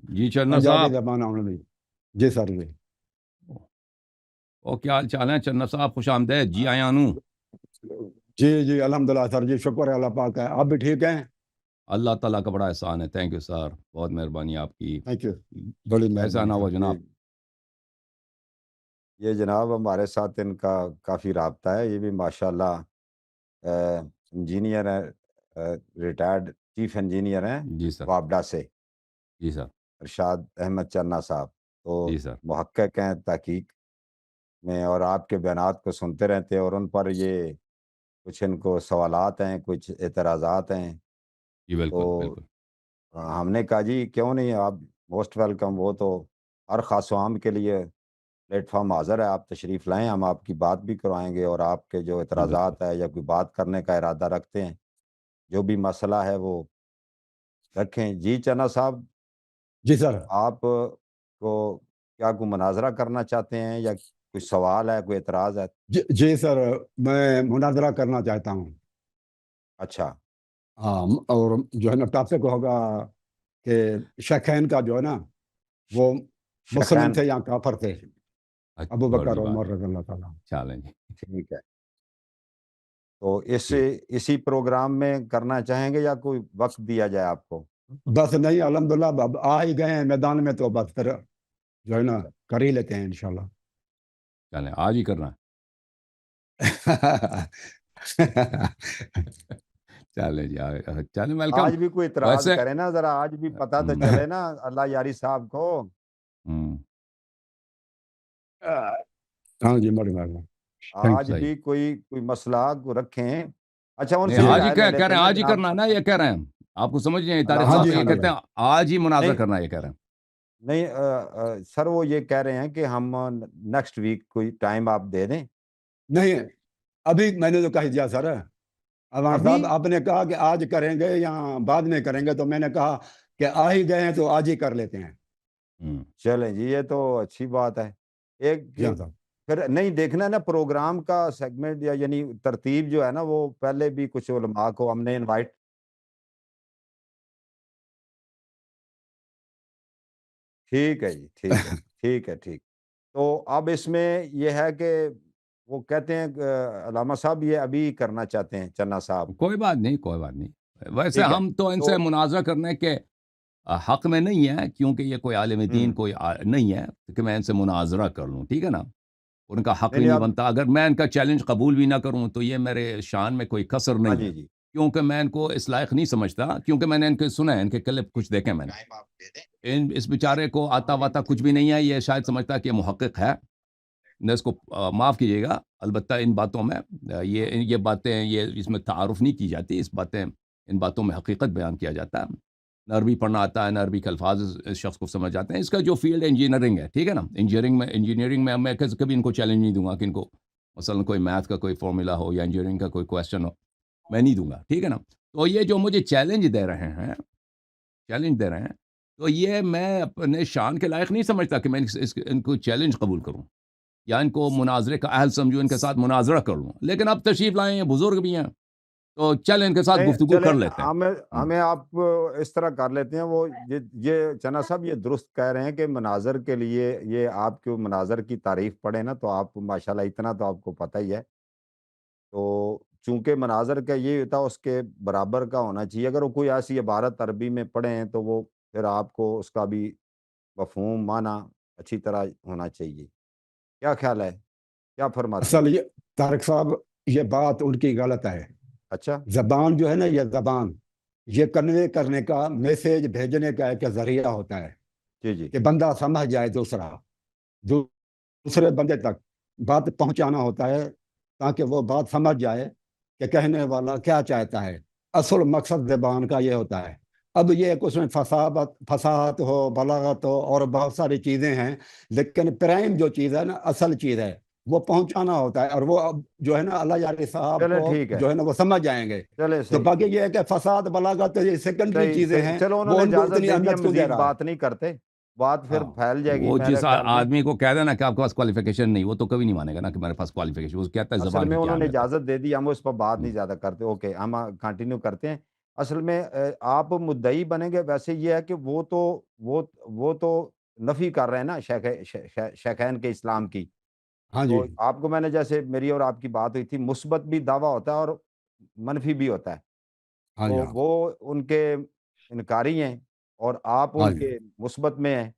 جی چنا پنجابی صاحب، زبان آنے دی. جی سر جی. او کیا حال چال ہے چنا صاحب؟ خوش آمدید، جی آیا نو. جی جی الحمدللہ سر جی، شکر ہے اللہ پاک ہے. آپ بھی ٹھیک ہیں؟ اللہ تعالیٰ کا بڑا احسان ہے. تھینک یو سر، بہت مہربانی آپ کی. Thank you. بڑی کیسا مہربانی آنا ہوا سر. جناب؟ یہ جناب ہمارے ساتھ ان کا کافی رابطہ ہے. یہ بھی ماشاءاللہ انجینئر ہیں، ریٹائرڈ چیف انجینئر ہیں جی سر. وابڈا سے، جی سر. ارشاد احمد چنا صاحب. تو جی سر. محقق ہیں تحقیق میں، اور آپ کے بیانات کو سنتے رہتے ہیں، اور ان پر یہ کچھ ان کو سوالات ہیں، کچھ اعتراضات ہیں. جی تو بالکل بالکل. ہم نے کہا جی کیوں نہیں، آپ موسٹ ویلکم. وہ تو ہر خاص و عام کے لیے پلیٹ فارم حاضر ہے، آپ تشریف لائیں، ہم آپ کی بات بھی کروائیں گے، اور آپ کے جو جی بالکل. اعتراضات ہے یا کوئی بات کرنے کا ارادہ رکھتے ہیں، جو بھی مسئلہ ہے وہ رکھیں. جی چنا صاحب، جی سر. آپ کو کیا کوئی مناظرہ کرنا چاہتے ہیں، یا کوئی سوال ہے، کوئی اعتراض ہے؟ جی سر، میں مناظرہ کرنا چاہتا ہوں. اچھا. ہاں، اور جو ہے نا ٹاپک ہوگا کہ شیخین کا جو ہے نا وہ مسلم شیخین. تھے یا کافر تھے، ابو بکر بڑی بات عمر ہے. رضی اللہ تعالیٰ. چلیں جی. ٹھیک ہے. تو جی اسی پروگرام میں کرنا چاہیں گے، یا کوئی وقت دیا جائے آپ کو؟ بس نہیں، الحمدللہ اب آ ہی گئے ہیں میدان میں، تو بس پھر جو ہے نا کر ہی لیتے ہیں انشاءاللہ. چلیں، آج ہی کرنا ہے. چلیں جی، چلیں ویلکم. آج بھی کوئی اعتراض ویسے کرے نا ذرا، آج بھی پتہ تو چلے نا اللہ یاری صاحب کو. ہاں جی، بڑی مہربانی. تھینک آج صحیح. بھی کوئی مسئلہ کو رکھیں. اچھا، ان نہیں، سے بھی آج ہی رائے لے کہہ لیتے رہے ہیں ہیں، نا آج ہی جناب. کرنا ہے نا، یہ کہہ رہے ہیں. آپ کو سمجھ نہیں، طارق علامہ ہاں صاحب جی یہ ہاں جی. کہتے ہیں آج ہی مناظرہ نہیں کرنا ہے، یہ کہہ رہے ہیں. نہیں سر، وہ یہ کہہ رہے ہیں کہ ہم نیکسٹ ویک کوئی ٹائم آپ دے دیں. نہیں، ابھی میں نے تو کہہ دیا سر. عوام ابھی صاحب آپ نے کہا کہ آج کریں گے یا بعد میں کریں گے، تو میں نے کہا کہ آ ہی گئے ہیں تو آج ہی کر لیتے ہیں. چلیں جی، یہ تو اچھی بات ہے. ایک جی ہاں صاحب. پھر نہیں دیکھنا ہے نا پروگرام کا سیگمنٹ، یا یعنی ترتیب جو ہے نا، وہ پہلے بھی کچھ علماء کو ہم نے انوائٹ. ٹھیک ہے جی، ٹھیک ہے، ٹھیک ہے، ٹھیک. تو اب اس میں یہ ہے کہ وہ کہتے ہیں کہ علامہ صاحب یہ ابھی کرنا چاہتے ہیں چنا صاحب. کوئی بات نہیں، کوئی بات نہیں. ویسے ٹھیک ہے. ہم تو ان تو سے مناظرہ کرنے کے حق میں نہیں ہے، کیونکہ یہ کوئی عالم دین کوئی نہیں ہے کہ میں ان سے مناظرہ کر لوں. ٹھیک ہے نا، ان کا حق بھی نہیں نہیں اب. بنتا. اگر میں ان کا چیلنج قبول بھی نہ کروں تو یہ میرے شان میں کوئی کسر ہاں نہیں ہے، جی جی. کیونکہ میں ان کو اس لائق نہیں سمجھتا. کیونکہ میں نے ان کے سنا ہے، ان کے کلپ کچھ دیکھے میں نے. اس بیچارے کو آتا واتا کچھ بھی نہیں ہے. یہ شاید سمجھتا ہے کہ یہ محقق ہے. میں اس کو معاف کیجیے گا، البتہ ان باتوں میں یہ باتیں، یہ اس میں تعارف نہیں کی جاتی. ان باتوں میں حقیقت بیان کیا جاتا ہے. نہ عربی پڑھنا آتا ہے، نہ عربی کے الفاظ اس شخص کو سمجھ جاتے ہیں. اس کا جو فیلڈ انجینئرنگ ہے، ٹھیک ہے نا، انجینئرنگ میں کبھی ان کو چیلنج نہیں دوں گا کہ ان کو مثلا کوئی میتھ کا کوئی فارمولا ہو یا انجینئرنگ کا کوئی کویسچن ہو، میں نہیں دوں گا. ٹھیک ہے نا. تو یہ جو مجھے چیلنج دے رہے ہیں تو یہ میں اپنے شان کے لائق نہیں سمجھتا کہ میں ان کو چیلنج قبول کروں یا ان کو مناظرے کا اہل سمجھوں، ان کے ساتھ مناظرہ کر لوں. لیکن اب تشریف لائیں، یہ بزرگ بھی ہیں، تو چل ان کے ساتھ نہیں گفتگو چلیں، کر لیتے ہیں. ہمیں آپ اس طرح کر لیتے ہیں. وہ یہ چنا صاحب یہ درست کہہ رہے ہیں کہ مناظر کے لیے، یہ آپ کے مناظر کی تعریف پڑھیں نا، تو آپ ماشاءاللہ اتنا تو آپ کو پتہ ہی ہے. تو چونکہ مناظر کا یہ ہوتا ہے اس کے برابر کا ہونا چاہیے. اگر وہ کوئی ایسی عبارت عربی میں پڑھیں تو وہ پھر آپ کو اس کا بھی مفہوم معنی اچھی طرح ہونا چاہیے. کیا خیال ہے، کیا فرماتے ہیں؟ اصل یہ طارق صاحب، یہ بات ان کی غلط ہے. اچھا. زبان جو ہے نا، یہ زبان یہ کنوے کرنے کا، میسیج بھیجنے کا ایک ذریعہ ہوتا ہے جی جی. کہ بندہ سمجھ جائے، دوسرے بندے تک بات پہنچانا ہوتا ہے تاکہ وہ بات سمجھ جائے کہ کہنے والا کیا چاہتا ہے. اصل مقصد زبان کا یہ ہوتا ہے. اب یہ کہ اس میں فصاحت ہو، بلاغت ہو، اور بہت ساری چیزیں ہیں، لیکن پرائم جو چیز ہے نا، اصل چیز ہے، وہ پہنچانا ہوتا ہے. اور وہ اب جو ہے نا اللہ یاری صاحب چلے کو ٹھیک ہے، جو ہے نا وہ سمجھ جائیں گے. چلے تو صحیح. باقی یہ ہے کہ فساد بلاغت یہ سیکنڈری صحیح چیزیں صحیح. ہیں، چلو انہوں وہ نے ان کو اجازت اتنی دے دی، اہمیت ہم کیوں دے مزید رہا ہے؟ بات نہیں کرتے. بات پھر ہاں. پھیل جائے گی وہ میرے جس خیال میں. آدمی کو کہہ دینا کہ آپ کے پاس کوالیفیکیشن نہیں، وہ تو کبھی نہیں مانے گا نا کہ میرے پاس کوالیفیکیشن. وہ کہتا ہے اصل زبان میں کی کیا انہوں نے اہمیت ہے. اجازت دے دی، ہم اس پر بات نہیں زیادہ کرتے. اوکے، ہم کنٹینیو کرتے ہیں. اصل میں آپ مدعی بنیں گے. ویسے یہ ہے کہ وہ نفی کر رہے ہیں نا شیخین کے اسلام کی، ہاں جی تو آپ کو میں نے جیسے میری اور آپ کی بات ہوئی تھی، مثبت بھی دعویٰ ہوتا ہے اور منفی بھی ہوتا ہے، ہاں تو جی وہ ان کے انکاری ہیں اور آپ ہاں ان جی کے مثبت میں ہیں،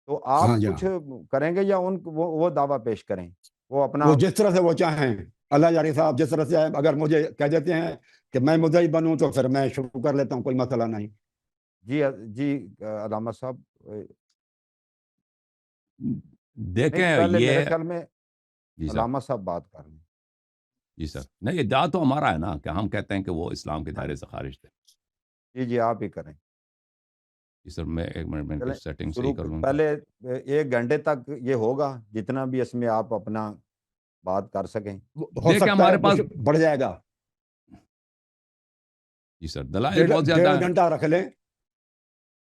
تو ہاں آپ جی کچھ کریں گے یا وہ دعویٰ پیش کریں؟ وہ اپنا وہ جس طرح سے وہ چاہیں، اللہ یاری صاحب جس طرح سے اگر مجھے کہہ دیتے ہیں کہ میں مدعی بنوں تو پھر میں شروع کر لیتا ہوں، کوئی مسئلہ نہیں۔ جی جی علامہ صاحب، نہیں دیکھیں پہلے میرے یہ خیال میں جی سر، علامہ صاحب بات کر رہے ہیں۔ جی سر، نہیں ادعا تو ہمارا ہے نا کہ ہم کہتے ہیں کہ وہ اسلام کے دائرے سے خارج تھے۔ جی جی آپ ہی کریں، جی سر، میں ایک منٹ میں ان کی چلیں سیٹنگ صحیح شروع کر لوں گا۔ پہلے 1 گھنٹے تک یہ ہوگا جتنا بھی اس میں آپ اپنا بات کر سکیں۔ ہو دیکھیں سکتا ہے ہمارے پاس کچھ بڑھ جائے گا، جی سر دلائل بہت زیادہ ڈیڑھ ہیں۔ گھنٹہ رکھ لیں۔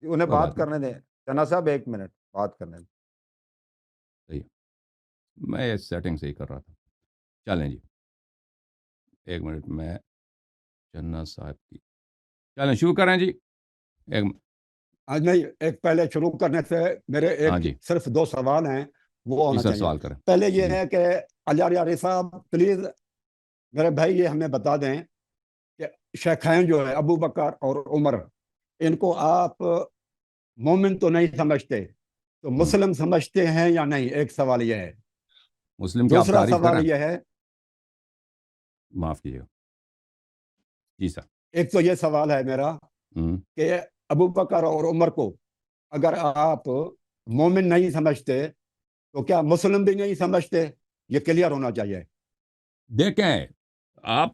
انہیں کوئی بات بات نہیں، کرنے دیں، چنا صاحب 1 منٹ بات کرنے دیں۔ صحیح، میں یہ سیٹنگ صحیح کر رہا تھا۔ چلیں جی، 1 منٹ میں چنا صاحب کی، چلیں شروع کریں جی۔ ایک آج نہیں، ایک پہلے شروع کرنے سے میرے ہاں ایک جی، صرف 2 سوال ہیں، وہ جی ہونا سر چاہیے۔ سوال کریں۔ پہلے یہ جی ہے کہ الیار یاری صاحب پلیز میرے بھائی یہ ہمیں بتا دیں کہ شیخین جو ہے ابو بکر اور عمر، ان کو آپ مومن تو نہیں سمجھتے تو مسلم سمجھتے ہیں یا نہیں؟ ایک سوال یہ ہے۔ مسلم کی آپ دوسرا تعریف کریں، سوال یہ ہے، معاف کیجیے گا جی سر۔ ایک تو یہ سوال ہے میرا ہوں، کہ ابو بکر اور عمر کو اگر آپ مومن نہیں سمجھتے تو کیا مسلم بھی نہیں سمجھتے؟ یہ کلیئر ہونا چاہیے۔ دیکھیں آپ،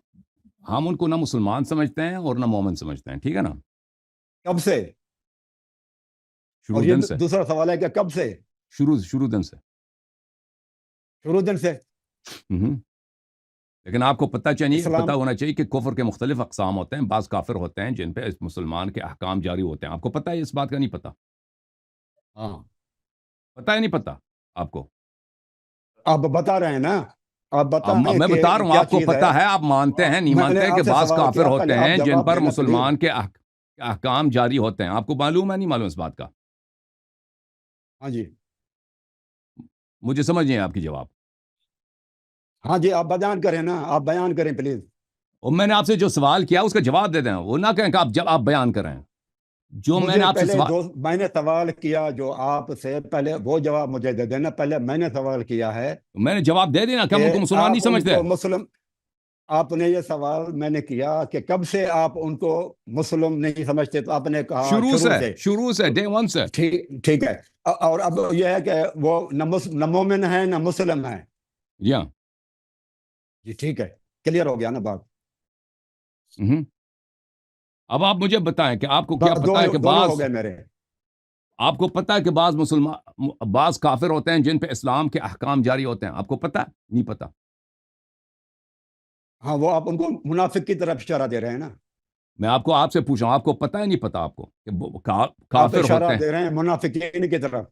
ہم ان کو نہ مسلمان سمجھتے ہیں اور نہ مومن سمجھتے ہیں، ٹھیک ہے نا، کب سے؟ شروع اور یہ دن سے، دوسرا سوال ہے کہ کب سے؟ شروع دن سے۔ شروع دن سے؟ ہوں، لیکن آپ کو پتہ اسلام، ہونا چاہیے کہ کفر کے مختلف اقسام ہوتے ہیں، بعض کافر ہوتے ہیں جن پہ اس مسلمان کے احکام جاری ہوتے ہیں۔ آپ کو پتہ ہے اس بات کا؟ نہیں پتہ؟ ہاں پتہ ہے نہیں پتہ آپ کو؟ آپ بتا رہے ہیں نا، آپ بتائیں میں کہ بتا رہا ہوں، کیا آپ کو چیز پتہ ہے۔ ہے، آپ مانتے ہیں نہیں میں نے مانتے کہ آپ سے بعض سوال کافر کیا، پہلے ہوتے آپ ہیں جن جواب پر دینا پلیز۔ مسلمان کے احکام جاری ہوتے ہیں؟ آپ کو معلوم ہے نہیں معلوم اس بات کا؟ ہاں جی، مجھے سمجھ نہیں ہے آپ کی جواب۔ ہاں جی، آپ بیان کریں نا، آپ بیان کریں پلیز۔ اور میں نے آپ سے جو سوال کیا اس کا جواب دے دیں، وہ نہ کہیں کہ آپ بیان کریں۔ جو میں نے مجھے آپ سے پہلے سوال، میں نے سوال کیا جو آپ سے، پہلے وہ جواب مجھے دے دینا۔ پہلے میں نے سوال کیا ہے میں نے جواب دے دینا کہ ہم کہ ان کو مسلمان آپ نہیں ان سمجھتے۔ کو مسلم، آپ نے یہ سوال میں نے کیا کہ کب سے آپ ان کو مسلم نہیں سمجھتے، تو آپ نے کہا شروع سے۔ شروع سے ڈے ون سے۔ ٹھیک ہے، اور اب یہ ہے کہ وہ نہ مومن ہے نہ مسلم ہے۔ جی ہاں۔ جی ٹھیک ہے، کلیئر ہو گیا نا بات؟ ہوں۔ اب آپ مجھے بتائیں کہ آپ کو کیا پتا ہے کہ دونوں ہو گئے میرے۔ آپ کو پتا ہے کہ بعض کافر ہوتے ہیں جن پہ اسلام کے احکام جاری ہوتے ہیں؟ آپ کو پتا ہے؟ نہیں پتا؟ ہاں، وہ آپ ان کو منافق کی طرف اشارہ دے رہے ہیں نا۔ میں آپ سے پوچھ رہا ہوں، آپ کو پتا ہے نہیں پتا آپ کو کہ آپ کافر اشارہ ہوتے ہیں؟ دے رہے ہیں منافقین کی طرف۔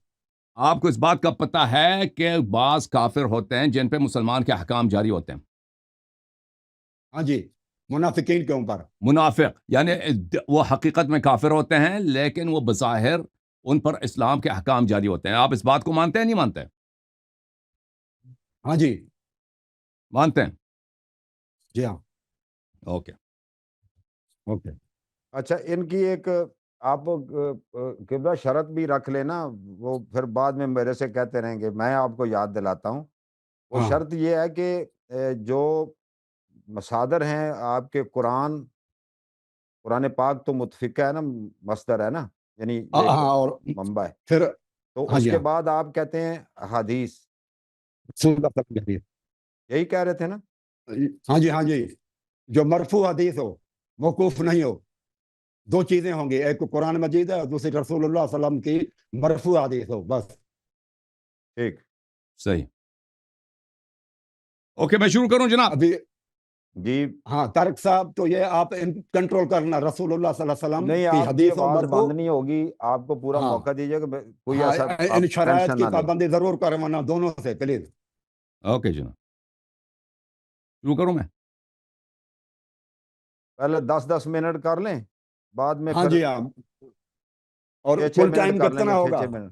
آپ کو اس بات کا پتا ہے کہ بعض کافر ہوتے ہیں جن پہ مسلمان کے احکام جاری ہوتے ہیں؟ ہاں جی، منافقین کے اوپر۔ منافق یعنی وہ حقیقت میں کافر ہوتے ہیں لیکن وہ بظاہر ان پر اسلام کے احکام جاری ہوتے ہیں۔ آپ اس بات کو مانتے ہیں نہیں مانتے؟ ہاں جی، مانتے ہیں؟ جی ہاں، اوکے۔ اوکے۔ اچھا ان کی ایک آپ قبلہ شرط بھی رکھ لینا، وہ پھر بعد میں میرے سے کہتے رہیں گے، میں آپ کو یاد دلاتا ہوں۔ وہ ہاں شرط یہ ہے کہ جو مصادر ہیں آپ کے قرآن پاک تو متفقہ ہے نا، مصدر ہے نا، یعنی ایک ہاں، اور منبع ہے، پھر تو ہاں اس جی، کے ہاں، بعد آپ کہتے ہیں حدیث، یہی کہہ رہے تھے نا؟ ہاں جی، ہاں جی، جو مرفوع حدیث ہو، موقوف نہیں ہو۔ 2 چیزیں ہوں گی، ایک قرآن مجید ہے اور دوسری رسول اللہ صلی اللہ علیہ وسلم کی مرفوع حدیث ہو، بس۔ ٹھیک، صحیح، اوکے میں شروع کروں جناب؟ ابھی جی ہاں طارق صاحب، تو یہ آپ کنٹرول کرنا، رسول اللہ صلی اللہ علیہ وسلم نہیں، کی آپ کی حدیث ہو آواز مرفوع۔ بند نہیں ہوگی، آپ کو پورا ہاں موقع دیجیے کہ کوئی ہاں، ایسا آپ ان شرائط ٹینشن کی نہ لیں۔ پابندی ضرور کروانا دونوں سے پلیز۔ اوکے جناب، شروع کروں میں؟ پہلے 10 منٹ کر لیں، بعد میں ہاں پھر جی، ہاں، اور 6 کل منٹ ٹائم کر لیں گے، کتنا ہوگا؟ 6 منٹ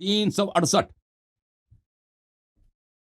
368।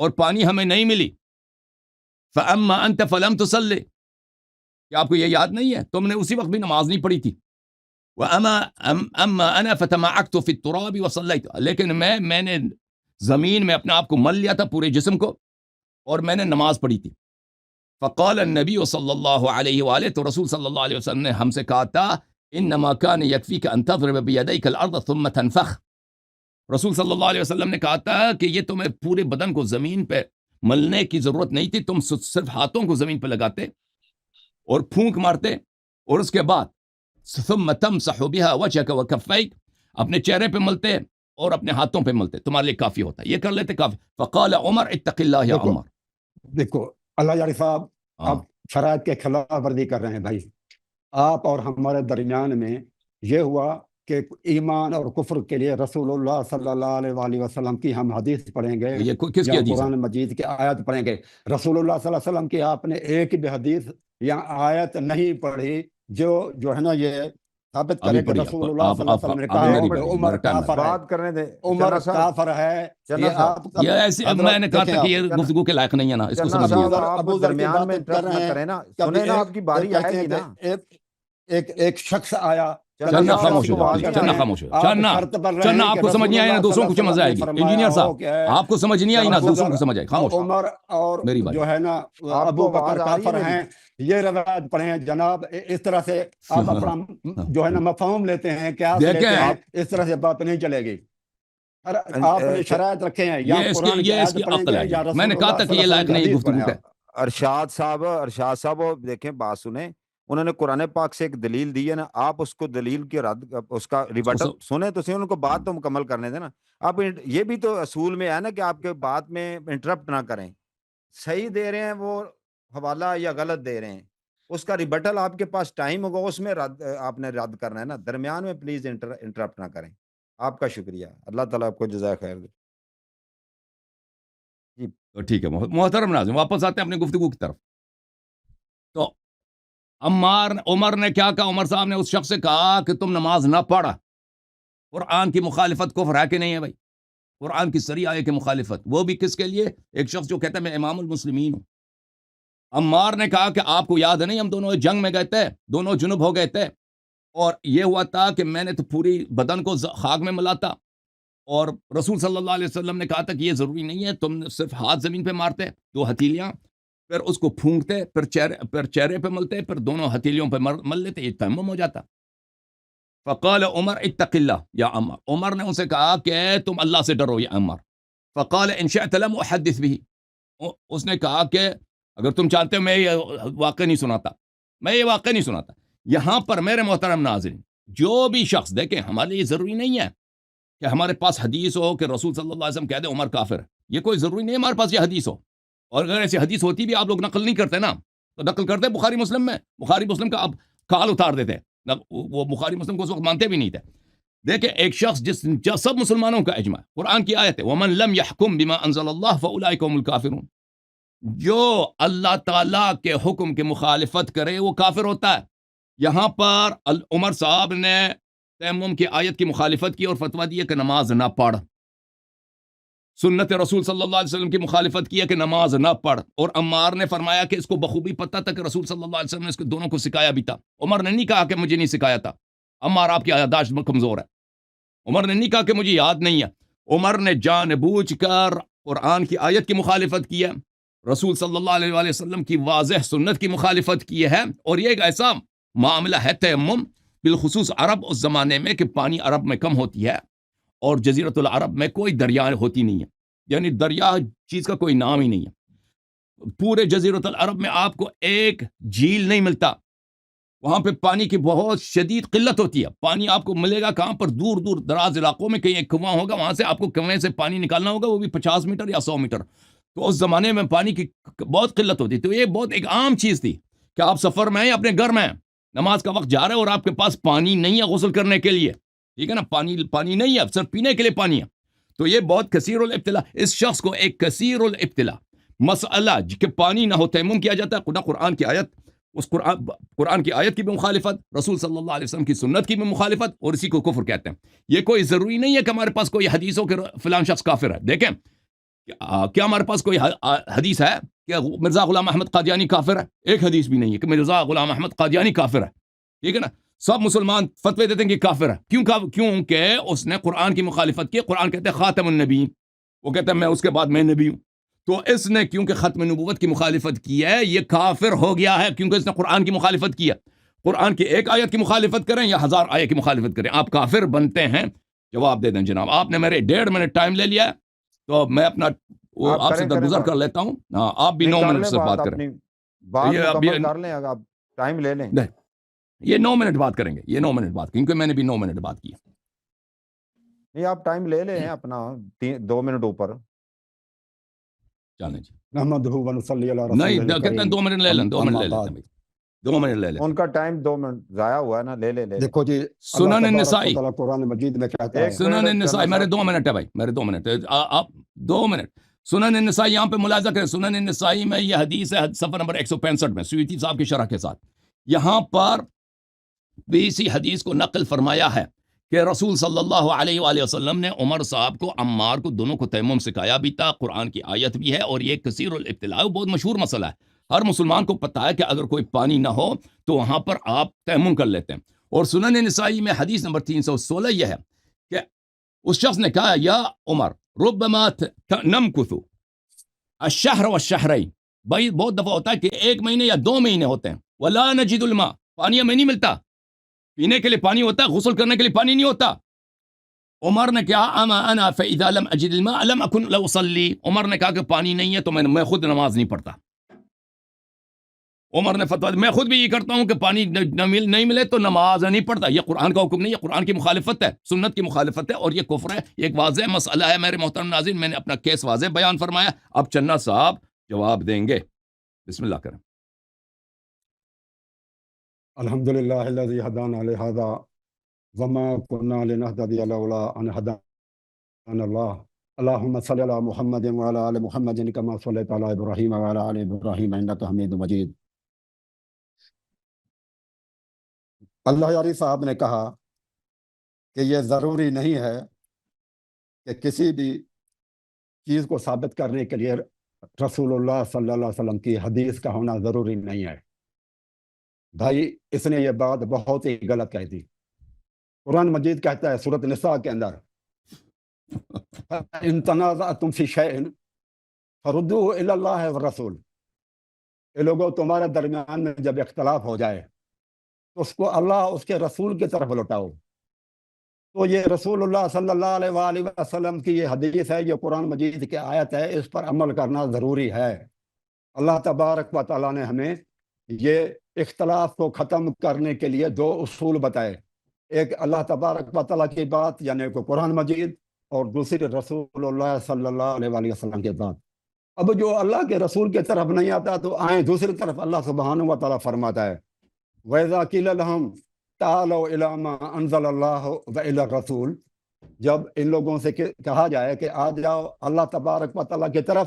اور پانی ہمیں نہیں ملی. فَأَمَّا أَنْتَ فَلَمْ تُصَلِّ, کہ آپ کو یہ یاد نہیں ہے تم نے اسی وقت بھی نماز نہیں پڑھی تھی. وَأَمَّا أَنَا فَتَمَعَّقْتُ فِي التُّرَابِ وَصَلَّيْتُ, لیکن میں نے زمین میں اپنے آپ کو مل لیا تھا پورے جسم کو اور میں نے نماز پڑھی تھی. فقال النبی صلی اللہ علیہ وآلہ, تو رسول صلی اللہ علیہ وسلم نے ہم سے کہا تھا انما كان يكفيك ان تضرب بيديك الارض ثم تنفخ. رسول صلی اللہ علیہ وسلم نے کہا تھا کہ یہ تمہیں پورے بدن کو زمین پہ ملنے کی ضرورت نہیں تھی, تم صرف ہاتھوں کو زمین پہ لگاتے اور پھونک مارتے اور اس کے بعد ثم تمسح بها وجهك وكفيك, اپنے چہرے پہ ملتے اور اپنے ہاتھوں پہ ملتے, تمہارے لیے کافی ہوتا ہے, یہ کر لیتے کافی. فقال عمر اتق اللہ یا عمر. دیکھو اللہ یاری صاحب, آپ شرائط کے خلاف ورزی کر رہے ہیں بھائی. آپ اور ہمارے درمیان میں یہ ہوا کہ ایمان اور کفر کے لیے رسول اللہ صلی اللہ علیہ وآلہ وسلم کی ہم حدیث پڑھیں گے یہ کس کی یا حدیث ہے؟ قرآن مجید کی آیت پڑھیں گے. رسول اللہ صلی اللہ علیہ وسلم کی آپ نے ایک بھی حدیث یا آیت نہیں پڑھی جو ہے نا یہ ثابت کرے کہ رسول اللہ صلی اللہ علیہ وسلم نے کہا ہو کہ عمر کافر ہے, بات کرنے دیں. عمر کافر ہے. یہ آپ یہ ایسے میں نے کہا تھا کہ یہ گفتگو کے لائق نہیں ہے نا, اس کو سمجھ نہیں. آپ درمیان میں انٹرپٹ نہ کریں نا, سنیں نا, آپ کی باری آئے گی نا. ایک شخص آیا, چلنا خاموش ہو جاؤ, چلنا خاموش ہو جاؤ, چلنا آپ کو سمجھ نہیں آئی نا دوسروں کو سمجھ آئے گی. انجینئر صاحب آپ کو سمجھ نہیں آئی نا دوسروں کو سمجھ آئے. خاموش. عمر اور جو ہے نا ابو بکر کافر ہیں, یہ روایت پڑھیں جناب. اس طرح سے آپ اپنا جو ہے نا مفہوم لیتے ہیں, کیا اس طرح سے بات نہیں چلے گی. آپ نے شرائط رکھے ہیں, یا قرآن کی آیت پڑھیں گے یا رسول اللہ. میں نے کہا تھا کہ یہ لائق نہیں گفتگو کا. ارشاد صاحب دیکھیں بات سنیں, انہوں نے قرآن پاک سے ایک دلیل دی ہے نا, آپ اس کو دلیل کی رد, اس کا ریبٹل سنیں تو صحیح, ان کو بات تو مکمل کرنے دیں نا. آپ یہ بھی تو اصول میں ہے نا کہ آپ کے بات میں انٹرپٹ نہ کریں. صحیح دے رہے ہیں وہ حوالہ یا غلط دے رہے ہیں, اس کا ریبٹل آپ کے پاس ٹائم ہوگا, اس میں آپ نے رد کرنا ہے نا. درمیان میں پلیز انٹرپٹ نہ کریں. آپ کا شکریہ, اللہ تعالیٰ آپ کو جزائے خیر دے. تو ٹھیک ہے محترم ناظرین, واپس آتے ہیں اپنی گفتگو کی طرف. تو عمر نے کیا کہا؟ عمر صاحب نے اس شخص سے کہا کہ تم نماز نہ پڑھا. قرآن کی مخالفت کفر ہے کہ نہیں ہے بھائی؟ قرآن کی صریح آیت کی مخالفت, وہ بھی کس کے لیے؟ ایک شخص جو کہتا ہے میں امام المسلمین ہوں. عمار نے کہا کہ آپ کو یاد نہیں ہم دونوں جنگ میں گئے تھے, دونوں جنوب ہو گئے تھے, اور یہ ہوا تھا کہ میں نے تو پوری بدن کو خاک میں ملا تھا, اور رسول صلی اللہ علیہ وسلم نے کہا تھا کہ یہ ضروری نہیں ہے, تم صرف ہاتھ زمین پہ مارتے, 2 ہتھیلیاں, پھر اس کو پھونکتے, پھر چہرے پہ ملتے, پھر دونوں ہتھیلیوں پہ مل لیتے, یہ تیمم ہو جاتا. فقال عمر اتق اللہ یا عمر. عمر نے ان سے کہا کہ تم اللہ سے ڈرو یا عمر. فقال ان شئت لم احدث به, اس نے کہا کہ اگر تم چاہتے ہو میں یہ واقعہ نہیں سناتا. یہاں پر میرے محترم ناظرین, جو بھی شخص, دیکھیں ہمارے لیے ضروری نہیں ہے کہ ہمارے پاس حدیث ہو کہ رسول صلی اللہ علیہ وسلم کہہ دے عمر کافر ہے, یہ کوئی ضروری نہیں ہے ہمارے پاس یہ حدیث ہو. اور اگر ایسی حدیث ہوتی بھی آپ لوگ نقل نہیں کرتے نا, تو نقل کرتے بخاری مسلم میں, بخاری مسلم کا اب کال اتار دیتے, وہ بخاری مسلم کو اس وقت مانتے بھی نہیں تھے. دیکھیں ایک شخص سب مسلمانوں کا اجماع, قرآن کی آیت ہے وَمَن لَمْ يَحْكُمْ بِمَا أَنزَلَ اللَّهُ فَأُولَئِكَ هُمُ الْكَافِرُونَ, جو اللہ تعالیٰ کے حکم کی مخالفت کرے وہ کافر ہوتا ہے. یہاں پر عمر صاحب نے تیمم کی آیت کی مخالفت کی اور فتویٰ دیا کہ نماز نہ پڑھ, سنت رسول صلی اللہ علیہ وسلم کی مخالفت کیا کہ نماز نہ پڑھ. اور عمار نے فرمایا کہ اس کو بخوبی پتہ تھا کہ رسول صلی اللہ علیہ وسلم نے اس کو دونوں کو سکھایا بھی تھا. عمر نے نہیں کہا کہ مجھے نہیں سکھایا تھا. عمار آپ کی یادداشت کمزور ہے. عمر نے نہیں کہا کہ مجھے یاد نہیں ہے. عمر نے جان بوجھ کر قرآن کی آیت کی مخالفت کی ہے, رسول صلی اللہ علیہ وآلہ وسلم کی واضح سنت کی مخالفت کی ہے. اور یہ ایک ایسا معاملہ ہے تیمم, بالخصوص عرب اس زمانے میں کہ پانی عرب میں کم ہوتی ہے اور جزیرۃ العرب میں کوئی دریا ہوتی نہیں ہے, یعنی دریا چیز کا کوئی نام ہی نہیں ہے. پورے جزیرۃ العرب میں آپ کو ایک جھیل نہیں ملتا, وہاں پہ پانی کی بہت شدید قلت ہوتی ہے. پانی آپ کو ملے گا کہاں پر؟ دور دور دراز علاقوں میں کہیں ایک کنواں ہوگا, وہاں سے آپ کو کنویں سے پانی نکالنا ہوگا, وہ بھی 50 میٹر یا 100 میٹر. تو اس زمانے میں پانی کی بہت قلت ہوتی. تو یہ بہت ایک عام چیز تھی کہ آپ سفر میں ہیں, اپنے گھر میں ہیں, نماز کا وقت جا رہا ہے اور آپ کے پاس پانی نہیں ہے غسل کرنے کے لیے, ٹھیک ہے نا, پانی نہیں ہے, صرف پینے کے لیے پانی ہے. تو یہ بہت کثیر الابتلا, اس شخص کو ایک کثیر الابتلا مسئلہ کہ پانی نہ ہو تیمم کیا جاتا ہے. قرآن کی آیت, اس قرآن کی آیت کی بھی مخالفت, رسول صلی اللہ علیہ وسلم کی سنت کی بھی مخالفت, اور اسی کو کفر کہتے ہیں. یہ کوئی ضروری نہیں ہے کہ ہمارے پاس کوئی حدیث ہو کہ فلان شخص کافر ہے. دیکھیں کیا ہمارے پاس کوئی حدیث ہے کہ مرزا غلام احمد قادیانی کافر ہے؟ ایک حدیث بھی نہیں ہے کہ مرزا غلام احمد قادیانی کافر ہے، ٹھیک ہے نا؟ سب مسلمان فتوے دیتے ہیں کہ کافر ہے، کیونکہ اس نے قرآن کی مخالفت کی۔ قرآن کہتے ہیں خاتم النبی، وہ کہتے ہیں میں اس کے بعد میں نبی ہوں، تو اس نے کیونکہ ختم نبوت کی مخالفت کی ہے یہ کافر ہو گیا ہے، کیونکہ اس نے قرآن کی مخالفت کی ہے۔ قرآن کی ایک آیت کی مخالفت کریں یا 1000 آیت کی مخالفت کریں، آپ کافر بنتے ہیں۔ جواب دے دیں جناب۔ آپ نے میرے 1.5 منٹ ٹائم لے لیا ہے، تو میں اپنا آپ سے درگزر کر لیتا ہوں۔ ہاں، آپ بھی 9 منٹ سے بات کریں۔ بات یہ مکمل کر لیں، اگر آپ ٹائم لے لیں۔ یہ 9 منٹ بات کریں گے، یہ 9 منٹ بات، کیونکہ میں نے بھی 9 منٹ بات کی۔ نہیں، آپ ٹائم لے لیں اپنا 2 منٹ اوپر چلیں جی، نحمدہ و نصلی علی رسول نہیں کہتے ہیں الکریم۔ 2 منٹ لے لیں، 2 منٹ لے اما لیتے ہیں، 2 منٹ لے لیتے ہیں۔ ان کا ٹائم 2 منٹ ضائع ہوا ہے نا، لے لے دیکھو جی، سنن اللہ النسائی، تبارک و تعالیٰ قرآن مجید میں کہتا ہے، ایک سنن منٹ النسائی، جناب میرے صاحب۔ 2 منٹ ہے بھائی، میرے 2 منٹ، آپ 2 منٹ۔ سنن النسائی یہاں پہ ملاحظہ کریں، سنن النسائی میں یہ حدیث ہے صفحہ نمبر 165 میں، سیوطی صاحب کی شرح کے ساتھ۔ یہاں پر بھی اسی حدیث کو نقل فرمایا ہے کہ رسول صلی اللہ علیہ وآلہ وسلم نے عمر صاحب کو، عمار کو، دونوں کو تیمم سکھایا بھی تھا۔ قرآن کی آیت بھی ہے، اور یہ کثیر الابتلاء بہت مشہور مسئلہ ہے، ہر مسلمان کو پتہ ہے کہ اگر کوئی پانی نہ ہو تو وہاں پر آپ تیمم کر لیتے ہیں۔ اور سنن نسائی میں حدیث نمبر 316 یہ ہے کہ اس شخص نے کہا یا عمر ربما نمکث الشہر والشہرین، بھائی بہت دفعہ ہوتا ہے کہ 1 مہینے یا 2 مہینے ہوتے ہیں، ولا نجد الماء، پانی ہمیں نہیں ملتا، پینے کے لیے پانی ہوتا ہے، غسل کرنے کے لیے پانی نہیں ہوتا۔ عمر نے کہا اما انا فاذا لم اجد الماء لم اكن لاصلي، عمر نے کہا کہ پانی نہیں ہے تو میں خود نماز نہیں پڑھتا۔ عمر نے فتویٰ، میں خود بھی یہ کرتا ہوں کہ پانی نہیں ملے تو نماز نہیں پڑھتا۔ یہ قرآن کا حکم نہیں، یہ قرآن کی مخالفت ہے، سنت کی مخالفت ہے، اور یہ کفر ہے، یہ ایک واضح مسئلہ ہے۔ میرے محترم ناظرین، میں نے اپنا کیس واضح بیان فرمایا، اب چنا صاحب جواب دیں گے، بسم اللہ کریں۔ الحمدللہ الذی ہدانا لہذا وما كنا لنهتدي لولا ان هدانا الله، اللهم صل على محمد وعلى ال محمد كما صليت على ابراهيم وعلى ال ابراهيم انك حميد مجيد۔ اللہ یاری صاحب نے کہا کہ یہ ضروری نہیں ہے کہ کسی بھی چیز کو ثابت کرنے کے لیے رسول اللہ صلی اللہ علیہ وسلم کی حدیث کا ہونا ضروری نہیں ہے۔ بھائی، اس نے یہ بات بہت ہی غلط کہہ دی۔ قرآن مجید کہتا ہے سورۃ نساء کے اندر، ان تنازعتم فی شیء فردوہ الی اللہ والرسول، اے لوگوں، تمہارے درمیان میں جب اختلاف ہو جائے تو اس کو اللہ اس کے رسول کی طرف لوٹاؤ۔ تو یہ رسول اللہ صلی اللہ علیہ وآلہ وسلم کی یہ حدیث ہے، یہ قرآن مجید کی آیت ہے، اس پر عمل کرنا ضروری ہے۔ اللہ تبارک و تعالیٰ نے ہمیں یہ اختلاف کو ختم کرنے کے لیے 2 اصول بتائے، ایک اللہ تبارک و تعالیٰ کی بات یعنی کہ قرآن مجید، اور دوسری رسول اللہ صلی اللہ علیہ وآلہ وسلم کی بات۔ اب جو اللہ کے رسول کی طرف نہیں آتا تو آئیں دوسری طرف، اللہ سبحانہ و تعالیٰ فرماتا ہے وَإِذَا قِيلَ لَهُمْ تَعَالَوْا إِلَىٰ مَا أَنزَلَ اللَّهُ وَإِلَى الرَّسُولِ، جب ان لوگوں سے کہا جائے کہ آ جاؤ اللہ تبارک و تعالیٰ کی طرف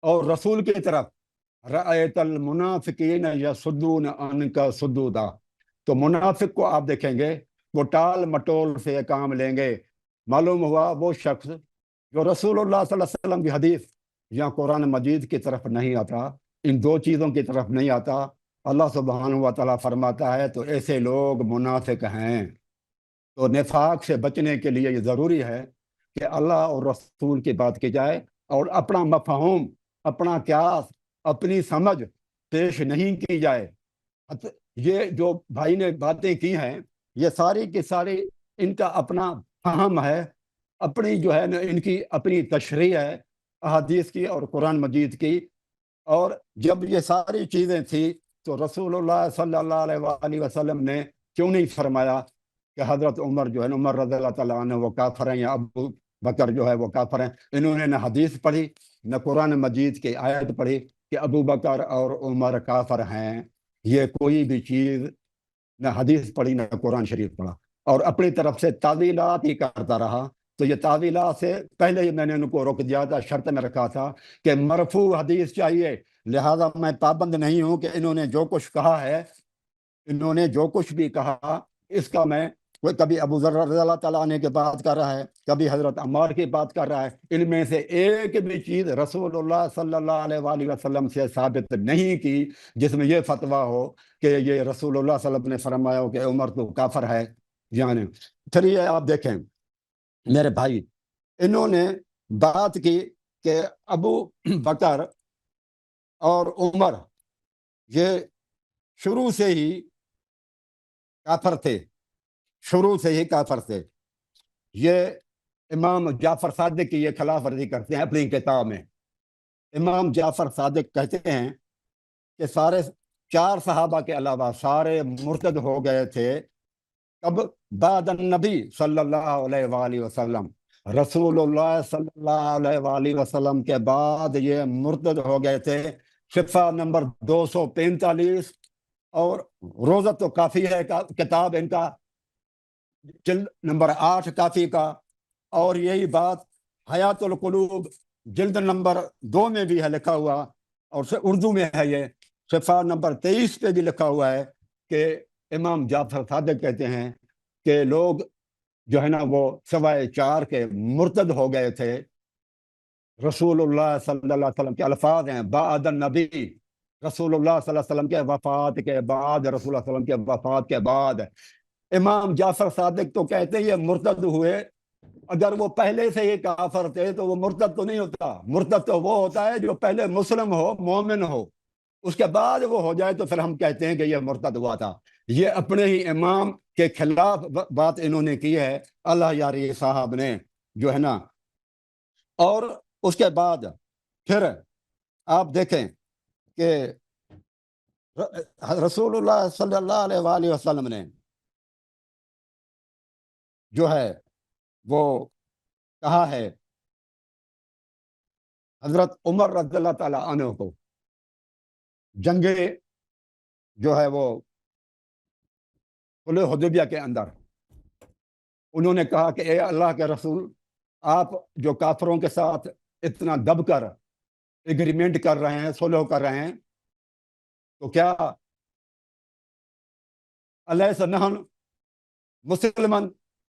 اور رسول کی طرف، رَأَيْتَ الْمُنَافِقِينَ يَصُدُّونَ عَنْكَ صُدُودًا، تو منافق کو آپ دیکھیں گے وہ ٹال مٹول سے کام لیں گے۔ معلوم ہوا وہ شخص جو رسول اللہ صلی اللہ علیہ وسلم کی حدیث یا قرآن مجید کی طرف نہیں آتا، ان 2 چیزوں کی طرف نہیں آتا، اللہ سبحانہ و تعالیٰ فرماتا ہے تو ایسے لوگ منافق ہیں۔ تو نفاق سے بچنے کے لیے یہ ضروری ہے کہ اللہ اور رسول کی بات کی جائے، اور اپنا مفہوم، اپنا قیاس، اپنی سمجھ پیش نہیں کی جائے۔ یہ جو بھائی نے باتیں کی ہیں یہ ساری کی ساری ان کا اپنا فہم ہے، اپنی جو ہے نا ان کی اپنی تشریح ہے احادیث کی اور قرآن مجید کی۔ اور جب یہ ساری چیزیں تھیں تو رسول اللہ صلی اللہ علیہ وآلہ وسلم نے کیوں نہیں فرمایا کہ حضرت عمر جو ہے نا، عمر رضی اللہ تعالیٰ عنہ وہ کافر ہیں، یا ابو بکر جو ہے وہ کافر ہیں؟ انہوں نے نہ حدیث پڑھی نہ قرآن مجید کی آیت پڑھی کہ ابو بکر اور عمر کافر ہیں۔ یہ کوئی بھی چیز نہ حدیث پڑھی نہ قرآن شریف پڑھا، اور اپنی طرف سے تعویلات ہی کرتا رہا۔ تو یہ تعویلات سے پہلے ہی میں نے ان کو روک دیا تھا، شرط میں رکھا تھا کہ مرفوع حدیث چاہیے، لہذا میں پابند نہیں ہوں کہ انہوں نے جو کچھ کہا ہے، انہوں نے جو کچھ بھی کہا اس کا میں کوئی کبھی ابو ذر رضی اللہ تعالیٰ عنہ کی بات کر رہا ہے، کبھی حضرت عمار کی بات کر رہا ہے. ان میں سے ایک بھی چیز رسول اللہ صلی اللہ علیہ وآلہ وسلم سے ثابت نہیں کی جس میں یہ فتویٰ ہو کہ یہ رسول اللہ صلی اللہ علیہ وسلم نے فرمایا ہو کہ عمر تو کافر ہے. یعنی پھر یہ آپ دیکھیں میرے بھائی، انہوں نے بات کی کہ ابو بکر اور عمر یہ شروع سے ہی کافر تھے، شروع سے ہی کافر تھے. یہ امام جعفر صادق کی یہ خلاف ورزی کرتے ہیں اپنی کتاب میں. امام جعفر صادق کہتے ہیں کہ سارے 4 صحابہ کے علاوہ سارے مرتد ہو گئے تھے. کب؟ بعد النبی صلی اللہ علیہ وآلہ وسلم، رسول اللہ صلی اللہ علیہ وآلہ وسلم کے بعد یہ مرتد ہو گئے تھے. صفحہ نمبر 245 اور روزہ تو کافی ہے کتاب ان کا، جلد نمبر 8 کافی کا، اور یہی بات حیات القلوب جلد نمبر 2 میں بھی ہے لکھا ہوا، اور اردو میں ہے یہ صفحہ نمبر 23 پہ بھی لکھا ہوا ہے کہ امام جعفر صادق کہتے ہیں کہ لوگ جو ہے نا وہ سوائے 4 کے مرتد ہو گئے تھے. رسول اللہ صلی اللہ علیہ وسلم کے الفاظ ہیں بعد النبی، رسول اللہ صلی اللہ علیہ وسلم کے وفات کے بعد، رسول اللہ صلی اللہ علیہ وسلم کے وفات کے بعد. امام جعفر صادق تو کہتے ہیں یہ مرتد ہوئے، اگر وہ پہلے سے ہی کافر تھے تو وہ مرتد تو نہیں ہوتا. مرتد تو وہ ہوتا ہے جو پہلے مسلم ہو، مومن ہو، اس کے بعد وہ ہو جائے تو پھر ہم کہتے ہیں کہ یہ مرتد ہوا تھا. یہ اپنے ہی امام کے خلاف بات انہوں نے کی ہے، اللہ یاری صاحب نے جو ہے نا. اور اس کے بعد پھر آپ دیکھیں کہ رسول اللہ صلی اللہ علیہ وآلہ وسلم نے جو ہے وہ کہا ہے حضرت عمر رضی اللہ تعالیٰ عنہ کو جنگ جو ہے وہ صلح حدیبیہ کے اندر انہوں نے کہا کہ اے اللہ کے رسول، آپ جو کافروں کے ساتھ اتنا دب کر ایگریمنٹ کر رہے ہیں، صلح کر رہے ہیں، تو کیا الیس نحن مسلمان،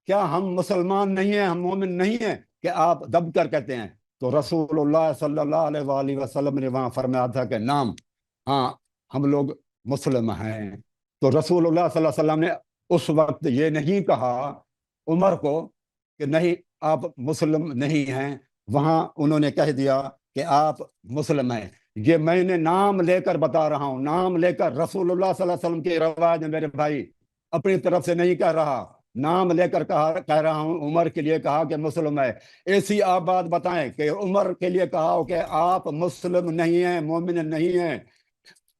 کیا ہم مسلمان نہیں ہیں، ہم مومن نہیں ہیں کہ آپ دب کر کہتے ہیں؟ تو رسول اللہ صلی اللہ علیہ وآلہ وسلم نے وہاں فرمایا تھا کہ نام، ہاں ہم لوگ مسلم ہیں. تو رسول اللہ صلی اللہ علیہ وسلم نے اس وقت یہ نہیں کہا عمر کو کہ نہیں آپ مسلم نہیں ہیں، وہاں انہوں نے کہہ دیا کہ آپ مسلم ہیں. یہ میں نے نام لے کر بتا رہا ہوں، نام لے کر، رسول اللہ صلی اللہ علیہ وسلم کی روایت میرے بھائی اپنی طرف سے نہیں کہہ رہا، نام لے کر کہہ رہا ہوں. عمر کے لیے کہا کہ مسلم ہے. ایسی آپ بات بتائیں کہ عمر کے لیے کہا ہو کہ آپ مسلم نہیں ہیں، مومن نہیں ہیں.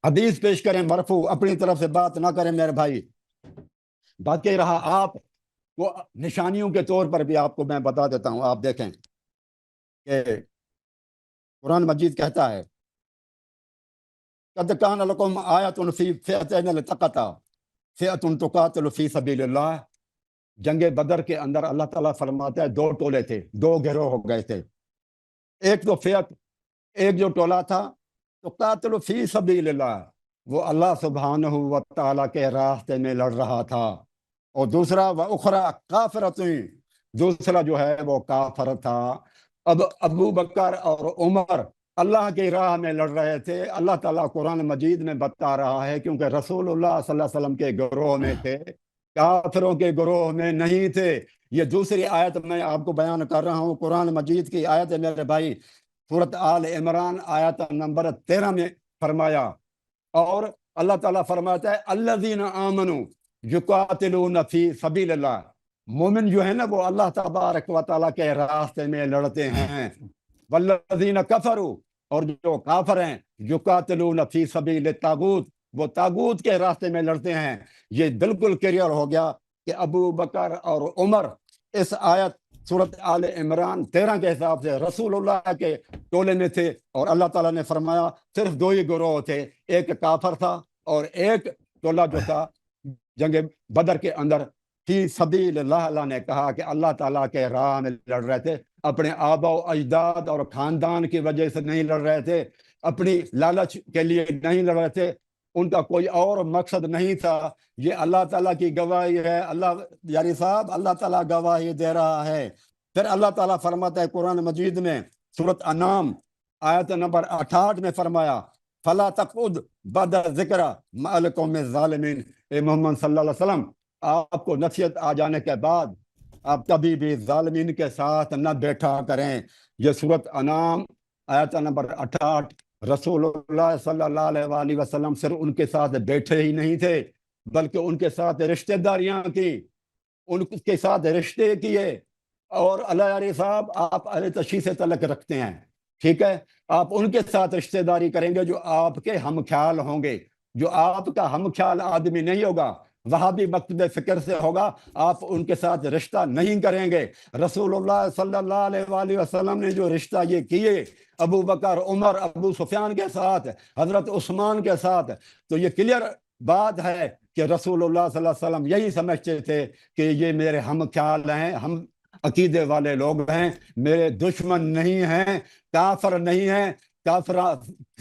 حدیث پیش کریں مرفوع، اپنی طرف سے بات نہ کریں میرے بھائی. باقی رہا آپ وہ نشانیوں کے طور پر بھی آپ کو میں بتا دیتا ہوں. آپ دیکھیں کہ قرآن مجید کہتا ہے قد کان لکم آیۃ فی فئتین التقطا فئۃ تقاتل فی سبیل اللہ. جنگ بدر کے اندر اللہ تعالیٰ فرماتا ہے 2 ٹولے تھے، 2 گروہ ہو گئے تھے. ایک تو فئت، ایک جو ٹولہ تھا تو قاتل فی سبیل اللہ، وہ اللہ سبحانہ و تعالیٰ کے راستے میں لڑ رہا تھا. اور دوسرا وَأُخْرَى کافرۃ، دوسرا جو ہے وہ کافر تھا. اب ابو بکر اور عمر اللہ کی راہ میں لڑ رہے تھے. اللہ تعالیٰ قرآن مجید میں بتا رہا ہے کیونکہ رسول اللہ صلی اللہ علیہ وسلم کے گروہ میں تھے، کافروں کے گروہ میں نہیں تھے. یہ دوسری آیت میں آپ کو بیان کر رہا ہوں، قرآن مجید کی آیت ہے میرے بھائی، سورۃ آل عمران آیت نمبر 13 میں فرمایا. اور اللہ تعالیٰ فرماتا ہے الذین آمنوا یقاتلون فی سبیل اللہ. مومن جو ہے نا وہ اللہ تبارک و تعالیٰ کے راستے میں لڑتے ہیں. والذین کفروا، اور جو کافر ہیں یقاتلون فی سبیل الطاغوت، وہ طاغوت کے راستے میں لڑتے ہیں. یہ بالکل کلیئر ہو گیا کہ ابو بکر اور عمر اس آیت سورۃ آل عمران 13 کے حساب سے رسول اللہ کے ٹولے میں تھے. اور اللہ تعالیٰ نے فرمایا صرف 2 ہی گروہ تھے، ایک کافر تھا اور ایک ٹولہ جو تھا جنگ بدر کے اندر فی سبیل اللہ. اللہ نے کہا کہ اللہ تعالیٰ کے راہ میں لڑ رہے تھے، اپنے آبا و اجداد اور خاندان کی وجہ سے نہیں لڑ رہے تھے، اپنی لالچ کے لیے نہیں لڑ رہے تھے، ان کا کوئی اور مقصد نہیں تھا. یہ اللہ تعالیٰ کی گواہی ہے. اللہ یاری صاحب اللہ تعالیٰ گواہی دے رہا ہے. پھر اللہ تعالیٰ فرماتا ہے قرآن مجید میں سورۃ انعام آیت نمبر 68 میں فرمایا فلا تقعد بعد ذکر مع القوم الظالمین. اے محمد صلی اللہ علیہ وسلم آپ کو نصیحت آ جانے کے بعد آپ کبھی بھی ظالمین کے ساتھ نہ بیٹھا کریں. یہ سورۃ انعام آیت نمبر 68. رسول اللہ صلی اللہ علیہ وآلہ وسلم صرف ان کے ساتھ بیٹھے ہی نہیں تھے بلکہ ان کے ساتھ رشتہ داریاں کی, ان کے ساتھ رشتے کیے. اور اللہ یاری صاحب آپ اہل تشیع سے تعلق رکھتے ہیں, ٹھیک ہے, آپ ان کے ساتھ رشتہ داری کریں گے جو آپ کے ہم خیال ہوں گے. جو آپ کا ہم خیال آدمی نہیں ہوگا, وہابی مکتب فکر سے ہوگا, آپ ان کے ساتھ رشتہ نہیں کریں گے. رسول اللہ صلی اللہ علیہ وآلہ وسلم نے جو رشتہ یہ کیے ابو بکر, عمر, ابو سفیان کے ساتھ, حضرت عثمان کے ساتھ, تو یہ کلیئر بات ہے کہ رسول اللہ صلی اللہ علیہ وسلم یہی سمجھتے تھے کہ یہ میرے ہم خیال ہیں, ہم عقیدے والے لوگ ہیں, میرے دشمن نہیں ہیں, کافر نہیں ہیں. کافر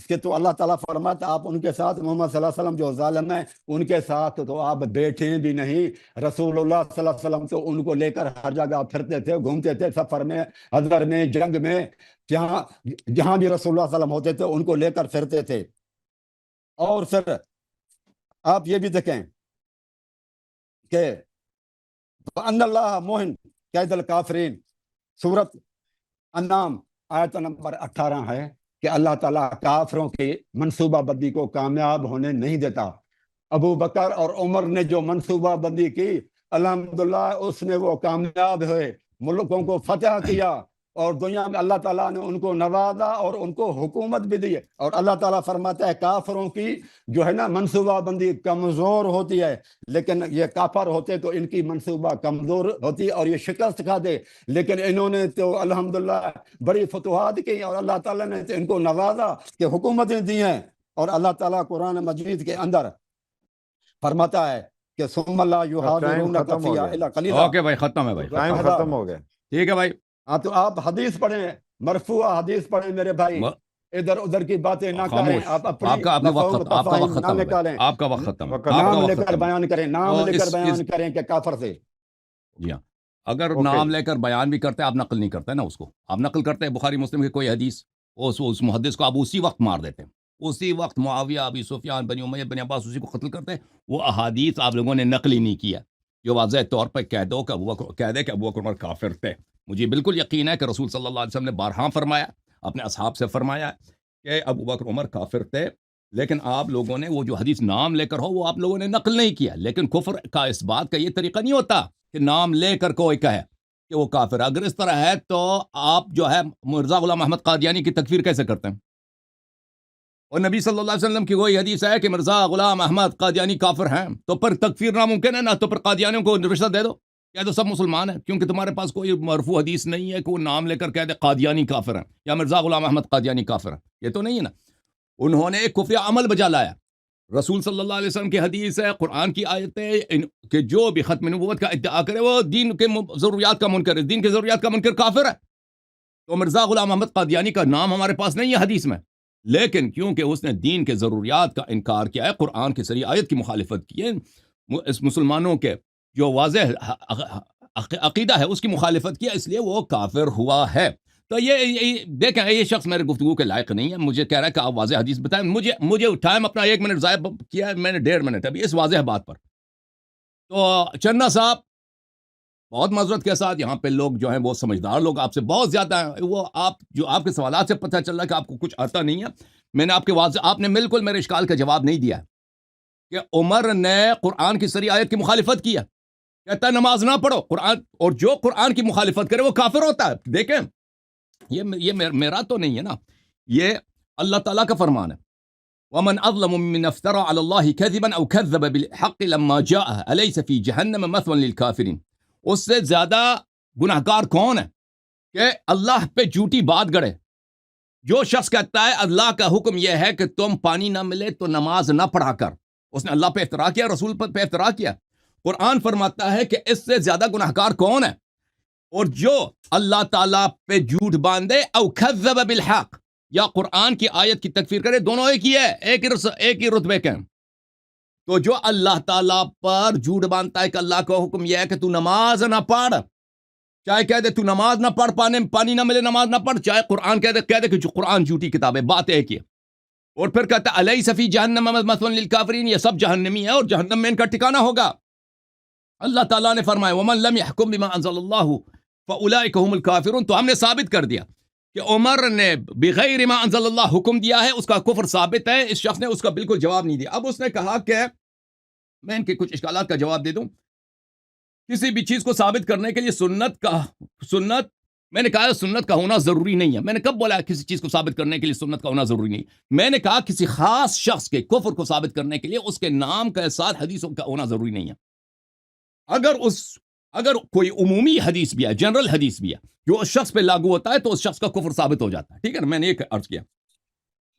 کے تو اللہ تعالیٰ فرماتا آپ ان کے ساتھ محمد صلی اللہ علیہ وسلم جو ظالم ہیں ان کے ساتھ تو آپ بیٹھیں بھی نہیں. رسول اللہ صلی اللہ علیہ وسلم تو ان کو لے کر ہر جگہ پھرتے تھے, گھومتے تھے, سفر میں, حضر میں, جنگ میں, جہاں بھی رسول اللہ صلی اللہ علیہ وسلم ہوتے تھے ان کو لے کر پھرتے تھے. اور پھر آپ یہ بھی دیکھیں کہ ان اللہ موہن قید الکافرین, سورۃ انعام آیت نمبر 18 ہے کہ اللہ تعالیٰ کافروں کی منصوبہ بندی کو کامیاب ہونے نہیں دیتا. ابو بکر اور عمر نے جو منصوبہ بندی کی الحمدللہ اس میں وہ کامیاب ہوئے, ملکوں کو فتح کیا اور دنیا میں اللہ تعالیٰ نے ان کو نوازا اور ان کو حکومت بھی دی. اور اللہ تعالیٰ فرماتا ہے کافروں کی جو ہے نا منصوبہ بندی کمزور ہوتی ہے, لیکن یہ کافر ہوتے تو ان کی منصوبہ کمزور ہوتی اور یہ شکست کھاتے, لیکن انہوں نے تو الحمدللہ بڑی فتوحات کی اور اللہ تعالیٰ نے ان کو نوازا کہ حکومتیں دی ہیں. اور اللہ تعالیٰ قرآن مجید کے اندر فرماتا ہے کہ ثم لا یحاذرونک فیہا الا قلیلا. اوکے بھائی, ختم ہے بھائی, ٹائم ختم ہو گیا. ٹھیک ہے بھائی. ہاں تو آپ حدیث پڑھیں, مرفوع حدیث پڑھیں میرے بھائی, ادھر ادھر کی باتیں نہ کریں. آپ آپ کا وقت ختم ہے, آپ کا وقت ختم ہے, نام لے کر بیان کریں, نام لے کر بیان کریں کہ کافر سے. جی ہاں, اگر نام لے کر بیان بھی کرتے ہیں آپ نقل نہیں کرتے نا, اس کو آپ نقل کرتے ہیں بخاری مسلم کی کوئی حدیث, اس محدث کو آپ اسی وقت مار دیتے ہیں, اسی وقت معاویہ, ابی سفیان, بنی امیہ, بنی عباس اسی کو قتل کرتے ہیں. وہ احادیث آپ لوگوں نے نقل ہی نہیں کیا جو واضح طور پر کہہ دو کہ ابو بکر عمر کافر تھے. مجھے بالکل یقین ہے کہ رسول صلی اللہ علیہ وسلم نے بارہا فرمایا, اپنے اصحاب سے فرمایا کہ ابو بکر عمر کافر تھے, لیکن آپ لوگوں نے وہ جو حدیث نام لے کر ہو وہ آپ لوگوں نے نقل نہیں کیا. لیکن کفر کا اس بات کا یہ طریقہ نہیں ہوتا کہ نام لے کر کوئی کہے کہ وہ کافر. اگر اس طرح ہے تو آپ جو ہے مرزا غلام احمد قادیانی کی تکفیر کیسے کرتے ہیں؟ اور نبی صلی اللہ علیہ وسلم کی وہی حدیث ہے کہ مرزا غلام احمد قادیانی کافر ہیں, تو پر تکفیر ناممکن ہے نا, تو پر قادیانیوں کو رشتہ دے دو, کہہ دو سب مسلمان ہیں, کیونکہ تمہارے پاس کوئی مرفوع حدیث نہیں ہے کہ وہ نام لے کر کہہ دے قادیانی کافر ہیں یا مرزا غلام احمد قادیانی کافر ہیں. یہ تو نہیں ہے نا. انہوں نے ایک خفیہ عمل بجا لایا. رسول صلی اللہ علیہ وسلم کی حدیث ہے, قرآن کی آیت ہے کہ جو بھی ختم نبوت کا ادعا کرے وہ دین کے ضروریات کا منکر ہے, دین کے ضروریات کا منکر کافر ہے. تو مرزا غلام احمد قادیانی کا نام ہمارے پاس نہیں ہے حدیث میں, لیکن کیونکہ اس نے دین کے ضروریات کا انکار کیا ہے, قرآن کی صریح آیت کی مخالفت کی ہے, اس مسلمانوں کے جو واضح عقیدہ ہے اس کی مخالفت کیا, اس لیے وہ کافر ہوا ہے. تو یہ دیکھیں, یہ شخص میرے گفتگو کے لائق نہیں ہے. مجھے کہہ رہا ہے کہ آپ واضح حدیث بتائیں. مجھے ٹائم اپنا 1 منٹ ضائع کیا ہے میں نے, 1.5 منٹ ابھی اس واضح بات پر. تو چننا صاحب بہت معذرت کے ساتھ, یہاں پہ لوگ جو ہیں وہ سمجھدار لوگ آپ سے بہت زیادہ ہیں, وہ آپ کے سوالات سے پتہ چل رہا ہے کہ آپ کو کچھ آتا نہیں ہے. میں نے آپ نے بالکل میرے اشکال کا جواب نہیں دیا کہ عمر نے قرآن کی صریح آیت کی مخالفت کیا, کہتا ہے نماز نہ پڑھو قرآن, اور جو قرآن کی مخالفت کرے وہ کافر ہوتا ہے. دیکھیں یہ میرا تو نہیں ہے نا, یہ اللہ تعالیٰ کا فرمان ہے. ومن اظلم ممن افترى على الله كذبا او كذب بالحق لما جاءه اليس في جهنم مثوى للكافرين. اس سے زیادہ گناہگار کون ہے کہ اللہ پہ جھوٹی بات گڑے. جو شخص کہتا ہے اللہ کا حکم یہ ہے کہ تم پانی نہ ملے تو نماز نہ پڑھا کر, اس نے اللہ پہ افترا کیا, رسول پہ افترا کیا. قرآن فرماتا ہے کہ اس سے زیادہ گناہگار کون ہے, اور جو اللہ تعالیٰ پہ جھوٹ باندھے او کذب بالحق یا قرآن کی آیت کی تکفیر کرے, دونوں ایک ہی ہے, ایک ہی رتبے کے ہیں. تو جو اللہ تعالیٰ پر جھوٹ باندھتا ہے کہ اللہ کا حکم یہ ہے کہ تو نماز نہ پڑھ، چاہے کہہ دے تو نماز نہ پڑھ، پانی نہ ملے نماز نہ پڑھ، چاہے قرآن کہہ دے کہ جو قرآن جھوٹی کتاب ہے، بات ایک ہی ہے. اور پھر کہتا ہے الیس فی جہنم مثوی للکافرین، یہ سب جہنمی ہے اور جہنم میں ان کا ٹھکانہ ہوگا. اللہ تعالیٰ نے فرمایا ومن لم يحکم بما انزل اللہ فاولئک هم الکافرون. تو ہم نے ثابت کر دیا کہ عمر نے بغیر ما انزل اللہ حکم دیا ہے، اس کا کفر ثابت ہے. اس شخص نے اس کا بالکل جواب نہیں دیا. اب اس نے کہا کہ میں ان کے کچھ اشکالات کا جواب دے دوں. کسی بھی چیز کو ثابت کرنے کے لیے سنت میں نے کہا سنت کا ہونا ضروری نہیں ہے. میں نے کب بولا کسی چیز کو ثابت کرنے کے لیے سنت کا ہونا ضروری نہیں؟ میں نے کہا کسی خاص شخص کے کفر کو ثابت کرنے کے لیے اس کے نام کے ساتھ حدیثوں کا ہونا ضروری نہیں ہے. اگر کوئی عمومی حدیث بھی ہے، جنرل حدیث بھی ہے، جو اس شخص پہ لاگو ہوتا ہے تو اس شخص کا کفر ثابت ہو جاتا ہے. ٹھیک ہے نا؟ میں نے یہ عرض کیا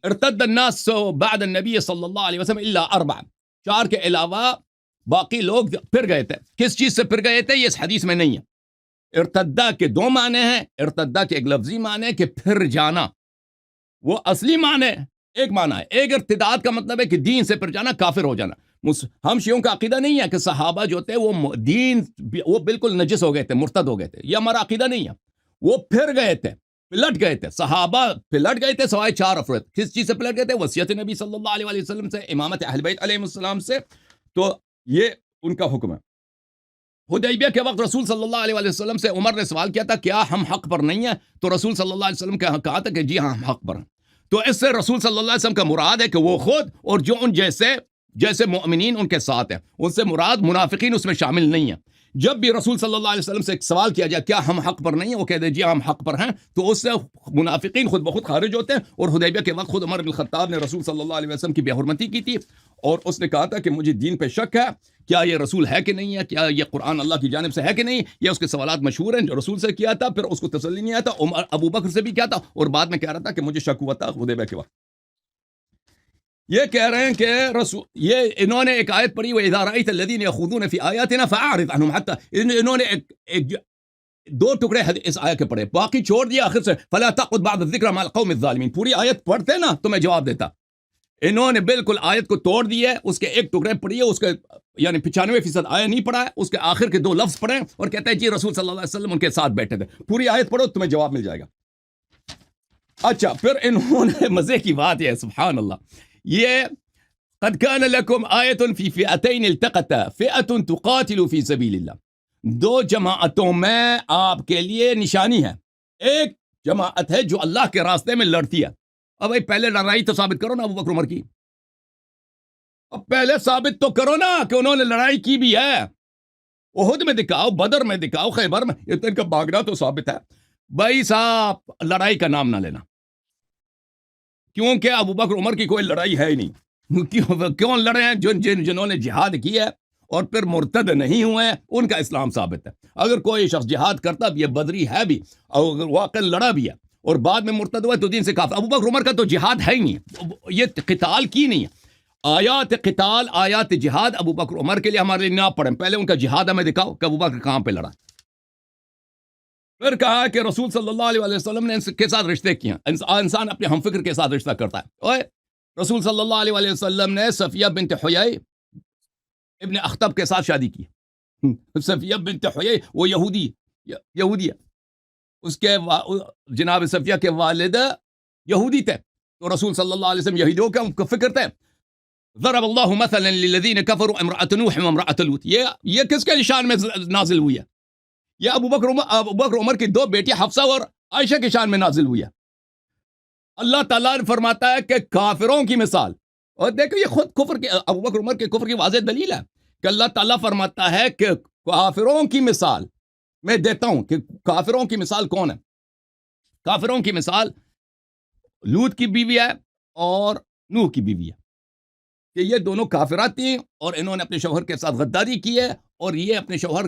ارتد الناس بعد النبی صلی اللہ علیہ وسلم الا اربع، 4 کے علاوہ باقی لوگ پھر گئے تھے. کس چیز سے پھر گئے تھے یہ اس حدیث میں نہیں ہے. ارتدہ کے 2 معنی ہیں. ارتدہ کے ایک لفظی معنی ہے کہ پھر جانا، وہ اصلی معنی ایک معنی ہے. ایک ارتداد کا مطلب ہے کہ دین سے پھر جانا، کافر ہو جانا. ہم شیعوں کا عقیدہ نہیں ہے کہ صحابہ جو تھے وہ بالکل نجس ہو گئے تھے، مرتد ہو گئے تھے. یہ ہمارا عقیدہ نہیں ہے. وہ پھر گئے تھے، پلٹ گئے تھے. صحابہ پلٹ گئے تھے سوائے 4 افراد. کس چیز سے پلٹ گئے تھے؟ وصیت نبی صلی اللہ علیہ وسلم سے، امامت اہل بیت علیہ السلام سے. تو یہ ان کا حکم ہے. حدیبیہ کے وقت رسول صلی اللہ علیہ وسلم سے عمر نے سوال کیا تھا کیا ہم حق پر نہیں ہیں؟ تو رسول صلی اللہ علیہ وسلم نے کہا تھا کہ جی ہاں ہم حق پر ہیں. تو اس سے رسول صلی اللہ علیہ وسلم کا مراد ہے کہ وہ خود اور جو ان جیسے مؤمنین ان کے ساتھ ہیں، ان سے مراد منافقین اس میں شامل نہیں ہیں. جب بھی رسول صلی اللہ علیہ وسلم سے ایک سوال کیا جائے کیا ہم حق پر نہیں ہیں، وہ کہہ دے جی ہم حق پر ہیں، تو اس سے منافقین خود بخود خارج ہوتے ہیں. اور حدیبیہ کے وقت خود عمر بن الخطاب نے رسول صلی اللہ علیہ وسلم کی بے حرمتی کی تھی، اور اس نے کہا تھا کہ مجھے دین پہ شک ہے، کیا یہ رسول ہے کہ نہیں ہے، کیا یہ قرآن اللہ کی جانب سے ہے کہ نہیں. یہ اس کے سوالات مشہور ہیں جو رسول سے کیا تھا. پھر اس کو تسلی نہیں آیا تھا. عمر ابو بکر سے بھی کیا تھا، اور بعد میں کہہ رہا تھا کہ مجھے شک ہوا تھا حدیبیہ کے وقت. یہ کہہ رہے ہیں کہ یہ انہوں نے ایک آیت پڑھی وَإِذَا رَأَيْتَ الَّذِينَ يَخُوضُونَ فِي آيَاتِنَا فَأَعْرِضْ عَنْهُمْ حَتَّى انہوں نے ایک 2 ٹکڑے اس آیت کے پڑھے، باقی چھوڑ دیا آخر سے فَلَا تَقْعُدْ بَعْدَ الذِّكْرَ مَعَ الْقَوْمِ الظَّالِمِينَ. پوری آیت پڑھتے نا تو میں جواب دیتا. انہوں نے بالکل آیت کو توڑ دیا ہے، اس کے ایک ٹکڑے پڑھیے، اس کے یعنی 95% آیت نہیں پڑھا ہے، اس کے آخر کے 2 لفظ پڑھیں اور کہتے ہیں جی رسول صلی اللہ علیہ وسلم ان کے ساتھ بیٹھے تھے. پوری آیت پڑھو تمہیں جواب مل جائے گا. اچھا پھر انہوں نے مزے کی بات یہ سبحان اللہ، یہ قد كان لكم آیة في فئتين التقتا فئة تقاتل في سبيل الله. 2 جماعتوں میں آپ کے لیے نشانی ہے. ایک جماعت ہے جو اللہ کے راستے میں لڑتی ہے. اب بھائی پہلے لڑائی تو ثابت کرو نا ابو بکر عمر کی. اب پہلے ثابت تو کرو نا کہ انہوں نے لڑائی کی بھی ہے. احد میں دکھاؤ، بدر میں دکھاؤ، خیبر میں. یہ تو ان کا بھاگنا تو ثابت ہے. بھائی صاحب لڑائی کا نام نہ لینا، کیونکہ ابو بکر عمر کی کوئی لڑائی ہے ہی نہیں. کیوں لڑے ہیں؟ جنہوں نے جہاد کیا ہے اور پھر مرتد نہیں ہوئے ہیں ان کا اسلام ثابت ہے. اگر کوئی شخص جہاد کرتا بھی ہے، بدری ہے بھی، اور اگر واقعا لڑا بھی ہے اور بعد میں مرتد ہوا تو دین سے کافر. ابو بکر عمر کا تو جہاد ہے ہی نہیں، یہ قتال کی نہیں ہے. آیات قتال، آیات جہاد ابو بکر عمر کے لیے ہمارے لیے نہ پڑھیں. پہلے ان کا جہاد ہمیں دکھاؤ کہ ابو بکر کہاں پہ لڑا. پھر کہا کہ رسول صلی اللہ علیہ وسلم نے ان کے ساتھ رشتے کیے. انسان اپنے ہم فکر کے ساتھ رشتہ کرتا ہے. اوے رسول صلی اللہ علیہ وسلم نے صفیہ بنت حیی ابن اخطب کے ساتھ شادی کی. صفیہ بنت حیی وہ یہودی ہے. اس کے جناب صفیہ کے والد یہودی تھے، تو رسول صلی اللہ علیہ وسلم یہودیوں کا فکر تھے. ضرب اللہ مثلا للذین کفروا امرأة نوح وامرأة لوط. یہ کس کے نشان میں نازل ہوئی ہے؟ یہ ابو بکر عمر کی 2 بیٹی حفصہ اور عائشہ کے شان میں نازل ہوئی ہے. اللہ تعالیٰ نے فرماتا ہے کہ کافروں کی مثال، اور دیکھو یہ خود کفر کے ابو بکر عمر کے کفر کی واضح دلیل ہے کہ اللہ تعالیٰ فرماتا ہے کہ کافروں کی مثال میں دیتا ہوں. کہ کافروں کی مثال کون ہے؟ کافروں کی مثال لوط کی بیوی ہے اور نوح کی بیوی ہے، کہ یہ دونوں کافرات تھیں اور انہوں نے اپنے شوہر کے ساتھ غداری کی ہے، اور یہ اپنے شوہر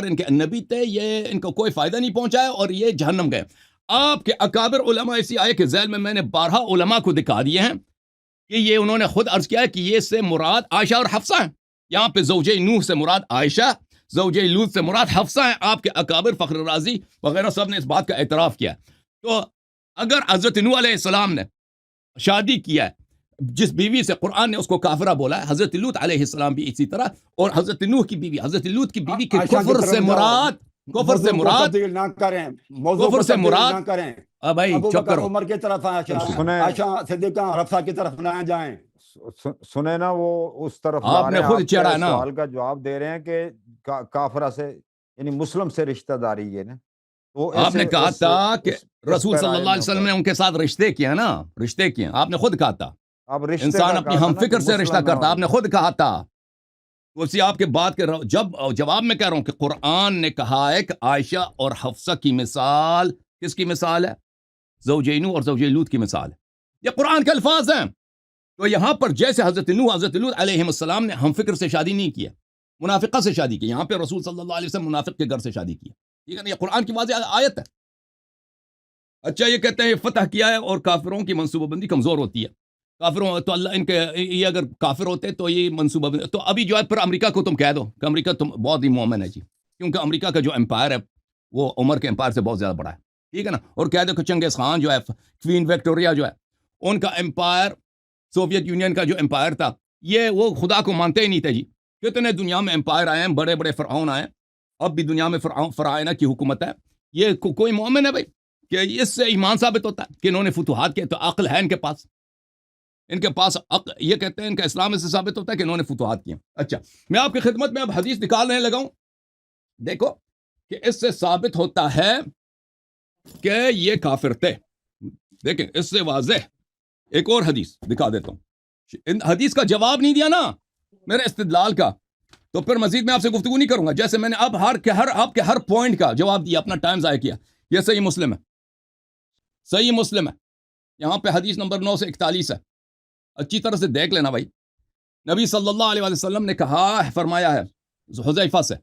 ان کے نبی تھے، یہ ان کو کوئی فائدہ نہیں پہنچایا اور یہ جہنم گئے. آپ کے اکابر علماء ایسی آئے کہ ذیل میں نے 12 علماء کو دکھا دیے ہیں کہ یہ انہوں نے خود عرض کیا ہے کہ یہ سے مراد عائشہ اور حفصہ ہیں. یہاں پہ زوجہ نوح سے مراد عائشہ، زوجہ لوط سے مراد حفصہ ہیں. آپ کے اکابر فخر رازی وغیرہ سب نے اس بات کا اعتراف کیا. تو اگر حضرت نوح علیہ السلام نے شادی کیا ہے جس بیوی سے قرآن نے اس کو کافرہ بولا ہے، حضرت لوط علیہ السلام بھی اسی طرح، اور حضرت نوح کی بیوی، حضرت لوط کی بیوی کے عائشہ کی کفر طرف سے جاؤ، مراد، کفر سے موضوع کو مراد، تبدیل نہ کریں، موضوع کفر کو سے تبدیل مراد، نہ کریں۔ بھائی ابو چپ بکر کرو، عمر کی طرف عائشہ سنیں صدیقہ حفصہ کی طرف نہ جائیں۔ سنیں نا، وہ اس طرف آپ لا نے رہے ہیں، خود آپ چڑھا کے نا، سوال کا جواب دے رہے ہیں کہ کافرہ سے یعنی مسلم سے رشتہ داری ہے نا، وہ آپ نے کہا تھا کہ اس رسول صلی پیرائے اللہ میں علیہ وسلم نے ہوتا ہے۔ ان کے ساتھ رشتے کیا نا، رشتے کیے، آپ نے خود کہا تھا اب رشتے انسان کا اپنی کہا تھا ہم نا کہ فکر سے رشتہ مسلم ہے کرتا، آپ نے اور خود کہا تھا اسی آپ کے بات کے جواب میں کہہ رہا ہوں کہ قرآن نے کہا ہے کہ عائشہ اور حفصہ کی مثال کس کی مثال ہے؟ زوجہ نوح اور زوجہ لوط کی مثال ہے، یہ قرآن کے الفاظ ہیں۔ تو یہاں پر جیسے حضرت نوح حضرت لوط علیہ السلام نے ہم فکر سے شادی نہیں کیا، منافقہ سے شادی کی، یہاں پہ رسول صلی اللہ علیہ وسلم منافق کے گھر سے شادی کی، ٹھیک ہے نا، یہ قرآن کی واضح آیت ہے۔ اچھا یہ کہتے ہیں فتح کیا ہے اور کافروں کی منصوبہ بندی کمزور ہوتی ہے، کافروں تو اللہ ان کے یہ اگر کافر ہوتے تو یہ منصوبہ بندی، تو ابھی جو ہے پھر امریکہ کو تم کہہ دو کہ امریکہ تم بہت ہی مومن ہے جی، کیونکہ امریکہ کا جو امپائر ہے وہ عمر کے امپائر سے بہت زیادہ بڑا ہے، ٹھیک ہے نا، اور کہہ دو کہ چنگیز خان جو ہے، کوئین وکٹوریا جو ہے، ان کا امپائر، سوویت یونین کا جو امپائر تھا، یہ وہ خدا کو مانتے ہی نہیں تھے جی، کتنے دنیا میں امپائر آئے ہیں، بڑے بڑے فرعون آئے ہیں، اب بھی دنیا میں فرعونہ کی حکومت ہے، یہ کوئی مومن ہے بھائی کہ اس سے ایمان ثابت ہوتا ہے کہ انہوں نے فتوحات کیے، تو عقل ہے ان کے پاس، ان کے پاس عقل، یہ کہتے ہیں ان کا اسلام اس سے ثابت ہوتا ہے کہ انہوں نے فتوحات کیے۔ اچھا میں آپ کی خدمت میں اب حدیث نکالنے لگا ہوں، دیکھو کہ اس سے ثابت ہوتا ہے کہ یہ کافر تھے، دیکھیں اس سے واضح ایک اور حدیث دکھا دیتا ہوں، ان حدیث کا جواب نہیں دیا نا میرے استدلال کا، تو پھر مزید میں آپ سے گفتگو نہیں کروں گا، جیسے میں نے اب آپ کے ہر پوائنٹ کا جواب دیا، اپنا ٹائم ضائع کیا۔ یہ صحیح مسلم ہے، صحیح مسلم ہے، یہاں پہ حدیث نمبر 941 ہے، اچھی طرح سے دیکھ لینا بھائی۔ نبی صلی اللہ علیہ وسلم نے کہا، فرمایا ہے حذیفہ سے،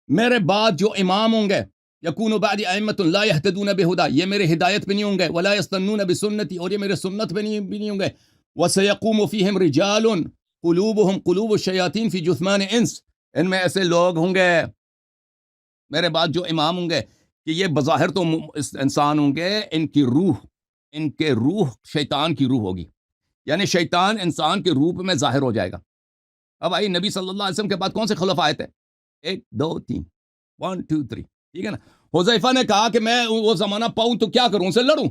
میرے بعد جو امام ہوں گے، یکون بعد ائمۃ لا یہتدون بہدی، یہ میرے ہدایت پہ نہیں ہوں گے، ولا یستنون بسنتی، اور یہ میرے سنت پہ نہیں ہوں گے، وسیقوم فیہم رجال قلوبہم قلوب الشیاطین فی جثمان انس، ان میں ایسے لوگ ہوں گے میرے بعد جو امام ہوں گے کہ یہ بظاہر تو انسان ہوں گے، ان کے روح شیطان کی روح ہوگی، یعنی شیطان انسان کے روپ میں ظاہر ہو جائے گا۔ اب آئی نبی صلی اللہ علیہ وسلم کے بعد کون سے خلفاء آئے تھے؟ 1 2 3 1 2 3، ٹھیک ہے نا۔ حذیفہ نے کہا کہ میں وہ زمانہ پاؤں تو کیا کروں، ان سے لڑوں؟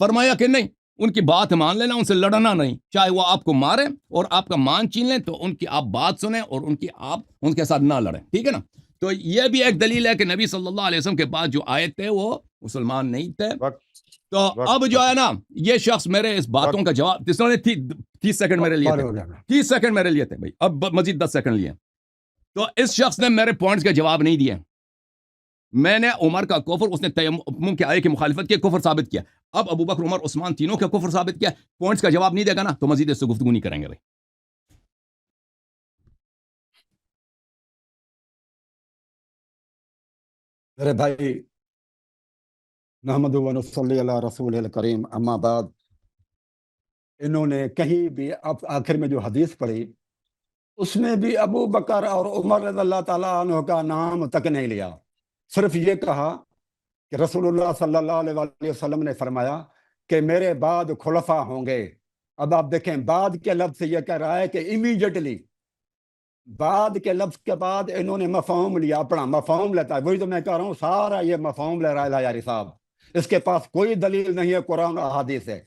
فرمایا کہ نہیں، ان کی بات مان لینا، ان سے لڑنا نہیں، چاہے وہ آپ کو مارے اور آپ کا مان چھین لیں تو ان کی آپ بات سنیں اور آپ ان کے ساتھ نہ لڑیں، ٹھیک ہے نا۔ تو یہ بھی ایک دلیل ہے کہ نبی صلی اللہ علیہ وسلم کے بعد جو آئے تھے وہ مسلمان نہیں تھے۔ تو اب جو ہے نا یہ شخص میرے اس باتوں کا جواب، جس نے 30 سیکنڈ میرے لیے تھے، 30 سیکنڈ میرے لیے تھے بھائی، اب مزید 10 سیکنڈ لیے، تو اس شخص نے میرے پوائنٹس کا جواب نہیں دیا۔ میں نے عمر کا کفر، اس نے تیمم کے آیے کی مخالفت کی، کفر ثابت کیا، اب ابو بکر عمر عثمان تینوں کا کفر ثابت کیا، پوائنٹس کا جواب نہیں دے گا نا تو مزید اس سے گفتگو نہیں کریں گے بھائی۔ میرے بھائی، نحمد و نصلی علی رسول الکریم، اما بعد، انہوں نے کہیں بھی اب آخر میں جو حدیث پڑھی اس میں بھی ابو بکر اور عمر رضی اللہ تعالیٰ عنہ کا نام تک نہیں لیا، صرف یہ کہا کہ رسول اللہ صلی اللہ علیہ وآلہ وسلم نے فرمایا کہ میرے بعد خلفاء ہوں گے۔ اب آپ دیکھیں بعد کے لفظ سے یہ کہہ رہا ہے کہ امیجیٹلی، بعد کے لفظ کے بعد انہوں نے مفہوم لیا، اپنا مفہوم لیتا ہے، وہی تو میں کہہ رہا ہوں، سارا یہ مفہوم لے رہا ہے یاری صاحب، اس کے پاس کوئی دلیل نہیں ہے، قرآن اور احادیث ہے۔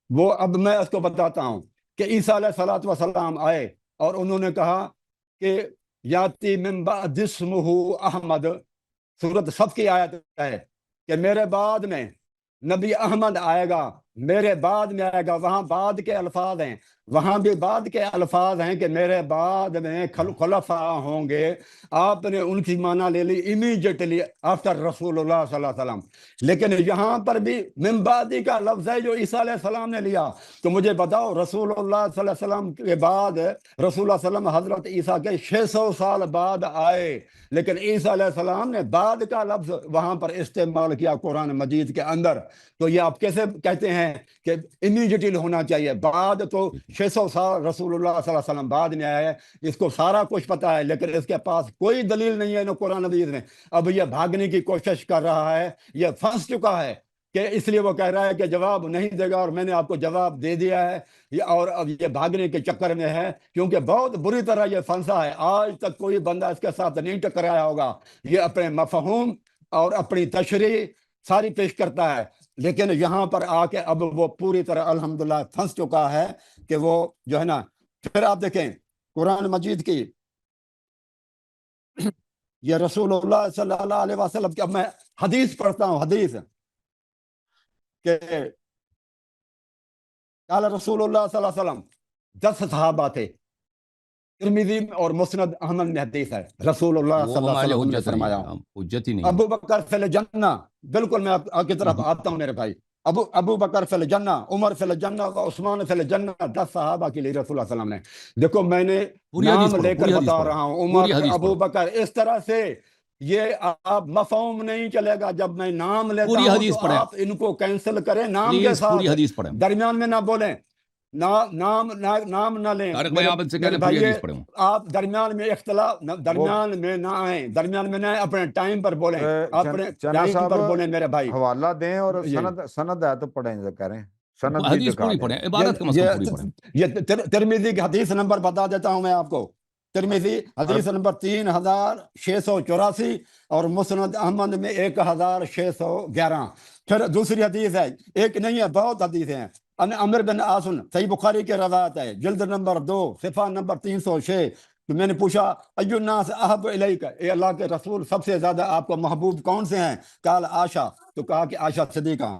وہ اب میں اس کو بتاتا ہوں کہ عیسیٰ علیہ السلام آئے اور انہوں نے کہا کہ یاتی من بعد اسمہ احمد، سورۃ صف کی آیت ہے کہ میرے بعد میں نبی احمد آئے گا، میرے بعد میں آئے گا، وہاں بعد کے الفاظ ہیں، وہاں بھی بعد کے الفاظ ہیں کہ میرے بعد میں خلفاء ہوں گے، آپ نے ان کی معنی لے لی امیجیٹلی آفٹر رسول اللہ صلی اللہ علیہ وسلم، لیکن یہاں پر بھی من بعدی کا لفظ ہے جو عیسیٰ علیہ السلام نے لیا۔ تو مجھے بتاؤ، رسول اللہ صلی اللہ علیہ وسلم کے بعد، رسول اللہ صلی اللہ علیہ وسلم حضرت عیسیٰ کے 600 سال بعد آئے، لیکن عیسیٰ علیہ السلام نے بعد کا لفظ وہاں پر استعمال کیا قرآن مجید کے اندر۔ تو یہ آپ کیسے کہتے ہیں کہ امیجیٹلی ہونا چاہیے؟ بعد تو 600 سال رسول اللہ صلی اللہ علیہ وسلم بعد میں آئے، اس کو سارا کچھ پتا ہے، لیکن اس کے پاس کوئی دلیل نہیں ہے قرآن مجید میں۔ اب یہ بھاگنے کی کوشش کر رہا ہے، یہ پھنس چکا ہے کہ اس لیے وہ کہہ رہا ہے کہ جواب نہیں دے گا، اور میں نے آپ کو جواب دے دیا ہے، اور اب یہ بھاگنے کے چکر میں ہے، کیونکہ بہت بری طرح یہ پھنسا ہے۔ آج تک کوئی بندہ اس کے ساتھ نہیں ٹکرایا ہوگا۔ یہ اپنے مفہوم اور اپنی تشریح ساری پیش کرتا ہے، لیکن یہاں پر آ کے اب وہ پوری طرح الحمدللہ پھنس چکا ہے کہ وہ جو ہے نا۔ پھر آپ دیکھیں قرآن مجید کی یہ رسول اللہ صلی اللہ علیہ وسلم کی، اب میں حدیث پڑھتا ہوں، حدیث کہ قال رسول اللہ صلی اللہ علیہ وسلم، 10 صحابہ تھے، ترمذی اور مسند احمد میں حدیث ہے، رسول اللہ وہ صلی اللہ ہمارے علیہ وسلم نے حجت نہیں فرمایا ہے، حجت ہی نہیں ابو بکر فی الجنہ، بالکل میں آپ کی طرف آتا ہوں میرے بھائی، ابو بکر فی الجنہ، عمر فی الجنہ، عثمان فی الجنہ، 10 صحابہ کے لیے رسول اللہ صلی اللہ علیہ وسلم نے، دیکھو میں نے پوری حدیث نام پڑھو، لے کر پوری حدیث بتا پڑھو، رہا ہوں، پوری عمر، حدیث ابو پڑھو، بکر، اس طرح سے یہ آپ مفہوم نہیں چلے گا، جب میں نام لیتا پوری ہوں حدیث تو پڑھیں، آپ ان کو کینسل کریں نام کے پلیز پوری ساتھ، حدیث پڑھیں۔ درمیان میں نہ بولیں، نام نہ لیں طارق بھائی آپ ان سے کہہ میرے لیں پوری بھائی، حدیث پڑھیں۔ آپ درمیان میں اختلاف درمیان میں نہ آئیں، درمیان میں نہ آئیں، اپنے ٹائم پر بولیں، اپنے چنا ٹائم صاحب پر بولیں میرے بھائی۔ حوالہ دیں اور یہ سند ہے تو پڑھیں، سے کریں سند بھی حدیث دکھا پوری دیں۔ پڑھیں، عبارت کم از کم پوری پڑھیں۔ یہ ترمذی کی حدیث نمبر بتا دیتا ہوں میں آپ کو، ترمذی حدیث نمبر 3684 اور مسند احمد میں 1611۔ پھر دوسری حدیث ہے، ایک نہیں ہے بہت حدیث ہیں، ان عمر بن عاصم، صحیح بخاری کی روایت ہے، جلد نمبر 2 صفحہ نمبر 306۔ تو میں نے پوچھا ای الناس احب الیک، اے اللہ کے رسول سب سے زیادہ آپ کو محبوب کون سے ہیں؟ قال عائشہ، تو کہا کہ عائشہ صدیقہ۔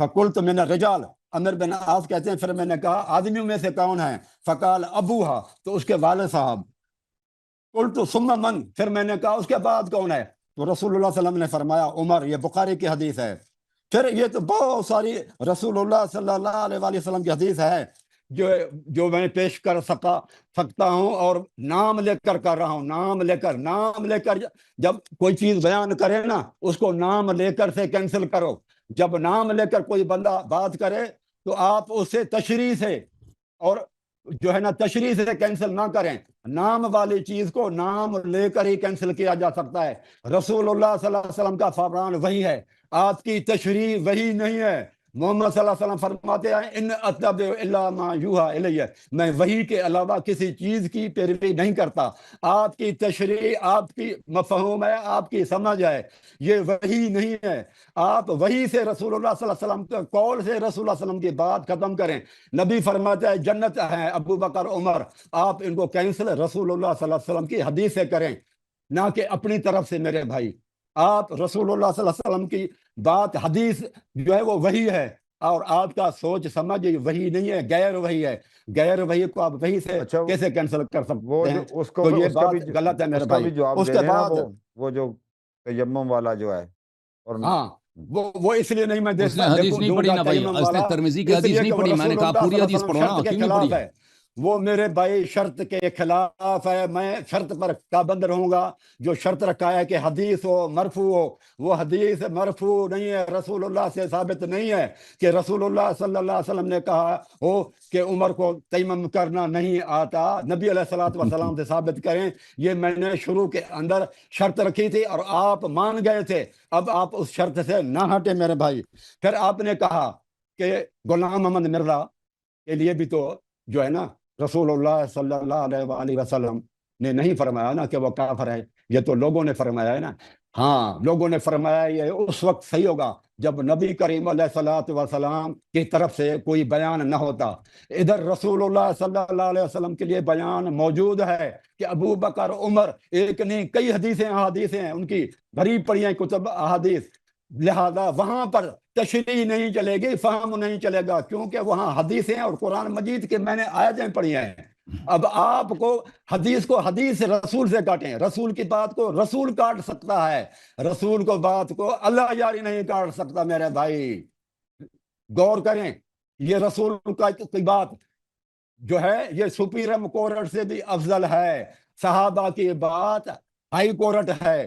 فقلت من الرجال، عمر بن عاص کہتے ہیں پھر میں نے کہا آدمیوں میں سے کون ہے؟ فقال ابوہا، تو اس کے والد صاحب۔ قلت ثم من، پھر میں نے کہا اس کے بعد کون ہے؟ تو رسول اللہ صلی اللہ علیہ وسلم نے فرمایا عمر۔ یہ بخاری کی حدیث ہے۔ پھر یہ تو بہت ساری رسول اللہ صلی اللہ علیہ وآلہ وسلم کی حدیث ہے جو میں پیش کر سکتا ہوں، اور نام لے کر کر رہا ہوں، نام لے کر جب کوئی چیز بیان کرے نا، اس کو نام لے کر سے کینسل کرو۔ جب نام لے کر کوئی بندہ بات کرے تو آپ اسے تشریح سے اور جو ہے نا تشریح سے کینسل نہ کریں، نام والی چیز کو نام لے کر ہی کینسل کیا جا سکتا ہے۔ رسول اللہ صلی اللہ علیہ وسلم کا فرمان وہی ہے، آپ کی تشریح وہی نہیں ہے۔ محمد صلی اللہ علیہ وسلم فرماتے ہیں ان اتبع الا ما یوحى الی، میں وحی کے علاوہ کسی چیز کی پیروی نہیں کرتا۔ آپ کی تشریح، آپ کی مفہوم ہے، آپ کی سمجھ ہے، یہ وحی نہیں ہے۔ آپ وحی سے رسول اللہ صلی اللہ علیہ وسلم کے قول سے رسول اللہ صلی اللہ علیہ وسلم کی بات ختم کریں۔ نبی فرماتے ہیں جنت ہے ابو بکر عمر، آپ ان کو کینسل رسول اللہ صلی اللہ علیہ وسلم کی حدیث سے کریں، نہ کہ اپنی طرف سے میرے بھائی۔ آپ رسول اللہ صلی اللہ علیہ وسلم کی بات حدیث جو ہے وہ وحی ہے، اور آپ کا سوچ سمجھ وحی نہیں ہے، غیر وحی ہے۔ غیر وحی کو آپ وحی سے کیسے کینسل کر سکتے ہیں؟ تو یہ بات غلط ہے میرے بھائی۔ اس کے بعد وہ جو تیمم والا جو ہے، اور ہاں وہ اس لیے نہیں میں اس نے حدیث نہیں پڑھی نا بھائی، اس نے ترمذی کی حدیث نہیں پڑھی، میں نے کہا پوری حدیث پڑھو نا، کیوں نہیں پڑھی؟ وہ میرے بھائی شرط کے خلاف ہے، میں شرط پر پابند رہوں گا۔ جو شرط رکھا ہے کہ حدیث ہو مرفوع ہو، وہ حدیث مرفوع نہیں ہے، رسول اللہ سے ثابت نہیں ہے کہ رسول اللہ صلی اللہ علیہ وسلم نے کہا ہو کہ عمر کو تیمم کرنا نہیں آتا۔ نبی علیہ الصلوۃ والسلام سے ثابت کریں۔ یہ میں نے شروع کے اندر شرط رکھی تھی اور آپ مان گئے تھے، اب آپ اس شرط سے نہ ہٹے میرے بھائی۔ پھر آپ نے کہا کہ غلام محمد مرزا کے لیے بھی تو جو ہے نا رسول اللہ صلی اللہ علیہ وآلہ وسلم نے نہیں فرمایا نا کہ وہ کافر ہے، یہ تو لوگوں نے فرمایا ہے نا۔ ہاں لوگوں نے فرمایا، یہ اس وقت صحیح ہوگا جب نبی کریم علیہ الصلوۃ والسلام کی طرف سے کوئی بیان نہ ہوتا۔ ادھر رسول اللہ صلی اللہ علیہ وسلم کے لیے بیان موجود ہے کہ ابو بکر عمر، ایک نہیں کئی احادیثیں ہیں ان کی بھری پڑی ہیں کتب احادیث، لہذا وہاں پر تشریح نہیں چلے گی، فہم نہیں چلے گا، کیونکہ وہاں حدیثیں اور قرآن مجید کے میں نے آیتیں پڑھی ہیں۔ اب آپ کو حدیث کو حدیث رسول سے کاٹیں، رسول کی بات کو رسول کاٹ سکتا ہے، رسول کو بات کو اللہ جاری نہیں کاٹ سکتا میرے بھائی۔ غور کریں، یہ رسول کی بات جو ہے یہ سپیریم کورٹ سے بھی افضل ہے، صحابہ کی بات ہائی کورٹ ہے،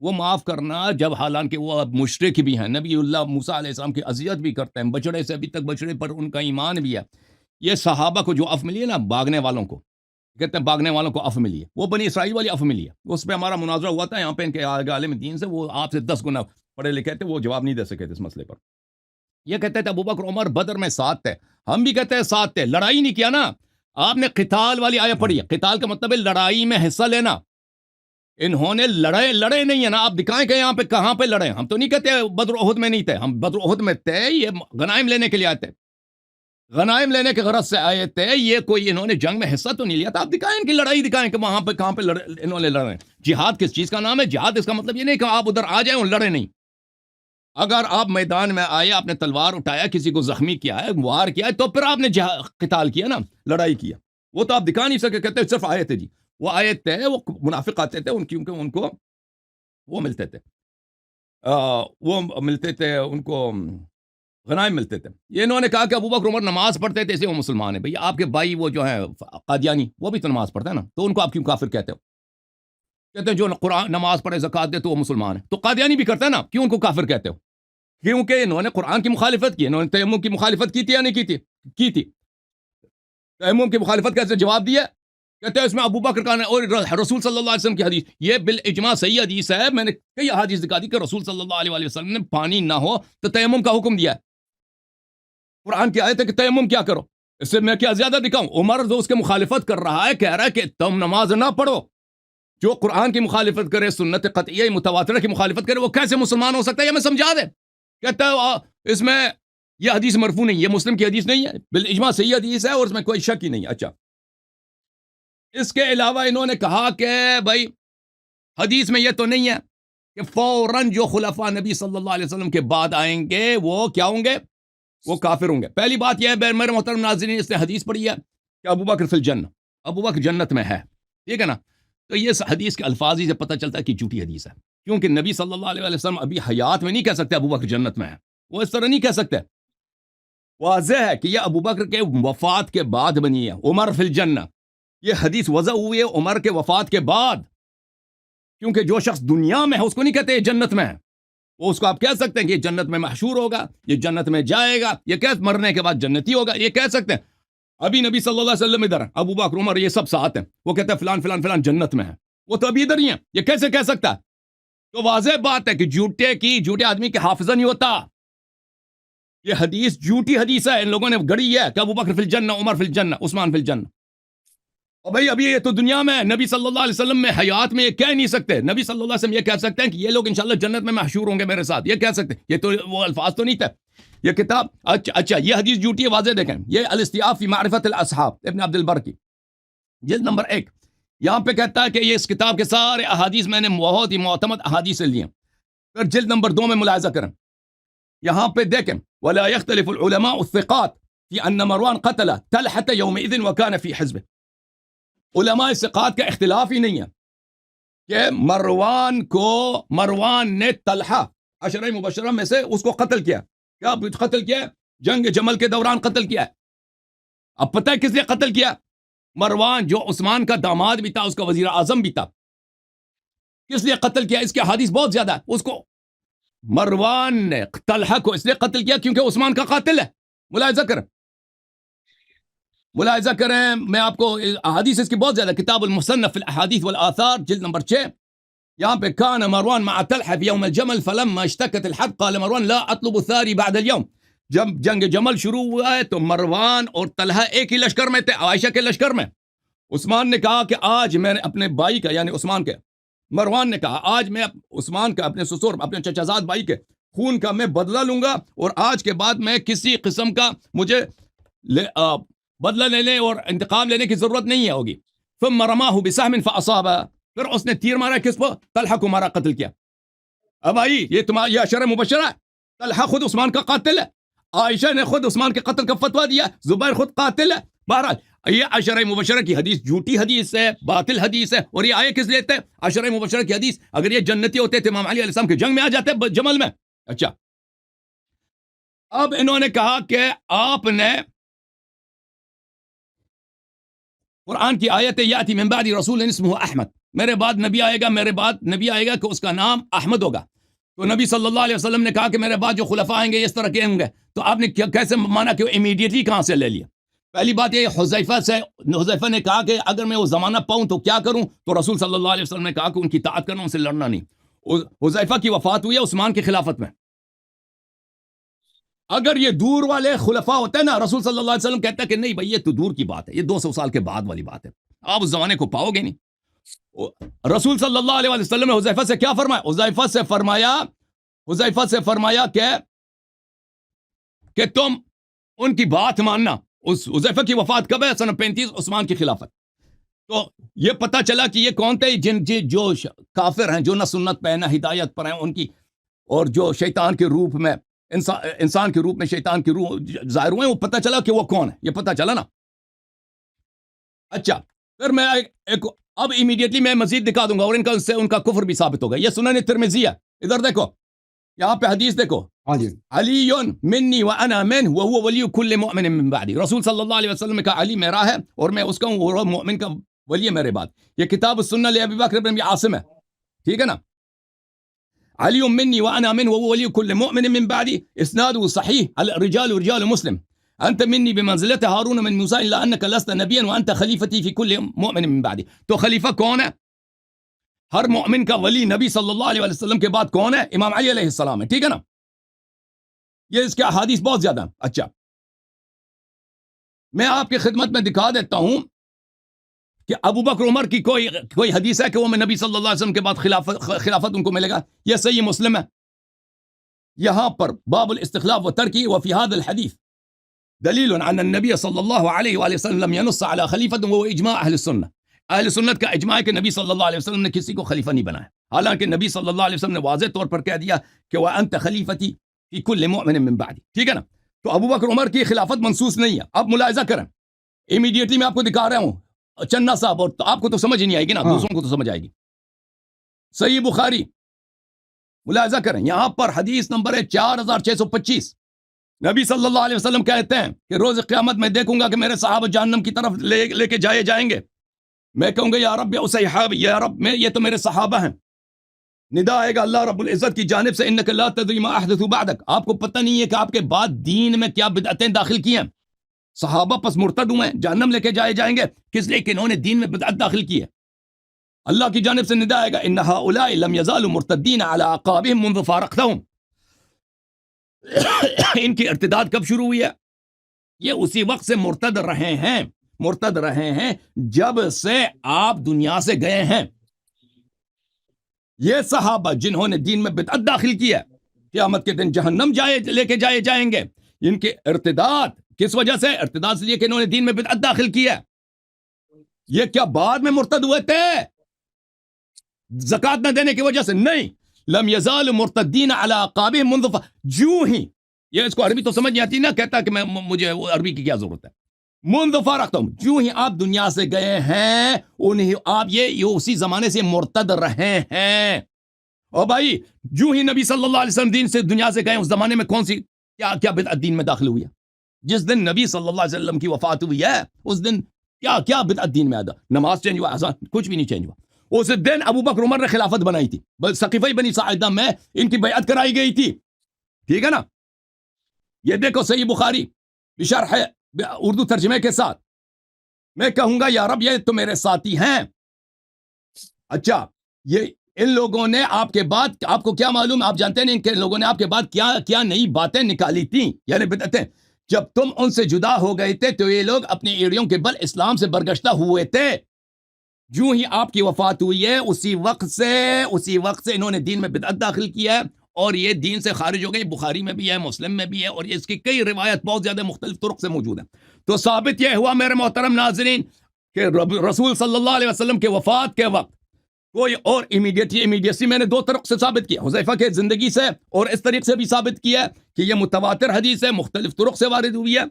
وہ معاف کرنا جب حالانکہ وہ مشرک بھی ہیں، نبی اللہ موسیٰ علیہ السلام کی اذیت بھی کرتے ہیں، بچڑے سے ابھی تک بچڑے پر ان کا ایمان بھی ہے. یہ صحابہ کو جو عفو ملی ہے نا، باغنے والوں کو کہتے ہیں، باغنے والوں کو عفو ملی ہے، وہ بنی اسرائیل والی عفو ملی ہے. اس پہ ہمارا مناظرہ ہوا تھا یہاں پہ ان کے عالم دین سے، وہ آپ سے 10 گنا پڑھے لکھے تھے، وہ جواب نہیں دے سکے تھے اس مسئلے پر. یہ کہتے تھے ابوبکر عمر بدر میں ساتھ تھے، ہم بھی کہتے ہیں ساتھ تھے، لڑائی نہیں کیا نا. آپ نے قتال والی آیت پڑھی ہے، قتال کا مطلب ہے لڑائی میں حصہ لینا. انہوں نے لڑے نہیں ہے نا. آپ دکھائیں کہ یہاں پہ کہاں پہ لڑے. ہم تو نہیں کہتے بدر احد میں نہیں تھے، ہم بدر احد میں تھے، یہ غنائم لینے کے لیے آئے تھے، غنائم لینے کے غرض سے آئے تھے. یہ کوئی انہوں نے جنگ میں حصہ تو نہیں لیا تھا. آپ دکھائیں کہ لڑائی دکھائیں کہ وہاں پہ کہاں پہ انہوں نے لڑے. جہاد کس چیز کا نام ہے؟ جہاد اس کا مطلب یہ نہیں کہ آپ ادھر آ جائیں اور لڑے نہیں. اگر آپ میدان میں آئے، آپ نے تلوار اٹھایا، کسی کو زخمی کیا ہے، وار کیا ہے، تو پھر آپ نے قتال کیا نا، لڑائی کیا. وہ تو آپ دکھا نہیں سکے، کہتے صرف آئے تھے. جی وہ آئے تھے، وہ منافق آتے تھے، کیونکہ ان کو وہ ملتے تھے، ان کو غنائم ملتے تھے. یہ انہوں نے کہا کہ ابوبکر عمر نماز پڑھتے تھے، اسے وہ مسلمان ہیں. بھئی آپ کے بھائی وہ جو ہیں قادیانی، وہ بھی تو نماز پڑھتے ہیں نا، تو ان کو آپ کیوں کافر کہتے ہو؟ کہتے ہیں جو قرآن نماز پڑھے زکات دے تو وہ مسلمان ہے. تو قادیانی بھی کرتا ہے نا، کیوں ان کو کافر کہتے ہو؟ کیونکہ انہوں نے قرآن کی مخالفت کی. انہوں نے تیمم کی مخالفت کی تھی یا نہیں کی تھی؟ کی تھی. تیمم کی مخالفت کیسے جواب دیا؟ کہتے ہیں اس میں ابوبکر کا اور رسول صلی اللہ علیہ وسلم کی حدیث، یہ بالاجماع صحیح حدیث ہے. میں نے کئی احادیث دکھا دی کہ رسول صلی اللہ علیہ وسلم نے پانی نہ ہو تو تیمم کا حکم دیا ہے. قرآن کی آیت ہے کہ تیمم کیا کرو. اس سے میں کیا زیادہ دکھاؤں؟ عمر جو اس کے مخالفت کر رہا ہے، کہہ رہا ہے کہ تم نماز نہ پڑھو. جو قرآن کی مخالفت کرے، سنت قطعیہ متواترہ کی مخالفت کرے، وہ کیسے مسلمان ہو سکتا ہے؟ یہ میں سمجھا دے. کہتا ہے اس میں یہ حدیث مرفوع نہیں، یہ مسلم کی حدیث نہیں ہے، بالاجماع صحیح حدیث ہے اور اس میں کوئی شک ہی نہیں. اچھا، اس کے علاوہ انہوں نے کہا کہ بھائی حدیث میں یہ تو نہیں ہے کہ فوراً جو خلفاء نبی صلی اللہ علیہ وسلم کے بعد آئیں گے وہ کیا ہوں گے؟ وہ کافر ہوں گے. پہلی بات یہ ہے میرے محترم ناظرین، اس نے حدیث پڑھی ہے کہ ابوبکر فی الجنہ، ابوبکر جنت میں ہے، ٹھیک ہے نا. تو یہ حدیث کے الفاظ ہی سے پتہ چلتا ہے کہ جھوٹی حدیث ہے، کیونکہ نبی صلی اللہ علیہ وسلم ابھی حیات میں نہیں کہہ سکتے ابوبکر جنت میں ہے. وہ اس طرح نہیں کہہ سکتے. واضح ہے کہ یہ ابوبکر کے وفات کے بعد بنی ہے. عمر فی الجنہ، یہ حدیث وضع ہوئی ہے عمر کے وفات کے بعد، کیونکہ جو شخص دنیا میں ہے اس کو نہیں کہتے یہ جنت میں ہے. وہ اس کو آپ کہہ سکتے ہیں کہ یہ جنت میں محشور ہوگا، یہ جنت میں جائے گا، یہ کیسے مرنے کے بعد جنتی ہوگا، یہ کہہ سکتے ہیں. ابھی نبی صلی اللہ علیہ وسلم ادھر ہیں، ابوبکر عمر یہ سب ساتھ ہیں، وہ کہتے ہیں فلان فلان فلان جنت میں ہے، وہ تو ابھی ادھر ہی ہیں، یہ کیسے کہہ سکتا ہے؟ تو واضح بات ہے کہ جھوٹے آدمی کے حافظہ نہیں ہوتا. یہ حدیث جھوٹی حدیث ہے، ان لوگوں نے گڑی ہے کہ ابوبکر فی الجنہ، عمر فی الجنہ، عثمان فی الجنہ. اور بھائی ابھی یہ تو دنیا میں ہے، نبی صلی اللہ علیہ وسلم میں حیات میں یہ کہہ نہیں سکتے. نبی صلی اللہ علیہ وسلم یہ کہہ سکتے ہیں کہ یہ لوگ انشاءاللہ جنت میں محشور ہوں گے میرے ساتھ، یہ کہہ سکتے ہیں. یہ تو وہ الفاظ تو نہیں تھے. یہ کتاب اچھا یہ حدیث جھوٹی ہے، واضح دیکھیں. یہ الاستیاف فی معرفت الاصحاب ابن عبد البر کی جلد نمبر 1، یہاں پہ کہتا ہے کہ یہ اس کتاب کے سارے احادیث میں نے بہت ہی معتمد احادیث سے لیے. پھر جلد نمبر 2 میں ملاحظہ کریں، یہاں پہ دیکھیں ولا يختلف العلماء الثقات في ان مروان قتل طلحة يومئذ وكان في حزبه. علماء ثقات کا اختلاف ہی نہیں ہے کہ مروان نے طلحہ عشرہ مبشرہ میں سے اس کو قتل کیا. کیا قتل کیا؟ جنگ جمل کے دوران قتل کیا ہے. اب پتہ ہے کس لیے قتل کیا؟ مروان جو عثمان کا داماد بھی تھا، اس کا وزیر اعظم بھی تھا، کس لیے قتل کیا؟ اس کے حدیث بہت زیادہ ہے. اس کو مروان نے طلحہ کو اس لیے قتل کیا کیونکہ عثمان کا قاتل ہے. ملاحظہ کریں، میں آپ کو احادیث اس کی بہت زیادہ، کتاب المصنف فی الاحادیث والآثار جلد نمبر 6، یہاں پہ کان مروان مع طلحہ فی یوم الجمل فلما اشتکت الحرب قال مروان لا اطلب الثاری بعد اليوم. جب جنگ جمل شروع ہوا ہے تو مروان اور طلحہ ایک ہی لشکر میں تھے، عائشہ کے لشکر میں. عثمان نے کہا کہ آج میں نے اپنے بھائی کا، یعنی عثمان کے، مروان نے کہا آج میں عثمان کا، اپنے سسر، اپنے چچا زاد بھائی کے خون کا میں بدلہ لوں گا، اور آج کے بعد میں کسی قسم کا مجھے بدلہ لینے اور انتقام لینے کی ضرورت نہیں ہوگی. ثم رماه بسهم فاصاب، پھر اس نے تیر مارا، کس پر؟ طلحہ کو مارا، قتل کیا. اب آئی یہ عشرہ مبشرہ ہے. طلحہ خود عثمان کا قاتل ہے، عائشہ نے خود عثمان کے قتل کا فتویٰ دیا، زبیر خود قاتل ہے. بہرحال یہ عشرہ مبشرہ کی حدیث جھوٹی حدیث ہے، باطل حدیث ہے. اور یہ آئے کس لیے تھے؟ عشرہ مبشرہ کی حدیث اگر یہ جنتی ہوتے تھے امام علی علیہ السلام کے جنگ میں آ جاتے جمل میں. اچھا، اب انہوں نے کہا کہ آپ نے قرآن کی آیت یاتی من بعد رسول اسمہ احمد، میرے بعد نبی آئے گا کہ اس کا نام احمد ہوگا. تو نبی صلی اللہ علیہ وسلم نے کہا کہ میرے بعد جو خلفاء آئیں گے اس طرح کے ہوں گے. تو آپ نے کیسے مانا کہ وہ امیڈیٹلی کہاں سے لے لیا؟ پہلی بات یہ حذیفہ نے کہا کہ اگر میں وہ زمانہ پاؤں تو کیا کروں؟ تو رسول صلی اللہ علیہ وسلم نے کہا کہ ان کی اطاعت کرنا، ان سے لڑنا نہیں. حذیفہ کی وفات ہوئی ہے عثمان کی خلافت میں. اگر یہ دور والے خلفاء ہوتے ہیں نا، رسول صلی اللہ علیہ وسلم کہتا ہے کہ نہیں بھائی یہ تو دور کی بات ہے، یہ 200 سال کے بعد والی بات ہے، آپ اس زمانے کو پاؤ گے نہیں. رسول صلی اللہ علیہ وسلم نے حذیفہ سے کیا فرمایا؟ حذیفہ سے فرمایا کہ تم ان کی بات ماننا. اس حذیفہ کی وفات کب ہے؟ سن 35 عثمان کی خلافت. تو یہ پتہ چلا کہ یہ کون تھے جو کافر ہیں، جو نہ سنت پہ نہ ہدایت پر ہیں ان کی، اور جو شیطان کے روپ میں انسان کے روپ میں شیطان کے روح ظاہر ہوئے، وہ پتہ چلا کہ وہ کون ہے. یہ پتہ چلا نا. اچھا پھر میں اب امیڈیٹلی میں مزید دکھا دوں گا، اور ان کا کفر بھی ثابت ہوگا. یہ سنن ترمذی ہے، ادھر دیکھو، یہاں پہ حدیث دیکھو. ہاں جی. علی منی وانا منہ وهو ولی کل مؤمن من بعدی. رسول صلی اللہ علیہ وسلم نے کہا علی میرا ہے اور میں اس کا ہوں، اور مؤمن کا ولی ہے میرے بعد. یہ کتاب السنہ لابی بکر بن عاصم ہے، ٹھیک ہے نا. علی منی وانا منہ وهو ولی کل مؤمن من بعدی، اسناده صحیح. الرجال رجال مسلم. انت منی بمنزلة هارون من موسى الا انك لست نبيا وانت خلیفتی فی کل مؤمن من بعدی. تو خلیفہ کون ہے؟ ہر مؤمن کا ولی نبی صلی اللہ علیہ وسلم کے بعد کون ہے؟ امام علی علیہ السلام ہے، ٹھیک ہے نا. یہ اس کے احادیث بہت زیادہ. اچھا میں آپ کی خدمت میں دکھا دیتا ہوں کہ ابو بکر عمر کی کوئی حدیث ہے کہ وہ میں نبی صلی اللہ علیہ وسلم کے بعد خلافت ان کو ملے گا. یہ صحیح مسلم ہے. یہاں پر باب الاستخلاف و ترکی وفی هذا الحدیث دلیل عن النبی صلی اللہ علیہ وآلہ وسلم لم ينص على خلیفت وہ اجماع اہل السنہ. اہل سنت کا اجماع ہے کہ نبی صلی اللہ علیہ وسلم نے کسی کو خلیفہ نہیں بنایا، حالانکہ نبی صلی اللہ علیہ وسلم نے واضح طور پر کہہ دیا کہ وَأَنْتَ خَلِيفَتِي فِي كُلِّ مُؤْمِنٍ مِّن بَعْدِي، ٹھیک ہے نا. تو ابو بکر عمر کی خلافت منصوص نہیں ہے. اب ملاحظہ کریں، امیڈیٹلی میں آپ کو دکھا رہا ہوں چننا صاحب، اور آپ کو تو سمجھ ہی نہیں آئے گی نا، دوسروں کو تو سمجھ آئے گی. صحیح بخاری ملاحظہ کریں، یہاں پر حدیث نمبر ہے 4625. نبی صلی اللہ علیہ وسلم کہتے ہیں کہ روز قیامت میں دیکھوں گا کہ میرے صحابہ جہنم کی طرف لے کے جائیں گے. میں کہوں گا یا رب یا صحابی، یا رب یہ تو میرے صحابہ ہیں. ندا آئے گا اللہ رب العزت کی جانب سے انک لا تدری ما احدث بعدک، آپ کو پتہ نہیں ہے کہ آپ کے بعد دین میں کیا بدعتیں داخل کی ہیں. صحابہ پس مرتد ہوئے ہیں، جہنم لے کے جائیں گے، کس لیے کہ انہوں نے دین میں بدعت داخل کی ہے. اللہ کی جانب سے ندا آئے گا ان هؤلاء لم يزالوا مرتدین علی اعقابهم منذ فارقتهم. ان کی ارتداد کب شروع ہوئی ہے؟ یہ اسی وقت سے مرتد رہے ہیں جب سے آپ دنیا سے گئے ہیں. یہ صحابہ جنہوں نے دین میں بدعت داخل کی ہے قیامت کے دن جہنم لے کے جائیں گے. ان کے ارتداد کس وجہ سے؟ ارتداد سے یہ کہ انہوں نے دین میں بدعت داخل کی ہے. یہ کیا بعد میں مرتد ہوئے تھے زکات نہ دینے کی وجہ سے؟ نہیں. لم یزال مرتدین علی اعقابهم منذ جو ہی، یہ اس کو عربی تو سمجھ نہیں آتی نا، کہتا کہ مجھے عربی کی کیا ضرورت ہے. منذ فارقتم، جو ہی آپ دنیا سے گئے ہیں انہیں آپ یہ اسی زمانے سے مرتد رہے ہیں. اور بھائی جو ہی نبی صلی اللہ علیہ وسلم دین سے دنیا سے گئے اس زمانے میں کون سی کیا بدعت دین میں داخل ہوئی ہے؟ جس دن نبی صلی اللہ علیہ وسلم کی وفات ہوئی ہے اس دن کیا بدعت دین میں آیا؟ نماز چینج ہوا، اذان کچھ بھی نہیں چینج ہوا. اس دن ابو بکر عمر نے خلافت بنائی تھی، سقیفہ بنی ساعدہ میں ان کی بیعت کرائی گئی تھی، ٹھیک ہے نا. یہ دیکھو صحیح بخاری بشرح اردو ترجمے کے ساتھ. میں کہوں گا یا رب یہ تو میرے ساتھی ہیں. اچھا یہ ان لوگوں نے آپ کے بعد، آپ کو کیا معلوم، آپ جانتے ہیں ان کے لوگوں نے آپ کے بعد کیا نئی باتیں نکالی تھیں، یعنی بدعتیں. جب تم ان سے جدا ہو گئے تھے تو یہ لوگ اپنی ایڑیوں کے بل اسلام سے برگشتہ ہوئے تھے. جو ہی آپ کی وفات ہوئی ہے اسی وقت سے انہوں نے دین میں بدعت داخل کیا ہے اور یہ دین سے خارج ہو گئی. بخاری میں بھی ہے، مسلم میں بھی ہے، اور اس کی کئی روایت بہت زیادہ مختلف طرق سے موجود ہیں. تو ثابت یہ ہوا میرے محترم ناظرین کہ رسول صلی اللہ علیہ وسلم کے وفات کے وقت کوئی اور امیڈیسی میں نے دو طرق سے ثابت کیا، حذیفہ کے زندگی سے اور اس طریق سے بھی ثابت کیا کہ یہ متواتر حدیث ہے، مختلف طرق سے وارد ہوئی ہے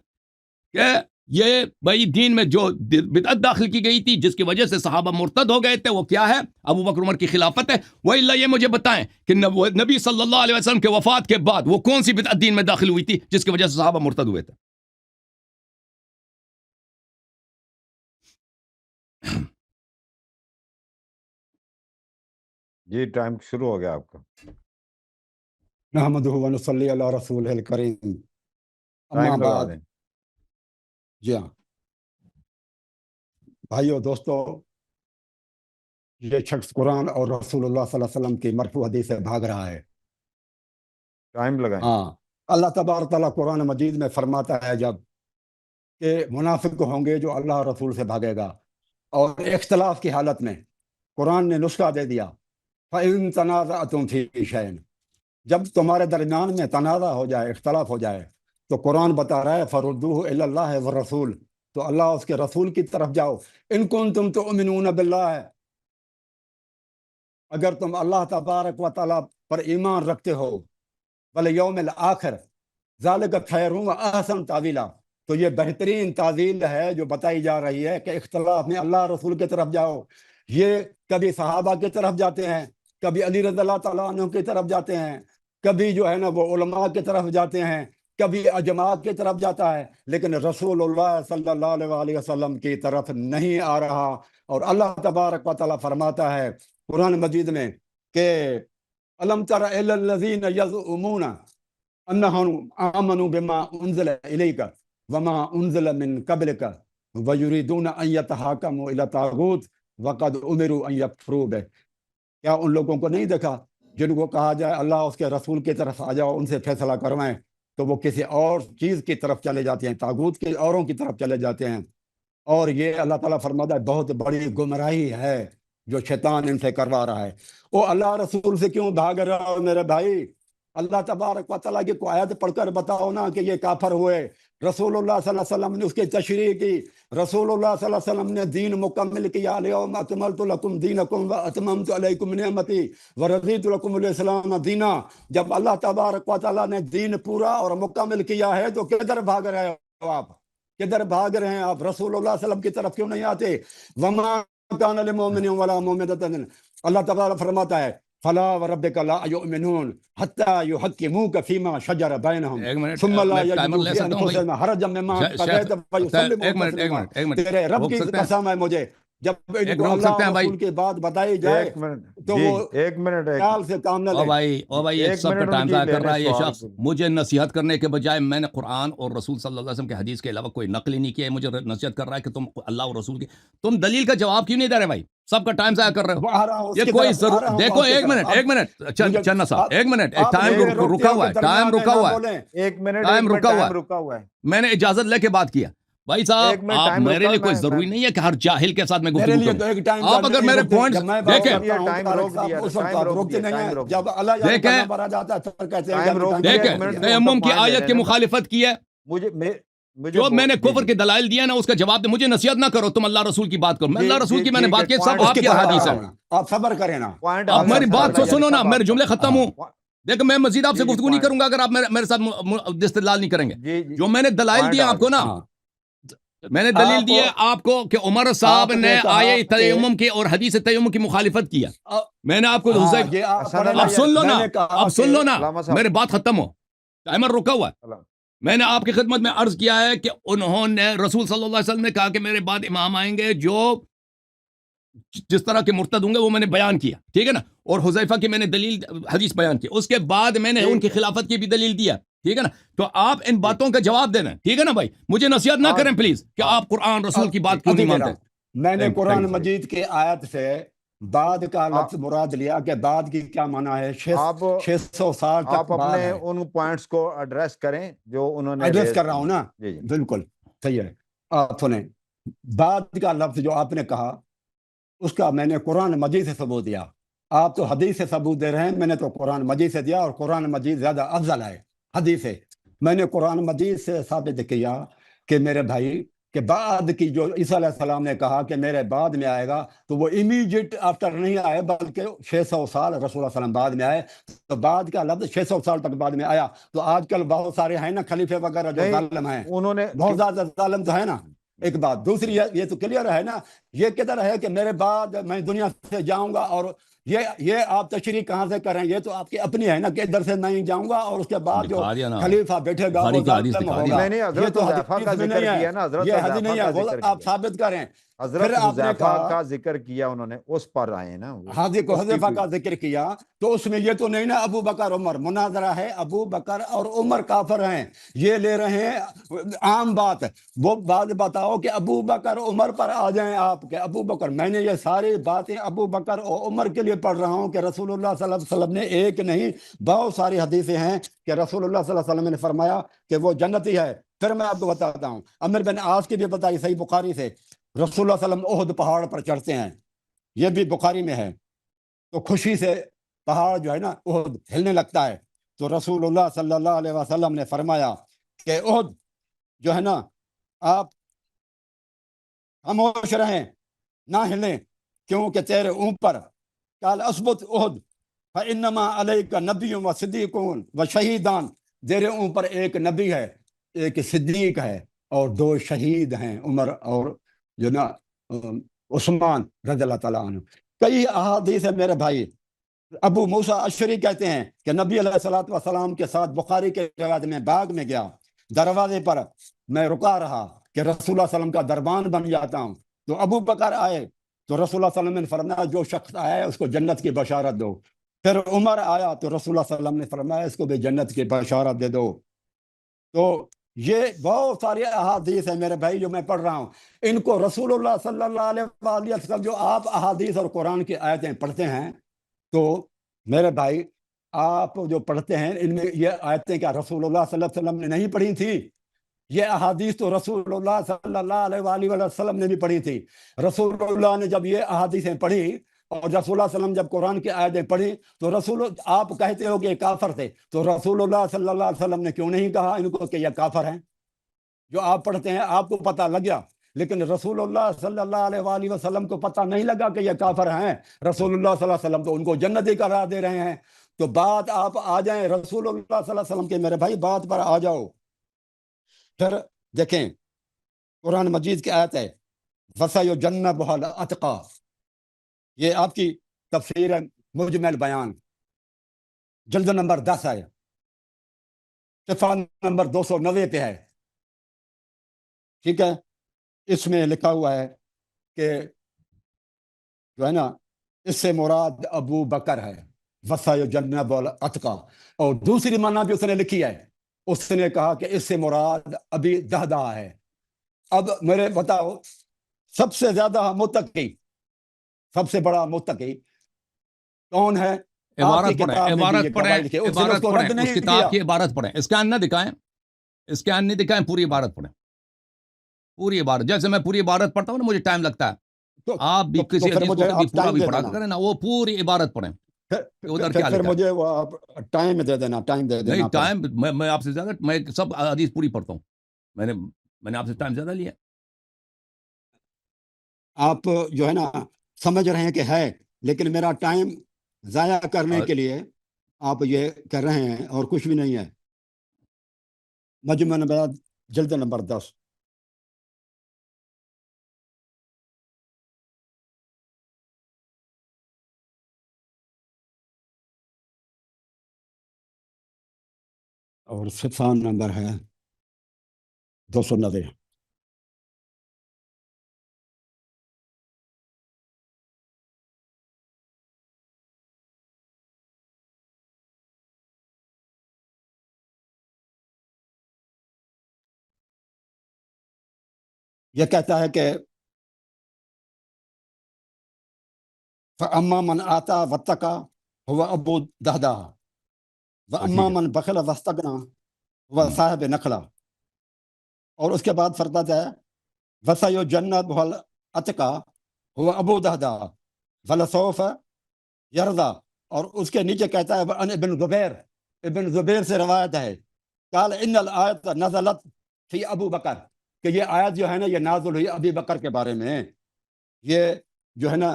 کہ یہ بھائی دین میں جو بدعت داخل کی گئی تھی جس کی وجہ سے صحابہ مرتد ہو گئے تھے وہ کیا ہے؟ ابو بکر عمر کی خلافت ہے. وَإِلَّا یہ مجھے بتائیں کہ نبی صلی اللہ علیہ وسلم کے وفات کے بعد وہ کون سی بدعت دین میں داخل ہوئی تھی جس کی وجہ سے صحابہ مرتد ہوئے تھے؟ جی ٹائم شروع ہو گیا آپ کا. نحمدہ و نصلی علی رسول الکریم. اما ٹائم لگا بعد. دیں. جی ہاں بھائیو دوستو، یہ شخص قرآن اور رسول اللہ صلی اللہ علیہ وسلم کی مرفوع حدیث سے بھاگ رہا ہے. ٹائم لگائیں. ہاں، اللہ تبارک تعالیٰ قرآن مجید میں فرماتا ہے جب کہ منافق ہوں گے جو اللہ اور رسول سے بھاگے گا، اور اختلاف کی حالت میں قرآن نے نسخہ دے دیا فَإِن تَنَازَعْتُمْ فِي شَيْءٍ، جب تمہارے درمیان میں تنازع ہو جائے، اختلاف ہو جائے، تو قرآن بتا رہا ہے فَرُدُّوهُ إِلَى اللَّهِ وَالرَّسُولِ، تو اللہ اس کے رسول کی طرف جاؤ. إِن كُنتُمْ تُؤْمِنُونَ بِاللَّهِ، اگر تم اللہ تبارک و تعالیٰ پر ایمان رکھتے ہو، وَالْيَوْمِ الْآخِرِ ذَلِكَ خَيْرٌ وَأَحْسَنُ تَأْوِيلًا، تو یہ بہترین تعویل ہے جو بتائی جا رہی ہے کہ اختلاف میں اللہ رسول کی طرف جاؤ. یہ کبھی صحابہ کی طرف جاتے ہیں، کبھی علی رضی اللہ تعالیٰ عنہ کی طرف جاتے ہیں، کبھی جو ہے نا وہ علماء کی طرف جاتے ہیں، کبھی اجماعت کی طرف جاتا ہے، لیکن رسول اللہ صلی اللہ علیہ وسلم کی طرف نہیں آ رہا. اور اللہ تبارک و تعالیٰ فرماتا ہے قرآن مجید میں کہ الم تر الی الذین یزعمون انہم آمنوا بما انزل الیک وما انزل من قبلک ویریدون ان یتحاکموا الی الطاغوت وقد امروا ان یکفروا بہ. کیا ان لوگوں کو نہیں دیکھا جن کو کہا جائے اللہ اس کے رسول کی طرف آ جاؤ، ان سے فیصلہ کروائیں، تو وہ کسی اور چیز کی طرف چلے جاتے ہیں، طاغوت کے اوروں کی طرف چلے جاتے ہیں. اور یہ اللہ تعالیٰ فرماتا ہے بہت بڑی گمراہی ہے جو شیطان ان سے کروا رہا ہے. وہ اللہ رسول سے کیوں بھاگ رہا ہو میرے بھائی؟ اللہ تبارک و تعالیٰ کی کوئی آیت پڑھ کر بتاؤ نا کہ یہ کافر ہوئے. رسول اللہ صلی اللہ علیہ وسلم نے اس کی تشریح کی، رسول اللہ صلی اللہ علیہ وسلم نے دین مکمل کیا. الیوم اکملت لکم دینکم واتممت علیکم نعمتی ورضیت لکم الاسلام دینا. جب اللہ تبارک و تعالیٰ نے دین پورا اور مکمل کیا ہے تو کدھر بھاگ رہے ہو آپ؟ کدھر بھاگ رہے ہیں آپ؟ رسول اللہ صلی اللہ علیہ وسلم کی طرف کیوں نہیں آتے؟ وما کان للمؤمن ولا مؤمنۃ، اللہ تعالیٰ فرماتا ہے فلا وربک لا یؤمنون حتی یحکموک فیما شجر بینہم ایک منٹ ثم لا میں ٹائمر یجدوا لے فی سکتا ہوں بھائی. انفسہم حرجا مما قضیت ویسلموا ایک منٹ تسلیما. تیرے رب روک کی سکتے ہیں؟ قسم ہے مجھے، جب ان ایک کو روک اللہ سکتے ہیں اور بھائی؟ رسول کی بات بتائی جائے ایک منٹ تو جی، وہ ایک منٹ ایک خیال سے کام نہ او لے. بھائی یہ ایک سب کا منٹ ان ٹائم کی ضائع کر لینے رہا ہے یہ سوال شخص. کے. مجھے نصیحت کرنے کے بجائے میں نے قرآن اور رسول صلی اللہ علیہ وسلم کے حدیث کے علاوہ کوئی نقل ہی نہیں کیا ہے. مجھے نصیحت کر رہا ہے کہ تم اللہ اور رسول کی، تم دلیل کا جواب کیوں نہیں دے رہے بھائی؟ سب کا ٹائم ضائع کر رہے ہو. وہ آ رہا ہوں اس یہ کی کوئی طرف، آ رہا ضرور ہوں دیکھو. آپ کی ایک طرف. منٹ ایک منٹ چنا صاحب، ایک منٹ آپ ٹائم مجھے روکتے رکا ہو ہوا کہ ہے، ٹائم درمیان میں رکا نہ ہوا ہے، بولیں. ایک منٹ ٹائم رکا ہوا ہے. رکا ہوا ہے. میں نے اجازت لے کے بات کیا. بھائی ایک صاحب منٹ آپ ٹائم میرے رکا لیے کوئی میں ضروری نہیں ہے کہ ہر جاہل کے ساتھ میں میرے گفتگو لیے تو کروں. ایک ٹائم آپ اگر میرے پوائنٹس جب میں بات دیکھیں کرتا ہوں ٹائم طارق روک صاحب دیا، اس وقت ٹائم آپ روک روکتے دیا، نہیں ٹائم ہیں. روک جب دیا. اللہ جانے کا دیکھیں، نمبر آ جاتا ہے پھر کہتے ہیں کہ ٹائم ہم روک ٹائم دیا، روک ایک دیکھیں منٹ دیا. میں تیمم کی پوائنٹ لے آیت کی لینا. مخالفت کی ہے. مجھے جو میں نے جی کفر جی کے دلائل دیا نا اس کا جواب دے. مجھے نصیحت نہ کرو، تم اللہ رسول کی بات کرو. میں جی اللہ رسول جی کی میں نے ٹھیک بات ہے، کی، سب پوائنٹ اس آپ کی کے طرف احادیث آ ہیں. رہا ہوں. آپ صبر کریں نا. پوائنٹ آپ حاصل میری کر بات لیں تو یعنی سنو نا، صاحب میرے آپ کا. جملے ختم ہوں. دیکھو میں مزید آپ سے جی جی گفتگو نہیں پوائنٹ کروں گا اگر آپ میرے ساتھ استدلال نہیں کریں گے. جی جی جو میں نے دلائل پوائنٹ دیے آ آپ کو نا، ہاں. میں نے دلیل دی ہے آپ آپ کو کہ عمر صاحب آپ نے نے کہا آیہ کہ تیمم کی اور حدیث تیمم کی مخالفت کیا. میں نے آپ کو ہاں حذیفہ، یہ آپ حسن پڑھیں اللہ نا. اب سن لو میں نا، نے کہا اب سن لو نا، علامہ صاحب میری بات ختم ہو. ٹائمر رکا ہوا ہے. علامہ. میں نے آپ کی خدمت میں عرض کیا ہے کہ انہوں نے رسول صلی اللہ علیہ وسلم نے کہا کہ میرے بعد امام آئیں گے جو جس طرح کے مرتد ہوں گے، وہ میں نے بیان کیا، ٹھیک ہے نا. اور حذیفہ کی میں نے دلیل حدیث بیان کی. اس کے بعد میں نے ان کی خلافت کی بھی دلیل دیا، ٹھیک ہے نا. تو آپ ان باتوں کا جواب دینا، ٹھیک ہے نا بھائی. مجھے نصیحت نہ کریں پلیز کہ آپ قرآن رسول کی بات کیوں نہیں مانتے. میں نے Thank you, Quran thank you. مجید کے آیت سے بعد کا لفظ مراد لیا کہ بعد کی کیا معنی ہے. آپ 600 سال تک آپ بعد اپنے ہے. ان پوائنٹس کو ایڈریس کریں جو انہوں نے ایڈریس ریز کر رہا ہوں نا. جی جی بالکل صحیح ہے. آپ سنیں، بعد کا لفظ جو آپ نے کہا اس کا میں نے قرآن مجید سے ثبوت دیا. آپ تو حدیث سے ثبوت دے رہے ہیں، میں نے تو قرآن مجید سے دیا، اور قرآن مجید زیادہ افضل ہے حدیث سے. میں نے قرآن مجید سے ثابت کیا کہ میرے بھائی کہ بعد کی جو عیسیٰ علیہ السلام نے کہا کہ میرے بعد میں آئے گا، تو وہ امیجیٹ آفٹر نہیں آئے بلکہ 600 سال رسول اللہ صلی اللہ علیہ وسلم بعد میں آئے. تو بعد کا لفظ 600 سال تک بعد میں آیا. تو آج کل بہت سارے ہیں نا خلیفے وغیرہ جو نہیں، ظالم ہیں، انہوں نے بہت زیادہ ظالم تو ہے نا. ایک بات. دوسری یہ تو کلیئر ہے نا، یہ کدھر ہے کہ میرے بعد میں دنیا سے جاؤں گا، اور یہ آپ تشریح کہاں سے کریں؟ یہ تو آپ کی اپنی ہے نا کہ ادھر سے میں جاؤں گا اور اس کے بعد جو دکھا دیا نا، خلیفہ بیٹھے گا بخاری وہ کی حدیث ظالم دکھا ہوگا. دیا. نہیں یہ حضرت تو حذیفہ کا حدیث میں ذکر نہیں کیا ہے، نا، حضرت یہ حدیث حذیفہ نہیں کا ہے. ذکر آپ کیا. ثابت کریں حضرت پھر آپ نے حذیفہ کہا کا ذکر کیا انہوں نے، اس پر آئے نا وہ، ہاں دیکھو اس کی حذیفہ کوئی- کا ذکر کیا تو اس میں یہ تو نہیں نا ابو بکر عمر، مناظرہ ہے ابو بکر اور عمر کافر ہیں، یہ لے رہے ہیں عام بات، وہ بات بتاؤ کہ ابو بکر عمر پر آ جائیں آپ کہ ابو بکر، میں نے یہ ساری باتیں ابو بکر اور عمر کے لیے پڑھ رہا ہوں کہ رسول اللہ صلی اللہ علیہ وسلم نے ایک نہیں بہت ساری حدیثیں ہیں کہ رسول اللہ صلی اللہ علیہ وسلم نے فرمایا کہ وہ جنتی ہے۔ پھر میں آپ کو بتاتا ہوں، عمر بن عاص کی بھی بتائی صحیح بخاری سے، رسول اللہ صلی اللہ علیہ وسلم احد پہاڑ پر چڑھتے ہیں، یہ بھی بخاری میں ہے، تو خوشی سے پہاڑ جو ہے نا احد ہلنے لگتا ہے، تو رسول اللہ صلی اللہ علیہ وسلم نے فرمایا کہ احد جو ہے نا آپ خاموش رہیں، نہ ہلیں، کیونکہ تیرے اوپر قال اثبت احد فانما علیک نبی و صدیقون و شہیدان، تیرے اوپر ایک نبی ہے، ایک صدیق ہے اور 2 شہید ہیں، عمر اور جو نا عثمان رضی اللہ تعالیٰ عنہ۔ کئی احادیث ہے میرے بھائی، ابو موسیٰ اشعری کہتے ہیں کہ نبی علیہ الصلوۃ والسلام کے ساتھ بخاری کے روایت میں باغ میں گیا، دروازے پر میں رکا رہا کہ رسول اللہ صلی اللہ علیہ وسلم کا دربان بن جاتا ہوں، تو ابو بکر آئے تو رسول اللہ صلی اللہ علیہ وسلم نے فرمایا جو شخص آیا ہے اس کو جنت کی بشارت دو، پھر عمر آیا تو رسول اللہ صلی اللہ علیہ وسلم نے فرمایا اس کو بھی جنت کی بشارت دے دو۔ تو یہ بہت ساری احادیث ہیں میرے بھائی جو میں پڑھ رہا ہوں، ان کو رسول اللہ صلی اللہ علیہ وآلہ وسلم، جو آپ احادیث اور قرآن کی آیتیں پڑھتے ہیں تو میرے بھائی آپ جو پڑھتے ہیں ان میں یہ آیتیں کیا رسول اللہ صلی اللہ علیہ وسلم نے نہیں پڑھی تھی؟ یہ احادیث تو رسول اللہ صلی اللہ علیہ وآلہ وسلم نے بھی پڑھی تھی۔ رسول اللہ نے جب یہ احادیثیں پڑھی اور رسول اللہ صلی اللہ علیہ وسلم جب قرآن کی آیتیں پڑھی تو آپ کہتے ہو کہ یہ کافر تھے، تو رسول اللہ صلی اللہ علیہ وسلم نے کیوں نہیں کہا ان کو کہ یہ کافر ہیں؟ جو آپ پڑھتے ہیں آپ کو پتہ لگ گیا، لیکن رسول اللہ صلی اللہ علیہ وآلہ وسلم کو پتہ نہیں لگا کہ یہ کافر ہیں، رسول اللہ صلی اللہ علیہ وسلم تو ان کو جنتی قرار دے رہے ہیں۔ تو بات آپ آ جائیں رسول اللہ صلی اللہ علیہ وسلم کے، میرے بھائی بات پر آ جاؤ۔ پھر دیکھیں قرآن مجید کی آیت ہے وَسَيُجَنَّبُهَا الْأَتْقَى، یہ آپ کی تفسیر مجمل بیان جلد نمبر 10 ہے، صفحہ نمبر 290 پہ ہے، ٹھیک ہے؟ اس میں لکھا ہوا ہے کہ جو ہے نا اس سے مراد ابو بکر ہے، وَسَيُجَنَّبُهَا الْأَتْقَى، اور دوسری معنی بھی اس نے لکھی ہے، اس نے کہا کہ اس سے مراد ابی دہدہ ہے۔ اب میرے بتاؤ سب سے زیادہ متقی، سب سے بڑا متقی کون ہے؟ آپ کی عبارت پڑھیں، کتاب میں بھی عبارت یہ پڑھیں، گواہی لکھی ہے، اس نے اس عبارت کو پڑھیں، رد اس نہیں کتاب کیا۔ کی عبارت پڑھیں، اسکین نہ دکھائیں، اسکین نہیں دکھائیں، پوری عبارت پڑھیں، پوری عبارت، جیسے میں پوری عبارت پڑھتا ہوں نا مجھے ٹائم لگتا ہے، تو آپ بھی کسی پھر حدیث مجھے کو کبھی آپ پورا ٹائم بھی دے پڑھا دینا، کریں نا، وہ پوری عبارت پڑھیں کہ ادھر کیا پھر لکھا ہے۔ مجھے وہ آپ ٹائم دے دینا، ٹائم دے دینا نہیں پھر۔ ٹائم میں آپ سے زیادہ، میں سب حدیث پوری پڑھتا ہوں، میں نے آپ سے ٹائم زیادہ لیا۔ آپ جو ہے نا سمجھ رہے ہیں کہ ہے، لیکن میرا ٹائم ضائع کرنے کے لیے آپ یہ کر رہے ہیں اور کچھ بھی نہیں ہے۔ مجمع نمبر جلد نمبر 10۔ اور صفحہ نمبر ہے 290۔ یہ کہتا ہے کہ فَأَمَّا مَنْ آتَى وَاتَّقَى هُوَ أَبُو دَهْدَى وَأَمَّا مَنْ بَخِلَ وَاسْتَغْنَى هُوَ صَاحِبُ نَخْلَةٍ، اور اس کے بعد فرماتا ہے وَسَيُجَنَّبُهَا الْأَتْقَى هُوَ أَبُو دَهْدَى وَلَسَوْفَ يَرْضَى، اور اس کے نیچے کہتا ہے وَأَنْ ابن زبیر، ابن زبیر سے روایت ہے قال ان الآیت نزلت فی ابو بکر، کہ یہ آیت جو ہے نا یہ نازل ہوئی ابی بکر کے بارے میں، یہ جو ہے نا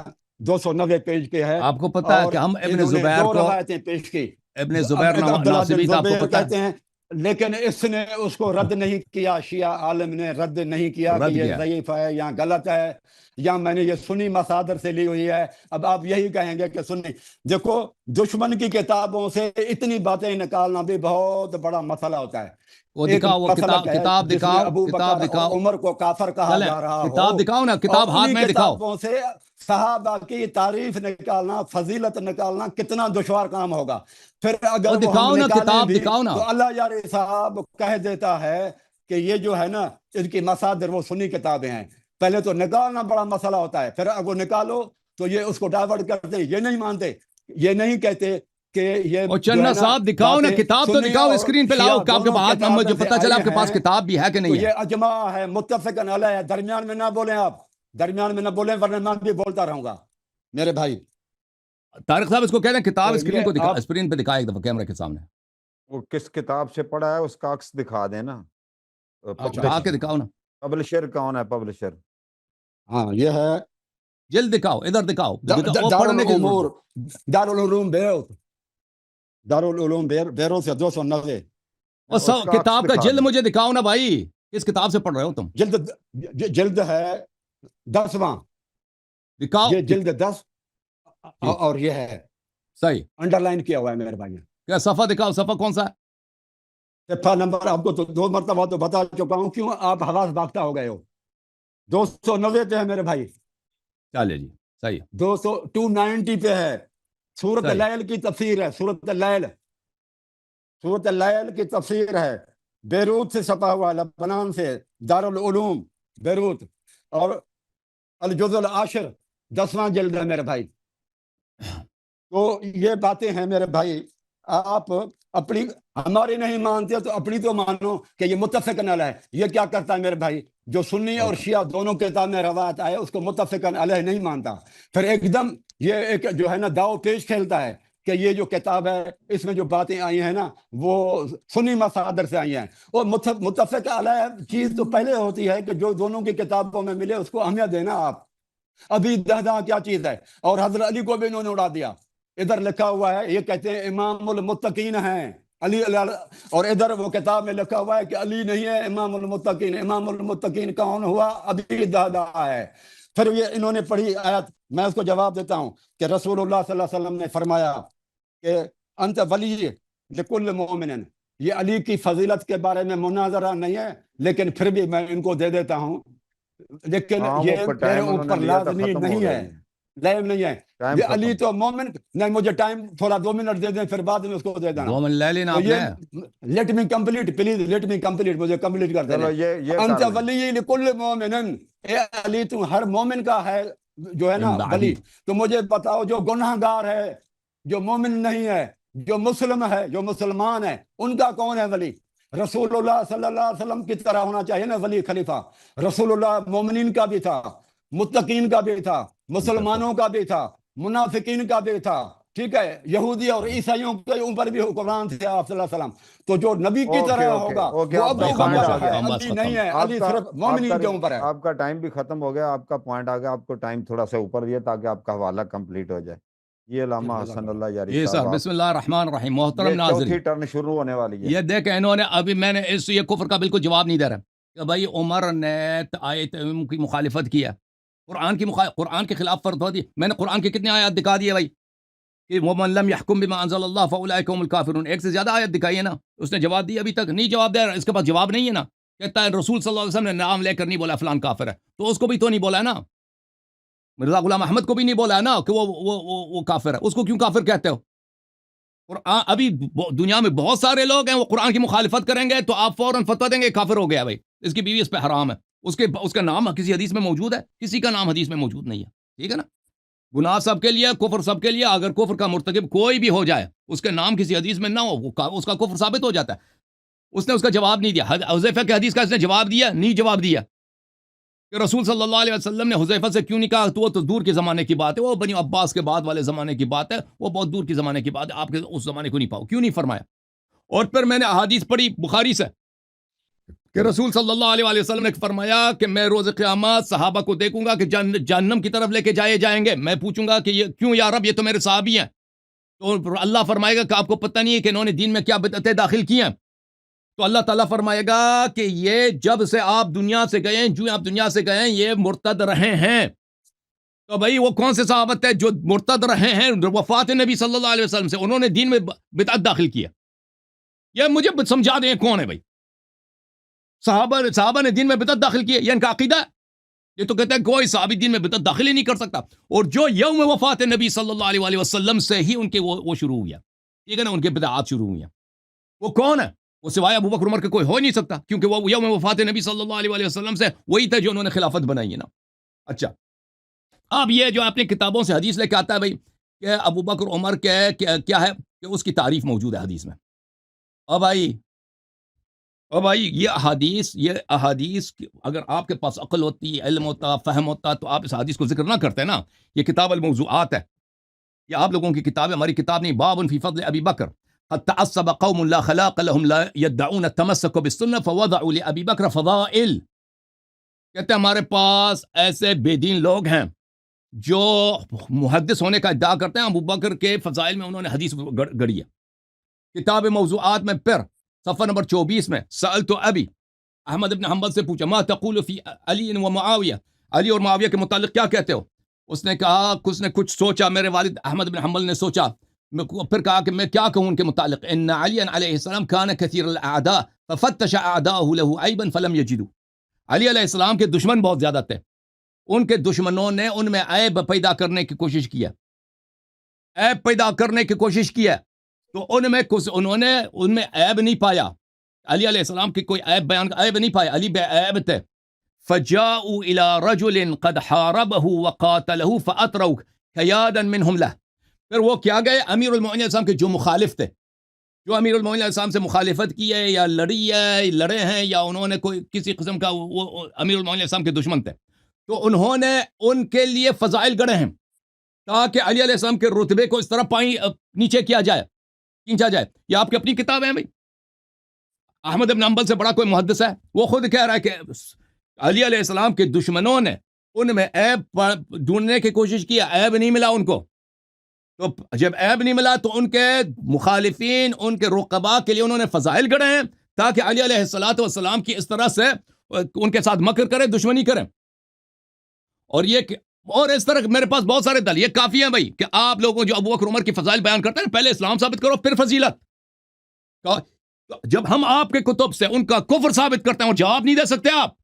290 پیج پہ ہے، آپ کو پتا ہے اور کہ ہم ابن انہوں نے زبیر 2 کو روایتیں پیش کی۔ ابن زبیر عبداللہ بن ناصبی تھا، آپ کو زبیر پتا ہے؟ کہتے ہیں لیکن اس نے اس کو رد نہیں کیا، شیعہ عالم نے رد نہیں کیا کہ رد یہ کیا۔ ضعیف ہے یا غلط ہے یا میں نے یہ سنی مصادر سے لی ہوئی ہے۔ اب آپ یہی کہیں گے کہ سنی، دیکھو دشمن کی کتابوں سے اتنی باتیں نکالنا بھی بہت بڑا مسئلہ ہوتا ہے۔ وہ ایک دکھاؤ، وہ مسلک ہے کتاب جس میں دکھاؤ، ابو کتاب بکر دکھاؤ، اور عمر کو کافر کہا چلیں جا رہا ہو، کتاب دکھاؤ نا، کتاب اور ہاتھ انہی میں دکھاؤ۔ کتابوں سے صحابہ کی تعریف نکالنا، فضیلت نکالنا کتنا دشوار کام ہوگا۔ پھر وہ اگر وہ ہم دکھاؤ نا، نکالیں کتاب بھی دکھاؤ نا۔ تو اللہ یار صاحب کہہ دیتا ہے کہ یہ جو ہے نا ان کی مصادر وہ سنی کتابیں ہیں۔ پہلے تو نکالنا بڑا مسئلہ ہوتا ہے، پھر اگر نکالو تو یہ اس کو ڈائیورٹ کرتے ہیں، یہ نہیں مانتے، یہ نہیں کہتے کہ یہ اور جو چننا ہے نا صاحب دکھاؤ نا، باتیں کتاب تو سنی دکھاؤ، اور اسکرین پہ لاؤ، شیعہ آپ کے دونوں پاس کتابیں مجھے سے پتا چلا آئی آپ کے پاس ہیں، کتاب بھی ہے کہ تو نہیں ہے۔ یہ اجماع ہے، متفقن علیہ ہے۔ درمیان میں نہ بولیں، آپ درمیان میں نہ بولیں ورنہ میں بھی بولتا رہوں گا میرے بھائی۔ طارق صاحب اس کو کہہ دیں کتاب تو اسکرین یہ کو دکھا، آپ اسکرین پہ دکھائے ایک دفعہ کیمرے کے سامنے۔ وہ کس کتاب سے پڑھا ہے اس کا عکس دکھا دیں نا۔ اچھا اٹھا کے دکھاؤ نا، پبلشر کون ہے؟ پبلشر ہاں یہ ہے جلد دکھاؤ، ادھر دکھاؤ، وہ دار پڑھنے کی العمور، ضرورت دار العلوم بیروت، دار العلوم بیروت سے 290 ہے۔ اور اس کا عکس کتاب کا دکھا جلد دیں۔ مجھے دکھاؤ نا بھائی، کس کتاب سے پڑھ رہے ہو تم؟ جلد ہے 10واں، دکھاؤ یہ جلد 10 اور یہ ہے صحیح، انڈر لائن کیا ہوا ہے میرے بھائی۔ کیا صفحہ دکھاؤ، صفحہ کون سا ہے؟ صفحہ نمبر آپ کو تو 2 مرتبہ تو بتا چکا ہوں، کیوں آپ حواس باختہ ہو گئے ہو؟ 290 پہ ہے میرے بھائی، چلیے جی، صحیح 290 پہ ہے۔ سورۃ صحیح۔ اللیل کی تفسیر ہے، سورۃ اللیل، سورۃ اللیل کی تفسیر ہے، بیروت سے چھپا ہوا، لبنان سے، دار العلوم بیروت، اور الجزء العاشر 10واں جلد ہے میرے بھائی۔ تو یہ باتیں ہیں میرے بھائی، آپ اپنی ہماری نہیں مانتے تو اپنی تو مانو کہ یہ متفقن علیہ ہے۔ یہ کیا کرتا ہے میرے بھائی، جو سنی اور شیعہ دونوں کتاب میں روایت آئے اس کو متفقن علیہ نہیں مانتا، پھر ایک دم یہ ایک جو ہے نا داؤ پیش کھیلتا ہے کہ یہ جو کتاب ہے اس میں جو باتیں آئی ہیں نا وہ سنی مصادر سے آئی ہیں۔ اور متفق علیہ چیز تو پہلے ہوتی ہے کہ جو دونوں کی کتابوں میں ملے اس کو اہمیت دینا آپ۔ ابھی دہدہ کیا چیز ہے، اور حضرت علی کو بھی انہوں نے اڑا دیا۔ ادھر لکھا ہوا ہے یہ کہتے ہیں امام المتقین ہیں علی، اور ادھر وہ کتاب میں لکھا ہوا ہے کہ علی نہیں ہے امام المتقین۔ امام المتقین کون ہوا، ابھی دہدہ ہے۔ پھر یہ انہوں نے پڑھی آیت، میں اس کو جواب دیتا ہوں کہ رسول اللہ صلی اللہ علیہ وسلم نے فرمایا کہ انت ولی لکل مومن۔ یہ علی کی فضیلت کے بارے میں مناظرہ نہیں ہے، لیکن پھر بھی میں ان کو دے دیتا ہوں، لیکن ہاں یہ وہ میرے ٹائم انہوں نے اوپر لیا تھا، لازمی ختم ہو نہیں گیا ہے، جی، لازم نہیں ہے۔ ٹائم یہ علی ختم۔ تو مومن نہیں، مجھے ٹائم تھوڑا 2 منٹ دے دیں پھر بعد میں اس کو دے دینا۔ 2 منٹ لے لینا تو آپ یہ نے۔ Let me complete please, let me complete, مجھے کمپلیٹ کر چلو دینا۔ یہ انت کر لیں۔ ولی لکل مومن، اے علی تو ہر مومن کا ہے جو ہے نا من بعدی۔ ولی۔ تو مجھے بتاؤ جو گناہ گار ہے، جو مومن نہیں ہے، جو مسلم ہے، جو مسلمان ہے، ان کا کون ہے ولی؟ رسول اللہ صلی اللہ علیہ وسلم کی طرح ہونا چاہیے نا ولی خلیفہ۔ رسول اللہ مومنین کا بھی تھا، متقین کا بھی تھا، مسلمانوں کا بھی تھا، منافقین کا بھی تھا، ٹھیک ہے، یہودی اور عیسائیوں کے اوپر بھی حکمران تھے آپ صلی اللہ علیہ وسلم۔ تو جو نبی کی طرح ہوگا اوکے، وہ آپ کا ابو پوائنٹ بکر آ ہے، گیا، بس علی نہیں ہے، آپ علی کا صرف مومنین کے اوپر ہے۔ آپ کا ٹائم بھی ختم ہو گیا، آپ کا پوائنٹ آ گیا، آپ کو ٹائم تھوڑا سا اوپر دیا تاکہ آپ کا حوالہ کمپلیٹ ہو جائے۔ یہ علامہ حسن اللہ یاری یہ صاحب، سر بسم اللہ الرحمن الرحیم، محترم یہ چوتھی ناظرین، ٹرن شروع ہونے والی ہے۔ یہ دیکھیں انہوں نے ابھی میں نے یہ کفر کا بالکل جواب نہیں دے رہا کہ بھائی عمر نے آیت کی مخالفت کیا، قرآن کے خلاف فتویٰ دی۔ میں نے قرآن کے کتنے آیات دکھا دیے بھائی کہ وَمَن لَمْ يَحْكُمْ بِمَا أَنزَلَ اللَّهُ فَأُولَٰئِكَ هُمُ الْكَافِرُونَ، ایک سے زیادہ آیت دکھائی ہے نا، اس نے جواب دیا، ابھی تک نہیں جواب دے رہا، اس کے پاس جواب نہیں ہے نا، کہتا ہے رسول صلی اللہ علیہ وسلم نے نام لے کر نہیں بولا فلان کافر ہے، تو اس کو بھی تو نہیں بولا ہے نا، مرزا غلام احمد کو بھی نہیں بولا ہے نا کہ وہ کافر ہے، اس کو کیوں کافر کہتے ہو؟ قرآن ابھی دنیا میں بہت سارے لوگ ہیں وہ قرآن کی مخالفت کریں گے تو آپ فوراً فتویٰ دیں گے کافر ہو گیا بھائی، اس کی بیوی اس پہ حرام ہے، اس کا نام کسی حدیث میں موجود ہے؟ کسی کا نام حدیث میں موجود نہیں ہے، ٹھیک ہے نا؟ گناہ سب کے لیے، کفر سب کے لیے، اگر کفر کا مرتکب کوئی بھی ہو جائے اس کے نام کسی حدیث میں نہ ہو اس کا کفر ثابت ہو جاتا ہے۔ اس نے اس کا جواب نہیں دیا، حذیفہ کے حدیث کا اس نے جواب دیا نہیں، جواب دیا کہ رسول صلی اللہ علیہ وسلم نے حذیفہ سے کیوں نہیں کہا، تو وہ تو دور کے زمانے کی بات ہے، وہ بنی عباس کے بعد والے زمانے کی بات ہے، وہ بہت دور کے زمانے کی بات ہے، آپ کے اس زمانے کو نہیں پاؤ، کیوں نہیں فرمایا؟ اور پھر میں نے احادیث پڑھی بخاری سے کہ رسول صلی اللہ علیہ وسلم نے فرمایا کہ میں روز قیامت صحابہ کو دیکھوں گا کہ جہنم کی طرف لے کے جائیں گے، میں پوچھوں گا کہ یہ کیوں یا رب، یہ تو میرے صحابی ہیں، تو اللہ فرمائے گا کہ آپ کو پتہ نہیں ہے کہ انہوں نے دین میں کیا بدعتیں داخل کی ہیں، تو اللہ تعالیٰ فرمائے گا کہ یہ جب سے آپ دنیا سے گئے، جو آپ دنیا سے گئے یہ مرتد رہے ہیں. تو بھائی وہ کون سے صحابت ہے جو مرتد رہے ہیں وفات نبی صلی اللہ علیہ وسلم سے؟ انہوں نے دین میں بدعت داخل کیا. یہ مجھے سمجھا دیں کون ہے بھائی؟ صحابہ نے دین میں بدعت داخل کی، یہ ان کا عقیدہ ہے؟ یہ تو کہتے ہیں کوئی صحابی دین میں بدعت داخل ہی نہیں کر سکتا. اور جو یوم وفات نبی صلی اللہ علیہ وسلم سے ہی ان کے وہ شروع ہوئی ہے، ٹھیک ہے نا، ان کے بدعات شروع ہوئی ہیں. وہ کون ہے؟ وہ سوائے ابو بکر عمر کے کوئی ہو نہیں سکتا، کیونکہ وہ یوم وفات نبی صلی اللہ علیہ وسلم سے وہی تھے جو انہوں نے خلافت بنائی ہے نا. اچھا، اب یہ جو اپنی کتابوں سے حدیث لے کے آتا ہے بھائی کہ ابو بکر عمر کے کیا ہے کہ اس کی تعریف موجود ہے حدیث میں. اور بھائی یہ احادیث اگر آپ کے پاس عقل ہوتی، علم ہوتا، فہم ہوتا تو آپ اس حدیث کو ذکر نہ کرتے نا. یہ کتاب الموضوعات ہے، یہ آپ لوگوں کی کتاب ہے، ہماری کتاب نہیں. باب فی فضل ابی بکر قد تعصب قوم لا خلاق لهم لا يدعون التمسك بالسنة فوضعوا لأبی بکر فضائل. کہتے ہیں ہمارے پاس ایسے بے دین لوگ ہیں جو محدث ہونے کا ادعا کرتے ہیں، ابو بکر کے فضائل میں انہوں نے حدیث گڑی ہے. کتاب موضوعات میں پھر صفحہ نمبر 24 میں سألت ابی، احمد بن حنبل سے پوچھا، ما تقول فی علی و معاویہ، علی اور معاویہ کے متعلق کیا کہتے ہو؟ اس نے کہا کچھ سوچا، میرے والد احمد بن حنبل نے سوچا، پھر کہا کہ میں کیا کہوں ان کے متعلق. ان علی علیہ السلام کان کثیر الاعداء ففتش اعداءه له عیبا فلم یجدوا. علی علیہ السلام کے دشمن بہت زیادہ تھے، ان کے دشمنوں نے ان میں عیب پیدا کرنے کی کوشش کی ہے، عیب پیدا کرنے کی کوشش کی ہے. تو انہوں نے ان میں عیب نہیں پایا، علی علیہ السلام کی کوئی عیب نہیں پایا، علی بے عیب تھے. فجاءوا الى رجل قد حاربه وقاتله فاطروا قيادا منهم له. پھر وہ کیا گئے امیر المومنین علیہ السلام کے جو مخالف تھے، جو امیر المومنین علیہ السلام سے مخالفت کی ہے یا لڑے ہیں یا انہوں نے کوئی کسی قسم کا، وہ امیر المومنین علیہ السلام کے دشمن تھے، تو انہوں نے ان کے لیے فضائل گڑھے ہیں تاکہ علی علیہ السلام کے رتبے کو اس طرح نیچے کیا جائے، کھینچا جائے. یہ آپ کی اپنی کتاب ہے بھائی. احمد بن حنبل سے بڑا کوئی محدث ہے، وہ خود کہہ رہا ہے کہ علی علیہ السلام کے دشمنوں نے ان میں عیب ڈھونڈنے کی کوشش کی، عیب نہیں ملا ان کو. تو جب عیب نہیں ملا تو ان کے مخالفین، ان کے رقبا کے لیے انہوں نے فضائل گڑھے ہیں تاکہ علی علیہ السلام کی اس طرح سے ان کے ساتھ مکر کریں، دشمنی کریں. اور اس طرح میرے پاس بہت سارے دل، یہ کافی ہیں بھائی کہ آپ لوگوں جو ابو بکر عمر کی فضائل بیان کرتے ہیں، پہلے اسلام ثابت کرو پھر فضیلت. جب ہم آپ کے کتب سے ان کا کفر ثابت کرتے ہیں اور جواب نہیں دے سکتے آپ،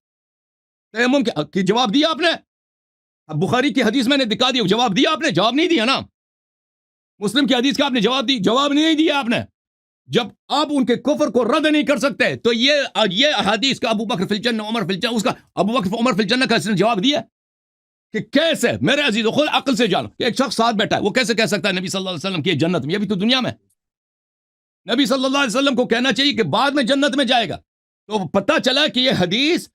تیمم کی جواب دیا آپ نے؟ بخاری کی حدیث میں نے دکھا دی، جواب دیا آپ نے؟ جواب نہیں دیا نا. مسلم کی حدیث کا آپ نے جواب نہیں دیا آپ نے. جب آپ ان کے کفر کو رد نہیں کر سکتے تو یہ احادیث کا ابو بکر فی الجنہ عمر فی الجنہ، اس کا ابو بکر عمر فی الجنہ کا اس نے جواب دیا کہ کیسے؟ میرے عزیزو خود عقل سے جانو کہ ایک شخص ساتھ بیٹھا ہے، وہ کیسے کہہ سکتا ہے نبی صلی اللہ علیہ وسلم کی جنت میں؟ یہ بھی تو دنیا میں. نبی صلی اللہ علیہ وسلم کو کہنا چاہیے کہ بعد میں جنت میں جائے گا. تو پتہ چلا کہ یہ حدیث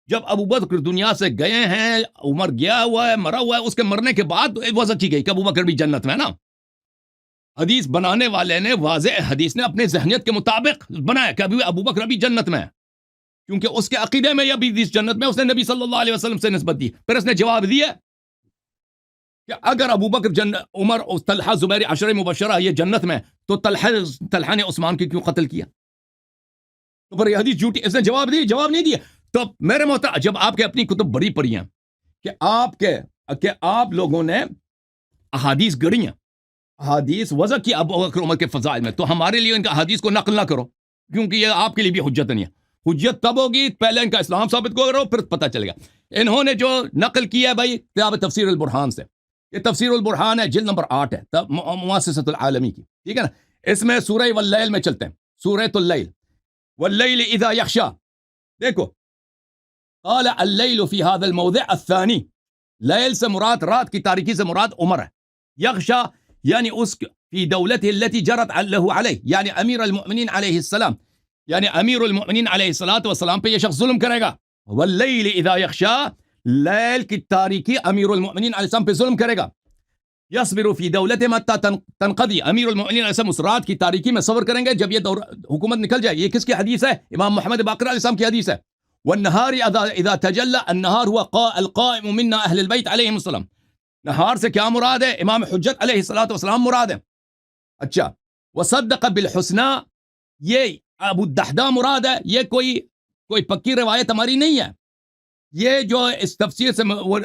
جب ابو بکر دنیا سے گئے ہیں، عمر گیا ہوا ہے، مرا ہوا ہے، اس کے مرنے کے بعد وضع کی گئی کہ ابو بکر بھی جنت میں نا. حدیث بنانے والے نے واضح حدیث نے اپنے ذہنیت کے مطابق بنایا کہ ابو بکر ابھی جنت میں ہے، کیونکہ اس کے عقیدے میں ابھی جنت میں، اس نے نبی صلی اللہ علیہ وسلم سے نسبت دی. پھر اس نے جواب دیا کہ اگر ابو بکر عمر اور طلحہ زبیر عشرہ مبشرہ یہ جنت میں، تو طلحہ نے عثمان کی کیوں قتل کیا؟ تو پر یہ حدیث جھوٹی. اس نے جواب نہیں دیا. تو میرے محترم، جب آپ کے اپنی کتب بڑی پڑھی ہیں کہ آپ لوگوں نے احادیث گڑھی ہیں، احادیث وضع کی ابو بکر عمر کے فضائل میں، تو ہمارے لیے ان کا حدیث کو نقل نہ کرو، کیونکہ یہ آپ کے لیے بھی حجت نہیں ہے. حجت تب ہوگی پہلے ان کا اسلام ثابت کرو، پھر پتہ چلے گا. انہوں نے جو نقل کیا ہے بھائی کتاب تفسیر البرہان سے، یہ تفسیر البرہان ہے، جلد نمبر 8 ہے، مؤسسۃ العالمی کی، ٹھیک ہے نا. اس میں سورہ واللیل میں چلتے ہیں، سورۃ اللیل، واللیل اذا یغشا. دیکھو، قال اللیل فی هذا الموضع الثانی، لیل سے مراد، رات کی تاریکی سے مراد عمر ہے. یغشا یعنی اس فی دولته التي جرت له علیہ، یعنی امیر المؤمنین علیہ السلام، یعنی امیر المؤمنین علیہ الصلوۃ والسلام پہ یہ شخص ظلم کرے گا. واللیل اذا یغشا، لیل کی تاریکی امیر المؤمنین علیہ السلام پہ ظلم کرے گا. یصبر فی دولته متى تنقضی، امیر المؤمنین علیہ السلام اس رات کی تاریکی میں صبر کریں گے جب یہ حکومت نکل جائے. یہ کس کی حدیث ہے؟ امام محمد باقر علیہ السلام کی حدیث ہے. والنهار اذا تجلى، النهار هو القائم منا اهل البيت علیہم السلام. نہار سے کیا مراد ہے؟ امام حجت علیہ الصلوۃ والسلام مراد ہے. اچھا، وصدق بالحسنى، یہ ابو دحدہ مراد ہے، یہ کوئی پکی روایت ہماری نہیں ہے. یہ جو اس تفسیر سے وہ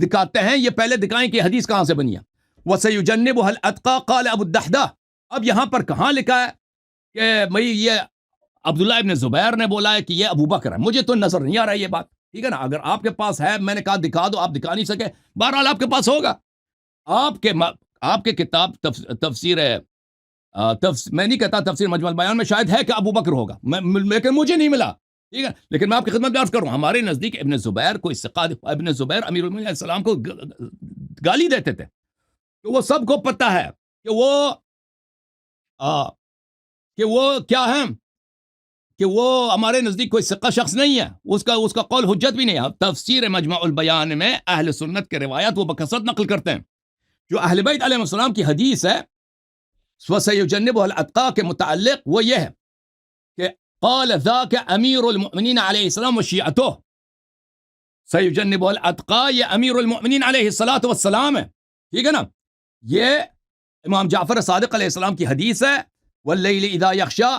دکھاتے ہیں، یہ پہلے دکھائیں کہ حدیث کہاں سے بنی ہے. وَسَيُجَنِّبُهَا الْأَتْقَى قَالَ ابو الدحدہ. اب یہاں پر کہاں لکھا ہے کہ بھئی یہ عبداللہ ابن زبیر نے بولا ہے کہ یہ ابو بکر ہے؟ مجھے تو نظر نہیں آ رہا ہے یہ بات. ٹھیک ہے نا، اگر آپ کے پاس ہے، میں نے کہا دکھا دو، آپ دکھا نہیں سکے، بہرحال آپ کے پاس ہوگا. آپ کے کتاب تفسیر ہے، میں نہیں کہتا تفسیر مجمع البیان میں شاید ہے کہ ابو بکر ہوگا، لیکن مجھے نہیں ملا. ٹھیک ہے، لیکن میں آپ کی خدمت میں عرض کروں، ہمارے نزدیک ابن زبیر کو ابن زبیر امیر المومنین علیہ السلام کو گالی دیتے تھے. تو وہ سب کو پتہ ہے کہ وہ کیا ہے، کہ وہ ہمارے نزدیک کوئی ثقہ شخص نہیں ہے، اس کا قول حجت بھی نہیں ہے. تفسیر مجمع البیان میں اہل سنت کے روایات وہ بکثرت نقل کرتے ہیں. جو اہل بیت علیہ السلام کی حدیث ہے وَسَيُجَنِّبُهَا الْأَتْقَى کے متعلق، وہ یہ ہے کہ قال ذاك امیر المؤمنین علیہ السلام وشیعته. سیجنبها الاتقى، یہ امیر المؤمنین علیہ الصلوۃ والسلام ہے. ٹھیک ہے نا، یہ امام جعفر صادق علیہ السلام کی حدیث ہے. واللیل اذا یغشی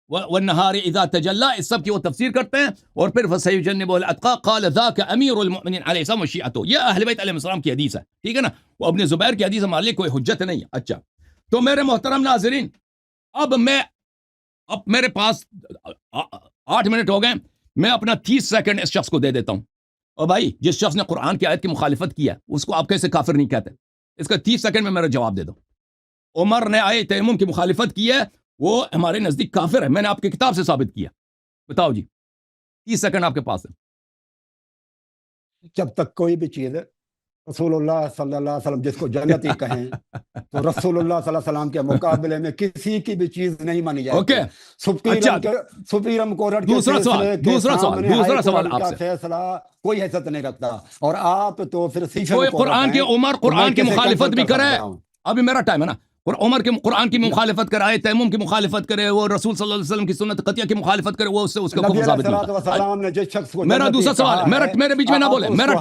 والنہار اذا تجلی، اس سب کی وہ تفسیر کرتے ہیں. اور پھر فسیجنبها الاتقى قال ذاك امیر المؤمنین علیہ السلام وشیعته، یہ اہل بیت علیہ السلام کی حدیث ہے. ٹھیک ہے نا، وہ ابن زبیر کی حدیث ہمارے لیے کوئی حجت نہیں ہے. اچھا، تو میرے محترم ناظرین، اب میرے پاس 8 منٹ ہو گئے، میں اپنا 30 سیکنڈ اس شخص کو دے دیتا ہوں. اور بھائی، جس شخص نے قرآن کی آیت کی مخالفت کی ہے، اس کو آپ کیسے کافر نہیں کہتے؟ اس کا 30 سیکنڈ میں میرا جواب دے دو. عمر نے آیت تیمم کی مخالفت کی ہے، وہ ہمارے نزدیک کافر ہے، میں نے آپ کی کتاب سے ثابت کیا. بتاؤ جی، 30 سیکنڈ آپ کے پاس ہے. جب تک کوئی بھی چیز رسول اللہ صلی اللہ علیہ وسلم جس کو جنتی کہیں تو رسول اللہ صلی اللہ علیہ وسلم کے مقابلے میں کسی کی بھی چیز نہیں مانی جائے. اوکے، سپریم کورٹ کے دوسرا سوال آپ سے، فیصلہ کوئی حیثیت نہیں رکھتا، اور آپ تو پھر کوئی قرآن کی عمر قرآن کی مخالفت بھی کرے. ابھی میرا ٹائم ہے نا، عمر کے قرآن کی مخالفت کرائے، تیمم کی مخالفت کرے، وہ رسول صلی اللہ علیہ وسلم کی سنت قطعیہ کی مخالفت کرے، وہ اس کا کفر ثابت نہیں ہوتا. میرا دوسرا سوال ہے، میرے بیچ میں نہ بولے، میرا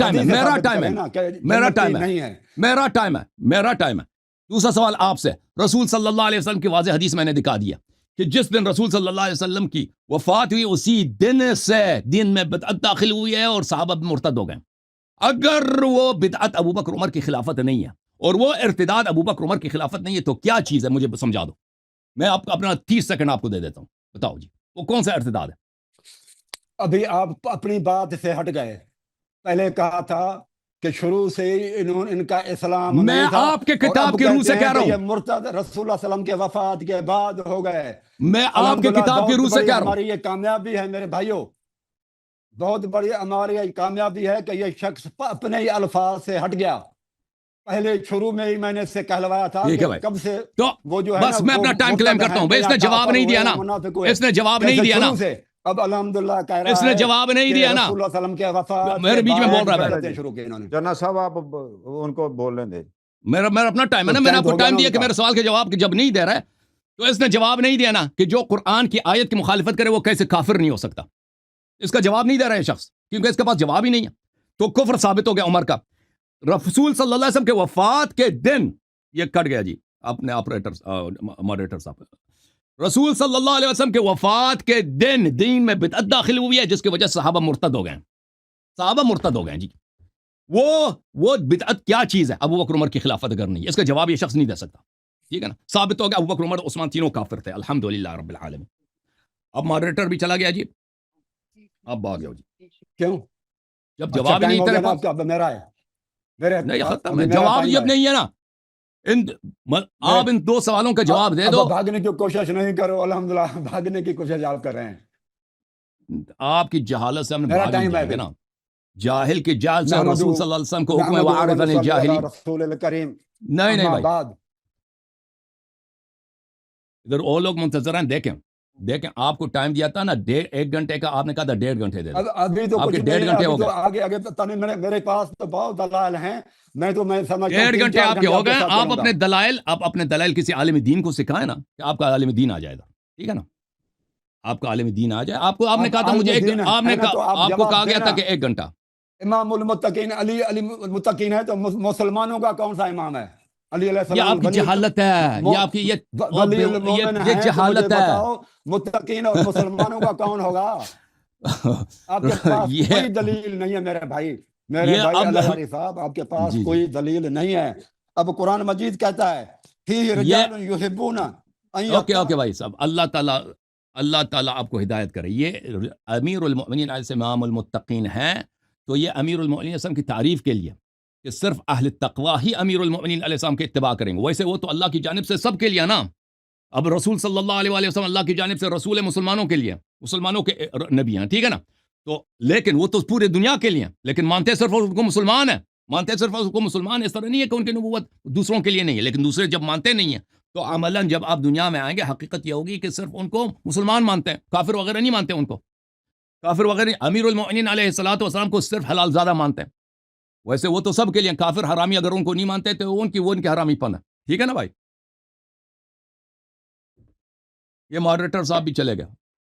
ٹائم ہے. دوسرا سوال آپ سے، رسول صلی اللہ علیہ وسلم کی واضح حدیث میں نے دکھا دیا کہ جس دن رسول صلی اللہ علیہ وسلم کی وفات ہوئی، اسی دن سے دین میں بدعت داخل ہوئی ہے اور صحابہ مرتد ہو گئے. اگر وہ بدعت ابو بکر عمر کی خلافت نہیں ہے اور وہ ارتداد ابو بکر عمر کی خلافت نہیں ہے، تو کیا چیز ہے؟ مجھے سمجھا دو. میں اپنا 30 سیکنڈ آپ کو دے دیتا ہوں. بتاؤ جی، وہ کون سا ارتداد ہے؟ ابھی آپ اپنی بات سے ہٹ گئے. پہلے کہا تھا کہ شروع سے ان کا اسلام میں آپ کے کتاب کی روح سے کہہ رہا ہوں، مرتد رسول اللہ صلی اللہ علیہ وسلم کے وفات کے بعد ہو گئے. میں آپ کے کتاب کی روح سے کہہ رہا ہوں. ہماری یہ کامیابی ہے میرے بھائیوں، بہت بڑی ہماری یہ کامیابی ہے کہ یہ شخص اپنے ہی الفاظ سے ہٹ گیا. پہلے شروع میں ہی میں نے اس سے کہلوایا تھا کہ کب سے تو وہ جو ہے بس میں اپنا ٹائم کلیم کرتا ہوں. اس نے جواب نہیں دیا نا، اس نے جواب نہیں دیا نا. اب الحمدللہ کہہ رہا ہے، اس نے جواب نہیں دیا نا. رسول اللہ صلی اللہ علیہ وسلم کے وفات میرے بیچ میں بول رہا ہے شروع کیا انہوں نے. جناب صاحب آپ ان کو بولنے دیں. میرا اپنا ٹائم ہے نا، میں نے آپ کو ٹائم دیا کہ میرے سوال کے جواب جب نہیں دے رہا ہے تو اس نے جواب نہیں دیا نا کہ جو قرآن کی آیت کی مخالفت کرے وہ کیسے کافر نہیں ہو سکتا. اس کا جواب نہیں دے رہا ہے شخص، کیونکہ اس کے پاس جواب ہی نہیں ہے. تو کفر ثابت ہو گیا عمر کا. رسول صلی اللہ علیہ وسلم کے وفات کے دن، یہ کٹ گیا جی اپنے ماڈریٹر صاحب، رسول صلی اللہ علیہ وسلم کے وفات کے دن دین میں بدعت داخل ہوئی ہے، جس کی وجہ سے صحابہ مرتد ہو گئے جی. وہ بدعت کیا چیز ہے؟ ابو بکر عمر کی خلافت اگر نہیں، اس کا جواب یہ شخص نہیں دے سکتا. ٹھیک ہے نا، ثابت ہو گیا ابو بکر عمر عثمان تینوں کافر تھے. الحمدللہ رب العالمین. اب ماڈریٹر بھی چلا گیا جی، اب آ گیا جی. کیوں؟ جب جواب نہیں تیرے پاس، میرا ہے نہیں ختم ہے جواب. جب نہیں ہے نا، آپ ان 2 سوالوں کا جواب دے دو. بھاگنے کی کوشش نہیں کرو، الحمدللہ بھاگنے کی کوشش آپ کر رہے ہیں. آپ کی جہالت سے ہم نے بھاگ نہیں جائے گا نا. جاہل کے جال سے رسول صلی اللہ علیہ وسلم کو حکم ہے وعارض عن الجاہلین. رسول الکریم. نہیں بھائی، ادھر وہ لوگ منتظر ہیں. دیکھیں آپ کو ٹائم دیا تھا نا 1 گھنٹے کا، آپ نے کہا تھا 1.5 گھنٹے دے دو. ابھی تو آپ کے 1.5 گھنٹے ہو گئے. آگے پتہ نہیں، میرے پاس تو بہت دلائل ہیں. میں سمجھتا ہوں 1.5 گھنٹے آپ کے ہو گئے. آپ اپنے دلائل کسی عالم دین کو سکھائیں نا کہ آپ کا عالم دین آ جائے گا. ٹھیک ہے نا، آپ کا عالم دین آ جائے. آپ نے کہا تھا مجھے آپ کو کہا گیا تھا کہ 1 گھنٹہ. امام المتقین علی المتقین ہے، تو مسلمانوں کا کون سا امام ہے؟ علی علیہ یہ آپ السلام کی جہالت ہے، یہ آپ کی ولی المومن یہ ہیں تو جہالت مجھے ہے بتاؤ متقین اور مسلمانوں کا کون ہوگا؟ آپ کے پاس یہ کوئی دلیل نہیں ہے میرے بھائی، میرے یہ بھائی اب الہاری صاحب، آپ کے پاس جی کوئی دلیل نہیں ہے۔ اب قرآن مجید کہتا ہے فی یہ رجال یحبون ان اوکے بھائی صاحب، اللہ تعالیٰ آپ کو ہدایت کرے۔ یہ امیر المؤمنین علیہ السلام امام المتقین ہیں، تو یہ امیر المؤمنین علیہ السلام کی تعریف کے لیے کہ صرف اہل تقوی ہی امیر المؤمنین علیہ السلام کے اتباع کریں گے، ویسے وہ تو اللہ کی جانب سے سب کے لیے نا۔ اب رسول صلی اللہ علیہ وآلہ وسلم اللہ کی جانب سے رسول مسلمانوں کے لیے، مسلمانوں کے نبی ہیں، ٹھیک ہے نا؟ تو لیکن وہ تو پورے دنیا کے لیے ہیں، لیکن مانتے صرف ان کو مسلمان ہیں، مانتے صرف ان کو مسلمان، اس طرح نہیں ہے کہ ان کی نبوت دوسروں کے لیے نہیں ہے، لیکن دوسرے جب مانتے نہیں ہیں تو عملاً جب آپ دنیا میں آئیں گے حقیقت یہ ہوگی کہ صرف ان کو مسلمان مانتے ہیں، کافر وغیرہ نہیں مانتے ان کو، کافر وغیرہ امیر المؤمنین علیہ الصلوۃ والسلام کو صرف حلال زادہ مانتے ہیں، ویسے وہ تو سب کے لیے کافر حرامی اگر ان کو نہیں مانتے تو وہ ان کے حرامی پن ہے، ٹھیک ہے نا بھائی؟ یہ ماڈریٹر صاحب بھی چلے گئے۔